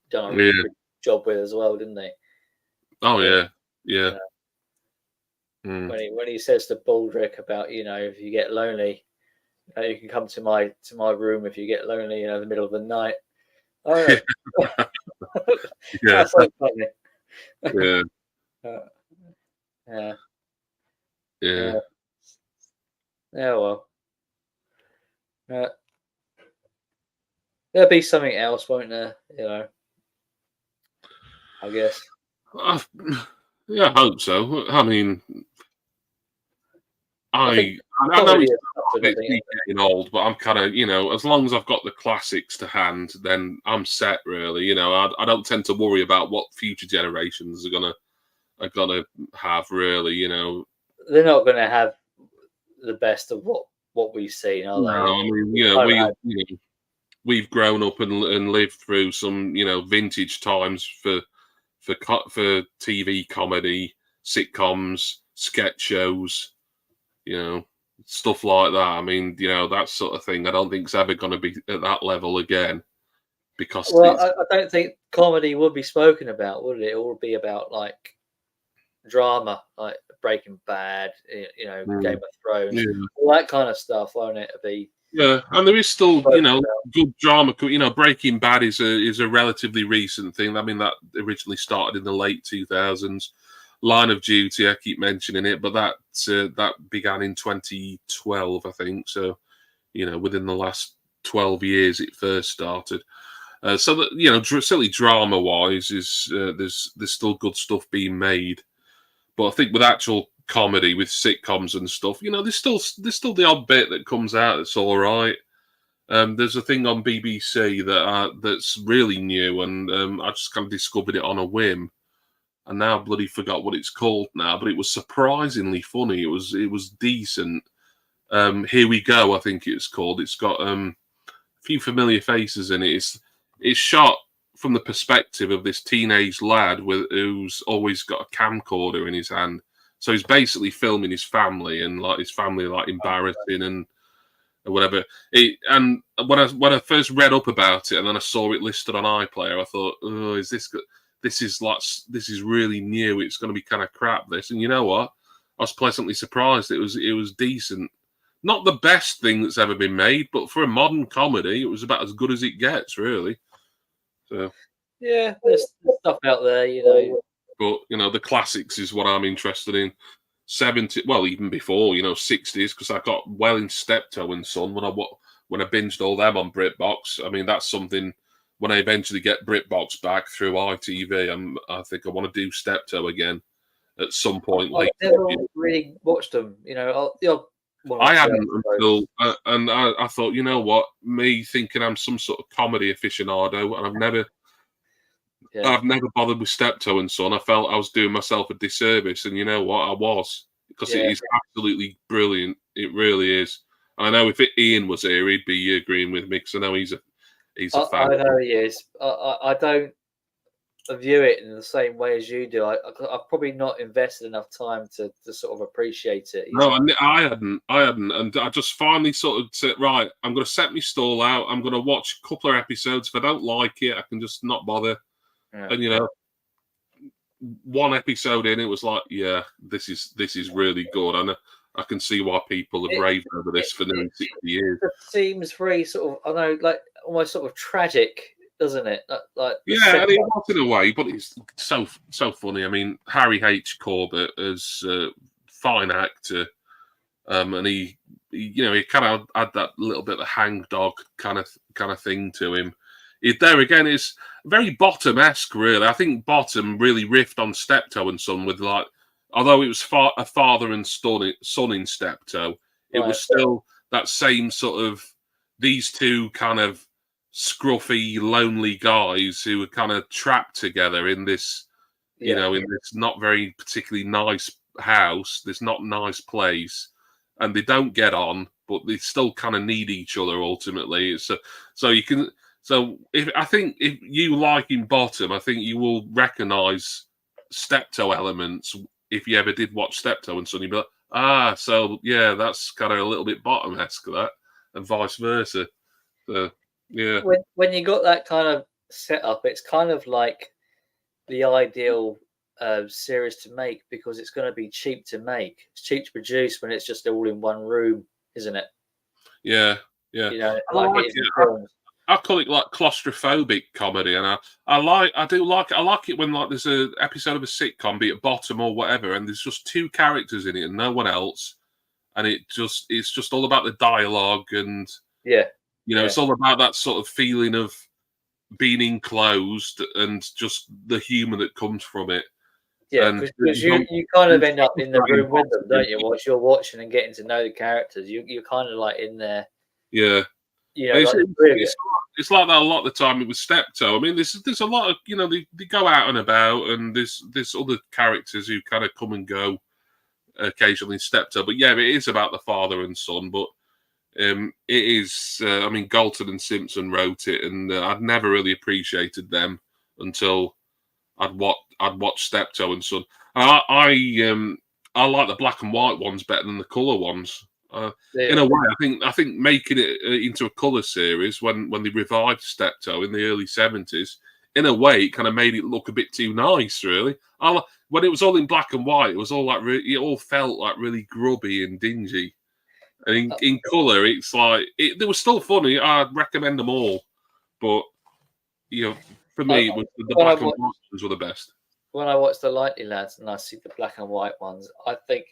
Done a really good job with as well, didn't they? Oh yeah. When he says to Baldrick about if you get lonely, you can come to my room if you get lonely in the middle of the night. Oh, yeah, that's so funny. yeah. Yeah. Yeah. Well. There'll be something else, won't there? I guess. I hope so. I mean, I know it's getting old, but I'm kind of, as long as I've got the classics to hand, then I'm set. Really, I don't tend to worry about what future generations are gonna have. Really, they're not gonna have the best of what we've seen, are they? No, I mean, we've grown up and lived through some, vintage times for TV comedy, sitcoms, sketch shows, stuff like that. I mean, that sort of thing. I don't think it's ever going to be at that level again, because I don't think comedy would be spoken about, would it? It would be about like drama, like Breaking Bad, Game of Thrones, all that kind of stuff, won't it? Yeah, and there is still, good drama. Breaking Bad is a relatively recent thing. I mean, that originally started in the late 2000s. Line of Duty, I keep mentioning it, but that began in 2012, I think. So, within the last 12 years, it first started. So that certainly drama-wise, is there's still good stuff being made. But I think with actual comedy, with sitcoms and stuff, there's still the odd bit that comes out that's all right. There's a thing on BBC that's really new, and I just kind of discovered it on a whim, and now I bloody forgot what it's called now. But it was surprisingly funny. It was decent. Here We Go, I think it's called. It's got a few familiar faces in it. It's shot from the perspective of this teenage lad who's always got a camcorder in his hand. So he's basically filming his family, and like his family like embarrassing and whatever. And when I first read up about it, and then I saw it listed on iPlayer, I thought, oh, is this good? This is really new. It's going to be kind of crap. This, and you know what? I was pleasantly surprised. It was decent. Not the best thing that's ever been made, but for a modern comedy, it was about as good as it gets, really. So yeah, there's stuff out there, But the classics is what I'm interested in. 70, well, even before, 60s, because I got well in Steptoe and Son when I binged all them on BritBox. I mean, that's something. When I eventually get BritBox back through ITV, I think I want to do Steptoe again at some point. I never really watched them, I hadn't until, and I thought, you know what, me thinking I'm some sort of comedy aficionado, and I've never bothered with Steptoe and Son. I felt I was doing myself a disservice, and you know what, I was, because it is absolutely brilliant. It really is. I know if Ian was here, he'd be agreeing with me, because I know he's a fan. I know he is. I don't view it in the same way as you do. I've probably not invested enough time to sort of appreciate it. No, I hadn't, and I just finally sort of said, right, I'm going to set my stall out. I'm going to watch a couple of episodes. If I don't like it, I can just not bother. Yeah. And one episode in, it was like, yeah, this is really good, and I can see why people have raved over this for nearly 60 years. It seems very sort of, I know, like almost sort of tragic, doesn't it? Like yeah, and it was in a way, but it's so funny. I mean, Harry H. Corbett is a fine actor, and he kind of had that little bit of hangdog kind of thing to him. There again is very Bottom-esque, really. I think Bottom really riffed on Steptoe and Son with, like, although it was a father and son in Steptoe, it was still that same sort of, these two kind of scruffy, lonely guys who were kind of trapped together in this, in this not very particularly nice house, this not nice place. and they don't get on, but they still kind of need each other ultimately. So you can. So if you like in Bottom, I think you will recognise Steptoe elements if you ever did watch Steptoe and Son. You'd be like, so yeah, that's kind of a little bit Bottom-esque that, and vice versa. So yeah. When you got that kind of setup, it's kind of like the ideal series to make because it's going to be cheap to make. It's cheap to produce when it's just all in one room, isn't it? Yeah. You know, I like it. I call it like claustrophobic comedy, and I like it when like there's an episode of a sitcom, be it Bottom or whatever, and there's just two characters in it and no one else, and it's just all about the dialogue and it's all about that sort of feeling of being enclosed and just the humour that comes from it. Yeah, because you kind of end up in the room with them, don't you? Whilst you're watching and getting to know the characters, you're kind of like in there. Yeah. You know, it's like that a lot of the time with Steptoe. I mean, there's a lot of they go out and about, and there's other characters who kind of come and go occasionally in Steptoe. But yeah, it is about the father and son. But it is. I mean, Galton and Simpson wrote it, and I'd never really appreciated them until I'd watched Steptoe and Son. And I like the black and white ones better than the colour ones. In a way, I think making it into a colour series when they revived Steptoe in the early 70s, in a way, it kind of made it look a bit too nice, really. When it was all in black and white, it was all like it all felt like really grubby and dingy. And in colour, it's like they were still funny. I'd recommend them all, but for me, the black and white ones were the best. When I watch the Lightly Lads and I see the black and white ones, I think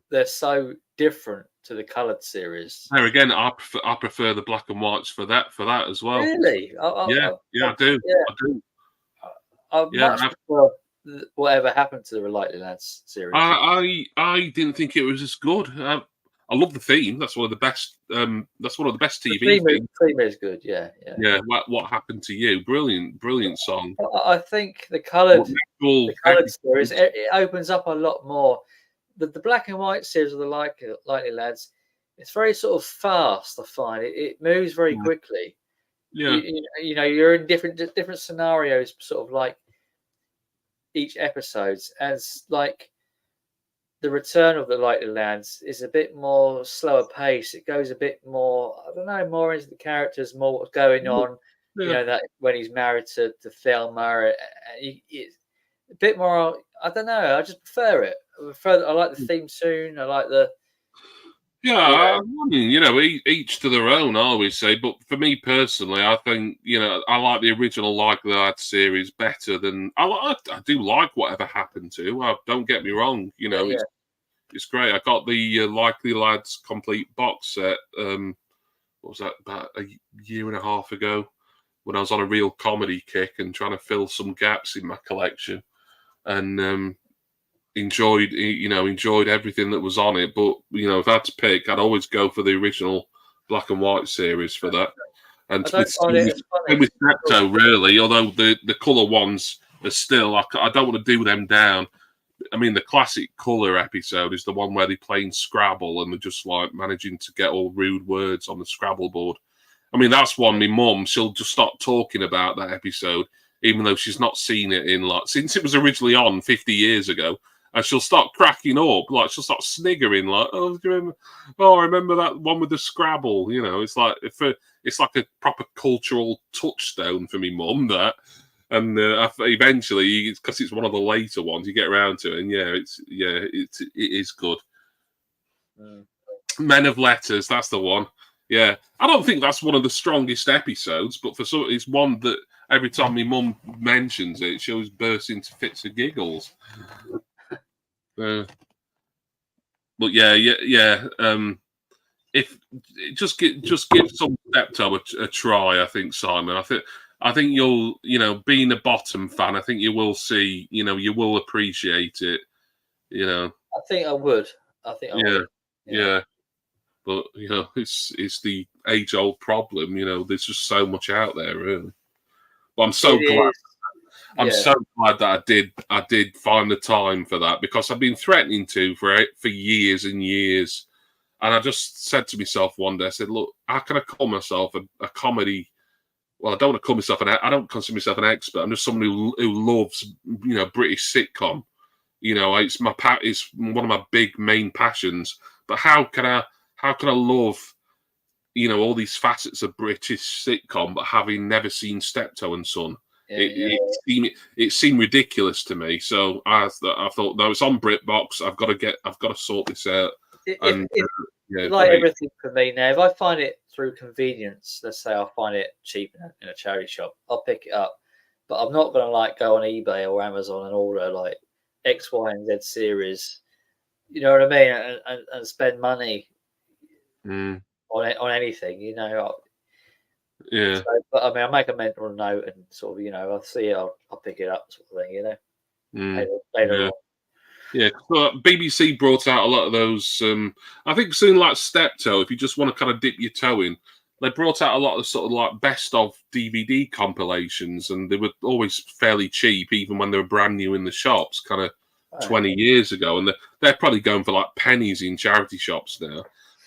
they're so different to the coloured series. There again, I prefer the black and whites for that as well. Really? I do. I much prefer whatever happened to the Lightly Lads series. I didn't think it was as good. I love the theme. That's one of the best. That's one of the best TV themes. The theme is good. Yeah. What happened to you? Brilliant song. I think the coloured series it opens up a lot more. The black and white series of the Lightly Lads, it's very sort of fast. I find it moves very quickly. Yeah, you're in different scenarios, sort of like each episode, as like the return of the Lightly Lads is a bit more slower pace. It goes a bit more, I don't know, more into the characters, more what's going on. Yeah. That when he's married to Thelma, it's a bit more. I don't know. I just prefer it. I like the theme tune. I like the. I mean, each to their own, I always say. But for me personally, I think I like the original Likely Lads series better than I do like Whatever Happened To. Don't get me wrong. It's great. I got the Likely Lads complete box set. What was that, about a year and a half ago, when I was on a real comedy kick and trying to fill some gaps in my collection, and enjoyed everything that was on it. But if I had to pick, I'd always go for the original black and white series for that. And with Steptoe, really, although the colour ones are still, I don't want to do them down. I mean, the classic colour episode is the one where they're playing Scrabble and they're just like managing to get all rude words on the Scrabble board. I mean, that's one. My mum, she'll just start talking about that episode, even though she's not seen it since it was originally on 50 years ago. And she'll start cracking up, like she'll start sniggering, like, I remember that one with the Scrabble. It's like a proper cultural touchstone for me mum, that. And eventually, because it's one of the later ones, you get around to it, and it is good. Men of Letters, that's the one. Yeah, I don't think that's one of the strongest episodes, but it's one that every time my mum mentions it, she always bursts into fits of giggles. But if just give some Steptoe a try, I think, Simon. I think you'll, being a Bottom fan, I think you will see, you will appreciate it. I think I would. I would. Yeah. But it's the age-old problem. There's just so much out there, really. But I'm so glad. I'm so glad that I did find the time for that, because I've been threatening to for years and years. And I just said to myself one day, I said, look, how can I call myself a comedy? Well, I don't want to call myself I don't consider myself an expert. I'm just somebody who loves, British sitcom. It's it's one of my big main passions. But how can I love, all these facets of British sitcom, but having never seen Steptoe and Son? It seemed ridiculous to me. So I thought, no, it's on BritBox. I've got to sort this out. Everything for me now, if I find it through convenience, let's say I find it cheap in a charity shop, I'll pick it up. But I'm not going to go on eBay or Amazon and order X, Y, and Z series. You know what I mean? And spend money on anything. Yeah. So, but I mean, I make a mental note and sort of, I'll see it, I'll pick it up, sort of thing. Later on. Yeah, BBC brought out a lot of those. I think soon, like Steptoe, if you just want to kind of dip your toe in, they brought out a lot of sort of best of DVD compilations, and they were always fairly cheap, even when they were brand new in the shops, kind of 20 years ago. And they're probably going for pennies in charity shops now.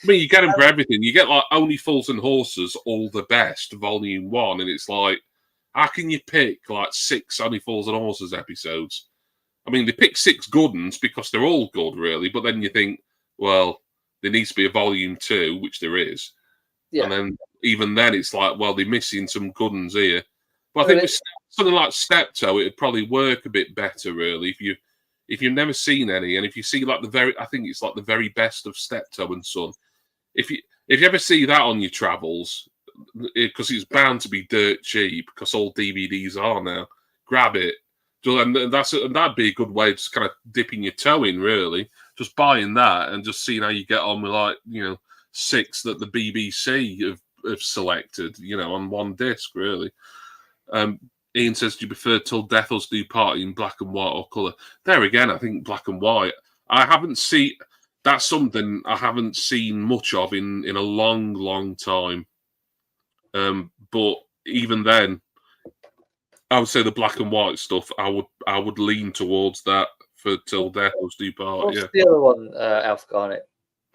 I mean, you get them for everything. You get Only Fools and Horses, All the Best, Volume 1, and it's how can you pick 6 Only Fools and Horses episodes? I mean, they pick 6 good ones because they're all good, really. But then you think, well, there needs to be a volume 2, which there is. Yeah. And then even then, it's well, they're missing some good ones here. But I think with something like Steptoe, it'd probably work a bit better, really, if you've never seen any, and if you see I think it's the very best of Steptoe and Son. If you ever see that on your travels, because it's bound to be dirt cheap, because all DVDs are now, grab it. And that'd be a good way of just kind of dipping your toe in, really. Just buying that and just seeing how you get on with 6 that the BBC have selected, on one disc, really. Ian says, do you prefer Till Death Us Do Part in black and white or colour? There again, I think black and white. That's something I haven't seen much of in a long, long time. But even then, I would say the black and white stuff, I would lean towards that for Till Death Us Do Part. What's the other one Alf Garnett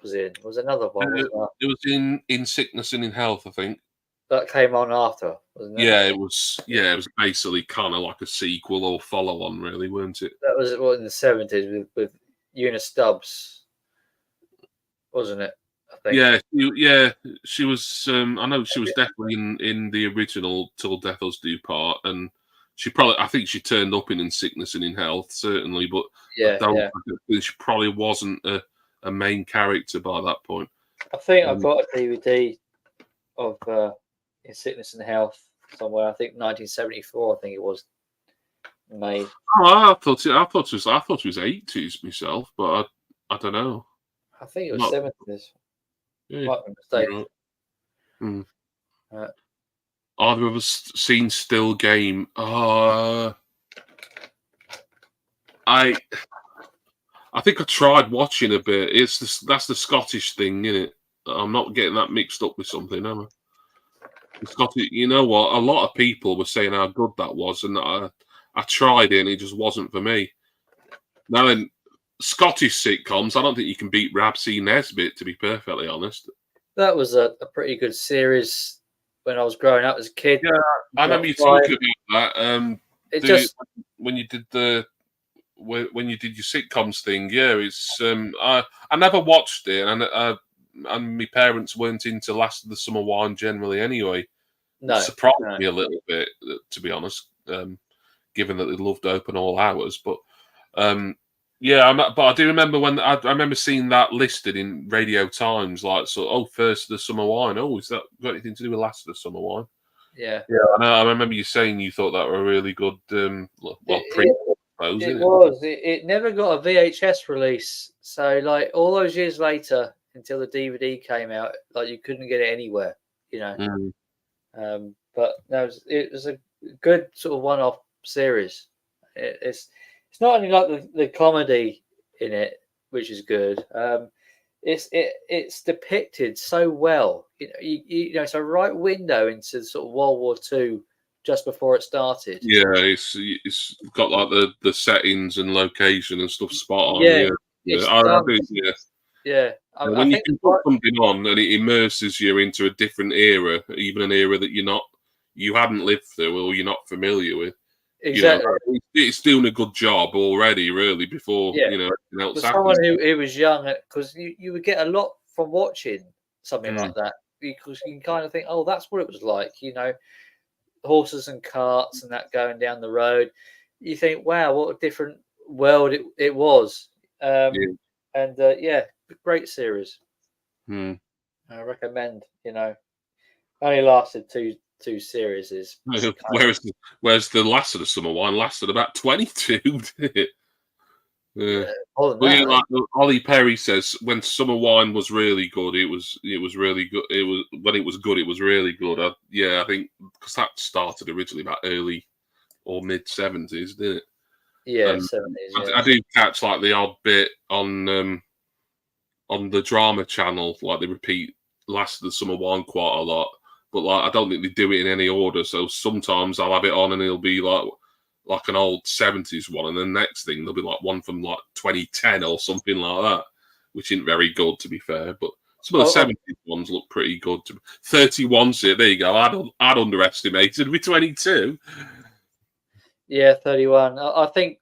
was in? Was another one, wasn't it? It was in Sickness and in Health, I think. That came on after, wasn't it? Yeah, it was. Yeah, it was basically kind of like a sequel or follow-on, really, weren't it? That was in the 70s with Eunice Stubbs, wasn't it? I think. Yeah, she was. I know she was definitely in the original Till Death Us Do Part, and I think she turned up in Sickness and in Health, certainly, but she probably wasn't a main character by that point. I think I've got a DVD of In Sickness and Health somewhere. I think 1974. I think it was made. Oh, I thought it was 80s myself, but I don't know. I think it was 70s. Yeah, might be mistaken. Either of us seen Still Game? I think I tried watching a bit. That's the Scottish thing, isn't it? I'm not getting that mixed up with something, am I? The Scottish, you know what? A lot of people were saying how good that was, and I tried it, and it just wasn't for me. Now then, Scottish sitcoms, I don't think you can beat Rabsy Nesbitt, to be perfectly honest. That was a pretty good series when I was growing up as a kid. Yeah, I remember you talking about that. When you did your sitcoms thing, yeah, it's I never watched it, and my parents weren't into Last of the Summer Wine generally anyway. No, it surprised me a little bit, to be honest, given that they loved Open All Hours, but. But I do remember when I remember seeing that listed in Radio Times, First of the Summer Wine. Oh, is that got anything to do with Last of the Summer Wine? Yeah. I remember you saying you thought that were a really good. It was. It never got a VHS release, so all those years later, until the DVD came out, you couldn't get it anywhere, But no, it was a good sort of one-off series. It's not only the comedy in it, which is good. It's depicted so well. It's a right window into sort of World War II just before it started. Yeah, it's got like the settings and location and stuff spot on. Yeah, Yeah, it's I done. think, yeah. Yeah, When I you think can put something on and it immerses you into a different era, even an era that you hadn't lived through or you're not familiar with, exactly. It's doing a good job already, really, before Yeah, anything else for happens. someone who was young, because you would get a lot from watching something like that, because you can kind of think, oh, that's what it was like, horses and carts and that going down the road. You think, wow, what a different world it was. And great series. I recommend. Only lasted two series. Whereas the last of the summer wine lasted about 22, did it? Yeah. More than Well, that, like Ollie Perry says, when summer wine was really good, it was really good. It was when it was good, it was really good. I think because that started originally about early or mid 70s, didn't it? Yeah, 70s. Yeah. I do catch like the odd bit on the drama channel, like they repeat Last of the Summer Wine quite a lot, but like I don't think they do it in any order. So sometimes I'll have it on and it'll be like an old 70s one, and then the next thing there'll be like one from like 2010 or something like that, which isn't very good to be fair. But some of the 70s ones look pretty good. 31's here, there you go. I'd underestimated. It'd be 22. Yeah, 31. I think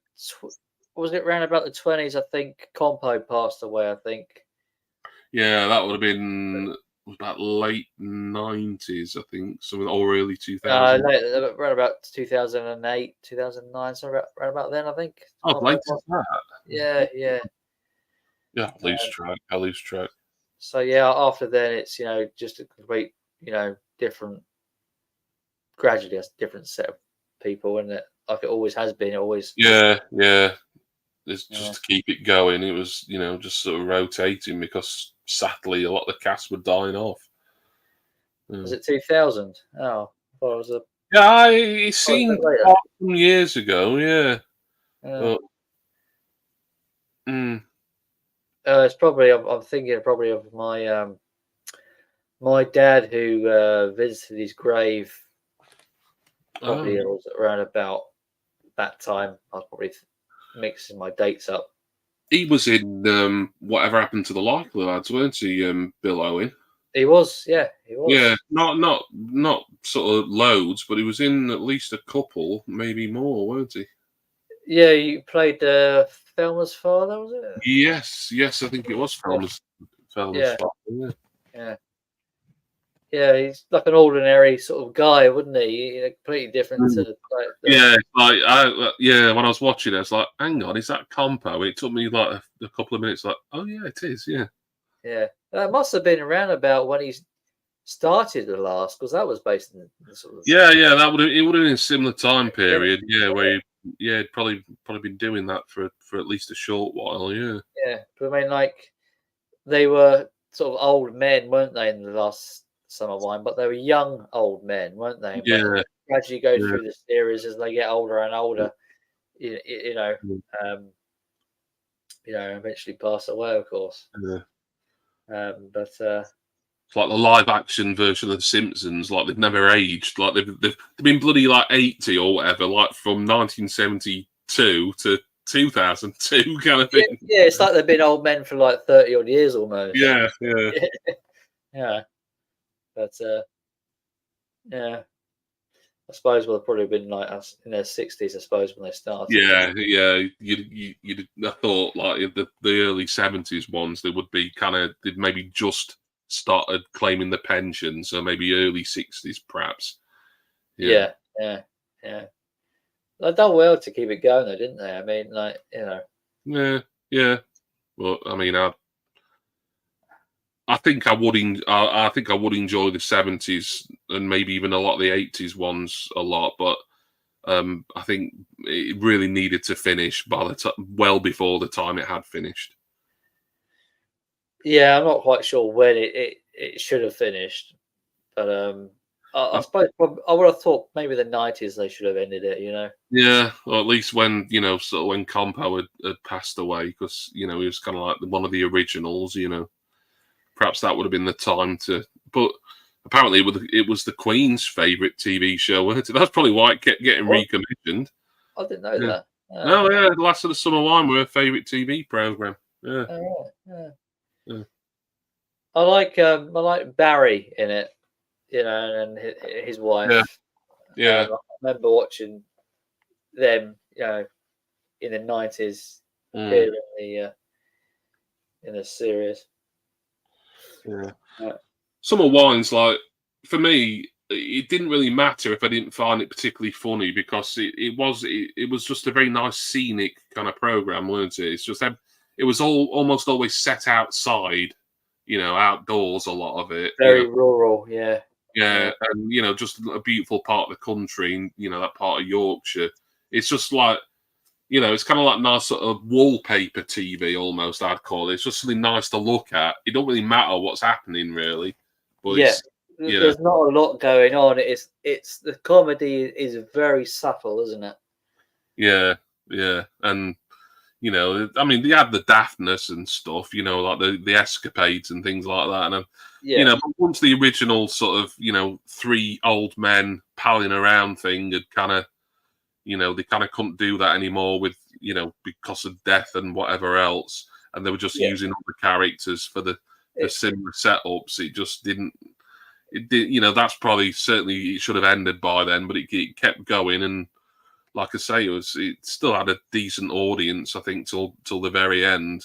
was it around about the 20s? I think Compo passed away. I think. Yeah, that would have been about late 90s, I think, or early 2000s. Around about 2008, 2009, so right about then, I think. Oh, late as that. Yeah. Yeah, I lose track. So yeah, after then it's just a complete different, gradually a different set of people, isn't it? Like it always has been. Yeah. It's just to keep it going. It was just sort of rotating because sadly a lot of the cast were dying off. Was it 2000? Oh, I thought it was a. Yeah, it seemed some years ago. Yeah. It's probably. I'm thinking probably of my dad who visited his grave. Probably it was around about that time. I was probably mixing my dates up. He was in Whatever Happened to the Likely Lads, weren't he, Bill Owen? He was, yeah, he was. Yeah, not sort of loads, but he was in at least a couple, maybe more, weren't he? Yeah, you played Thelma's father, was it? Yes, I think it was Thelma's father. Yeah, he's like an ordinary sort of guy, wouldn't he? Completely different to when I was watching it, I was like, hang on, is that Compo? It took me like a couple of minutes, like, oh yeah, it is, yeah. Yeah, that must have been around about when he started The Last, because that was based in the sort of that would have been a similar time period, where he'd probably been doing that for at least a short while, yeah. But I mean, like they were sort of old men, weren't they, in The Last Summer Wine? But they were young old men, weren't they? Yeah. But gradually go through the series as they get older and older. Eventually pass away, of course. Yeah. But it's like the live action version of The Simpsons, like they've never aged. Like they've been bloody like 80 or whatever, like from 1972 to 2002 kind of thing. Yeah, it's like they've been old men for like 30 odd years almost. Yeah. Yeah. But yeah. I suppose they'll probably been like us in their 60s, I suppose, when they started. Yeah. You'd I thought like the early 70s ones, they would be they'd maybe just started claiming the pension, so maybe early 60s perhaps. Yeah. They've done well to keep it going though, didn't they? I mean, like, Yeah. Well, I mean, I think I would enjoy the 70s and maybe even a lot of the 80s ones a lot, but I think it really needed to finish well before the time it had finished. Yeah, I'm not quite sure when it should have finished, but I suppose I would have thought maybe the 90s they should have ended it. Yeah, or at least when sort of when Compo had passed away, because he was kind of like one of the originals. Perhaps that would have been the time to. But apparently it was the Queen's favourite TV show. That's probably why it kept getting recommissioned. I didn't know that. No, yeah, The Last of the Summer Wine were her favourite TV programme. Yeah. Yeah. I like Barry in it, and his wife. Yeah. I remember watching them, in the 90s, appear in the series. Yeah. Summer Wine's like, for me, it didn't really matter if I didn't find it particularly funny, because it was just a very nice scenic kind of program, weren't it? It's just it was almost always set outside, outdoors, a lot of it. Very rural, yeah. Yeah, and just a beautiful part of the country, and that part of Yorkshire. It's just like, it's kind of like nice sort of wallpaper TV almost, I'd call it. It's just something nice to look at. It don't really matter what's happening, really. But there's not a lot going on. It's the comedy is very subtle, isn't it? Yeah, and I mean, they had the daftness and stuff, like the escapades and things like that. And once the original sort of 3 old men palling around thing had kind of, they kind of couldn't do that anymore with because of death and whatever else, and they were just using other characters for the similar setups. It just didn't. It did, that's probably certainly it should have ended by then, but it kept going, and like I say, it still had a decent audience, I think, till the very end.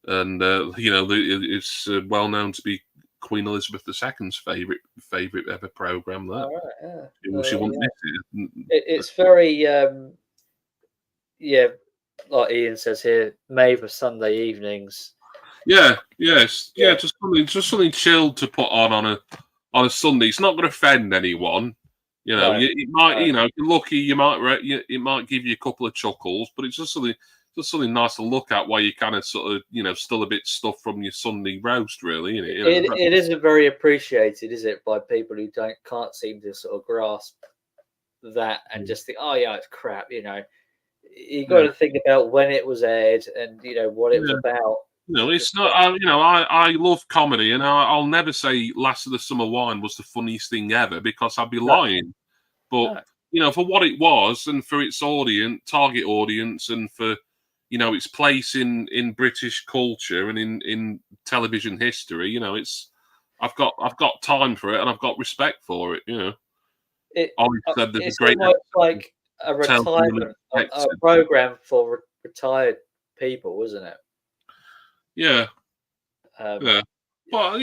And it's well known to be Queen Elizabeth II's favorite ever program. That she wouldn't miss it. It's very like Ian says here, made for Sunday evenings. Just something chilled to put on a Sunday. It's not going to offend anyone. It might, if you're lucky, it might give you a couple of chuckles, but it's just something nice to look at while you kind of sort of, still a bit stuff from your Sunday roast, really, isn't it? It isn't very appreciated, is it, by people who can't seem to sort of grasp that and just think, oh yeah, it's crap. You got to think about when it was aired and what it was about. It's not. I love comedy, and I'll never say Last of the Summer Wine was the funniest thing ever, because I'd be lying. But for what it was, and for its target audience, and for its place in British culture and in television history, I've got time for it, and I've got respect for it. Ollie said there's it's a great almost like a retirement a program for retired people, isn't it? Yeah. Well, I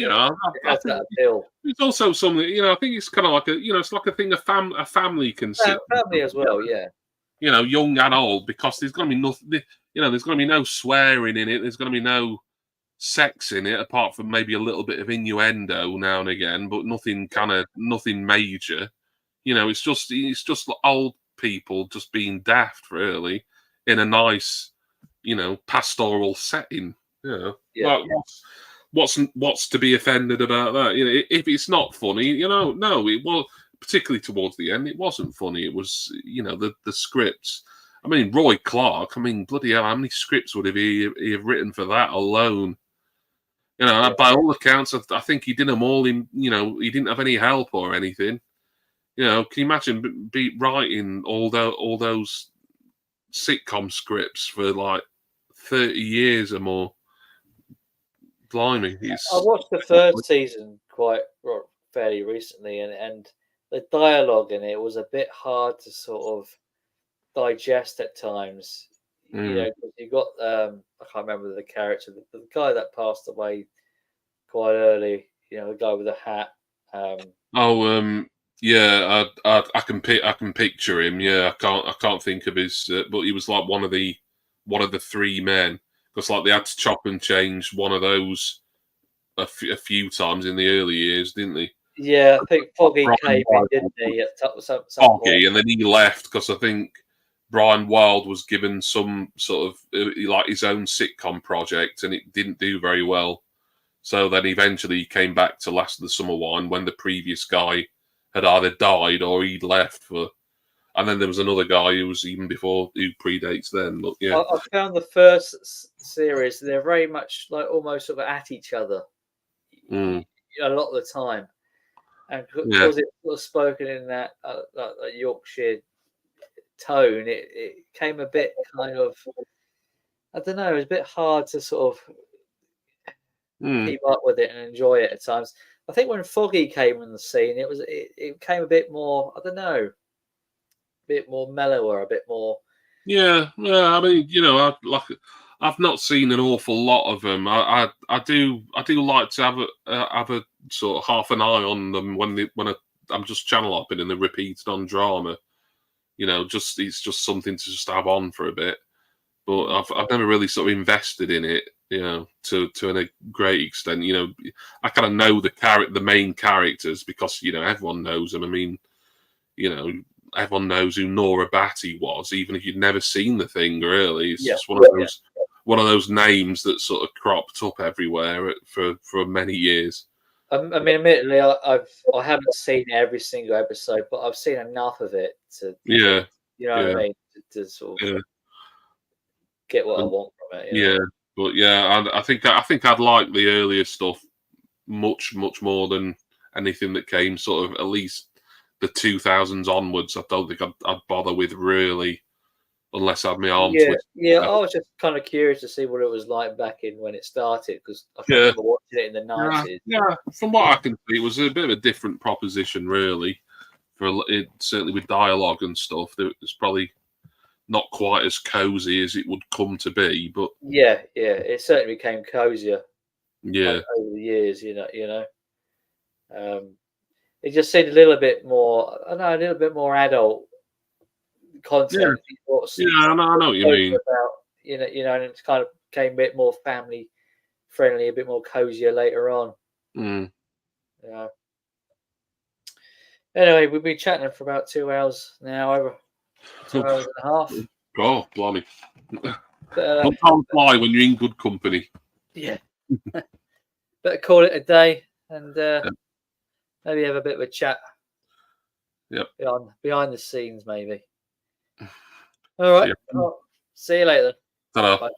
think it's also something. I think it's kind of like it's like a thing a family can sit. Family as well, yeah. Young and old, because there's going to be nothing. There's going to be no swearing in it. There's going to be no sex in it, apart from maybe a little bit of innuendo now and again, but nothing major. It's just old people just being daft, really, in a nice, pastoral setting. What's to be offended about that? If it's not funny, no, it was, particularly towards the end, it wasn't funny. It was, the scripts. I mean, Roy Clark. I mean, bloody hell, how many scripts would he have written for that alone? By all accounts, I think he did them all in. He didn't have any help or anything. Can you imagine writing all those sitcom scripts for like 30 years or more? Blimey, I watched the third season fairly recently, and the dialogue in it was a bit hard to sort of digest at times. You got I can't remember the character, the guy that passed away quite early. The guy with the hat. I can picture him. Yeah, I can't think of his, but he was like one of the 3 men. Because like they had to chop and change one of those a few times in the early years, didn't they? Yeah, I think Foggy came in, didn't he? At some Foggy, point. and then he left because I think Brian Wilde was given some sort of like his own sitcom project, and it didn't do very well. So then eventually he came back to Last of the Summer Wine when the previous guy had either died or he'd left for. And then there was another guy who was even before, who predates then. But yeah, I found the first series, they're very much like almost sort of at each other a lot of the time. and because it was spoken in that Yorkshire tone, it came a bit kind of, I don't know, it was a bit hard to sort of keep up with it and enjoy it at times. I think when Foggy came on the scene, it came a bit more, I don't know, a bit more mellower, a bit more. Yeah. I mean, I've not seen an awful lot of them. I do like to have a sort of half an eye on them when I'm just channel hopping and they're repeated on drama. It's just something to just have on for a bit. But I've never really sort of invested in it, to a great extent. I kind of know the main characters because everyone knows them. I mean, everyone knows who Nora Batty was, even if you'd never seen the thing. Really, it's just one of those names that sort of cropped up everywhere for many years. I mean, admittedly, I haven't seen every single episode, but I've seen enough of it to what I mean, to sort of get what I want from it. But I think I'd like the earlier stuff much more than anything that came sort of at least the 2000s onwards. I don't think I'd bother with really, unless I had my arm twisted. Yeah, I was just kind of curious to see what it was like back in when it started, because I remember watching it in the 90s. Yeah, from what I can see, it was a bit of a different proposition, really. Certainly with dialogue and stuff, it's probably not quite as cozy as it would come to be, but it certainly became cozier. Over the years, it just seemed a little bit more. I don't know, a little bit more adult content. I know what you mean. About and it kind of became a bit more family friendly, a bit more cozier later on. Anyway, we've been chatting for about 2 hours now, over 2 hours and a half. Oh, blimey! Don't fly when you're in good company. Yeah. Better call it a day and maybe have a bit of a chat. Yep. Behind the scenes, maybe. All right. See you later. Ta-da. Bye.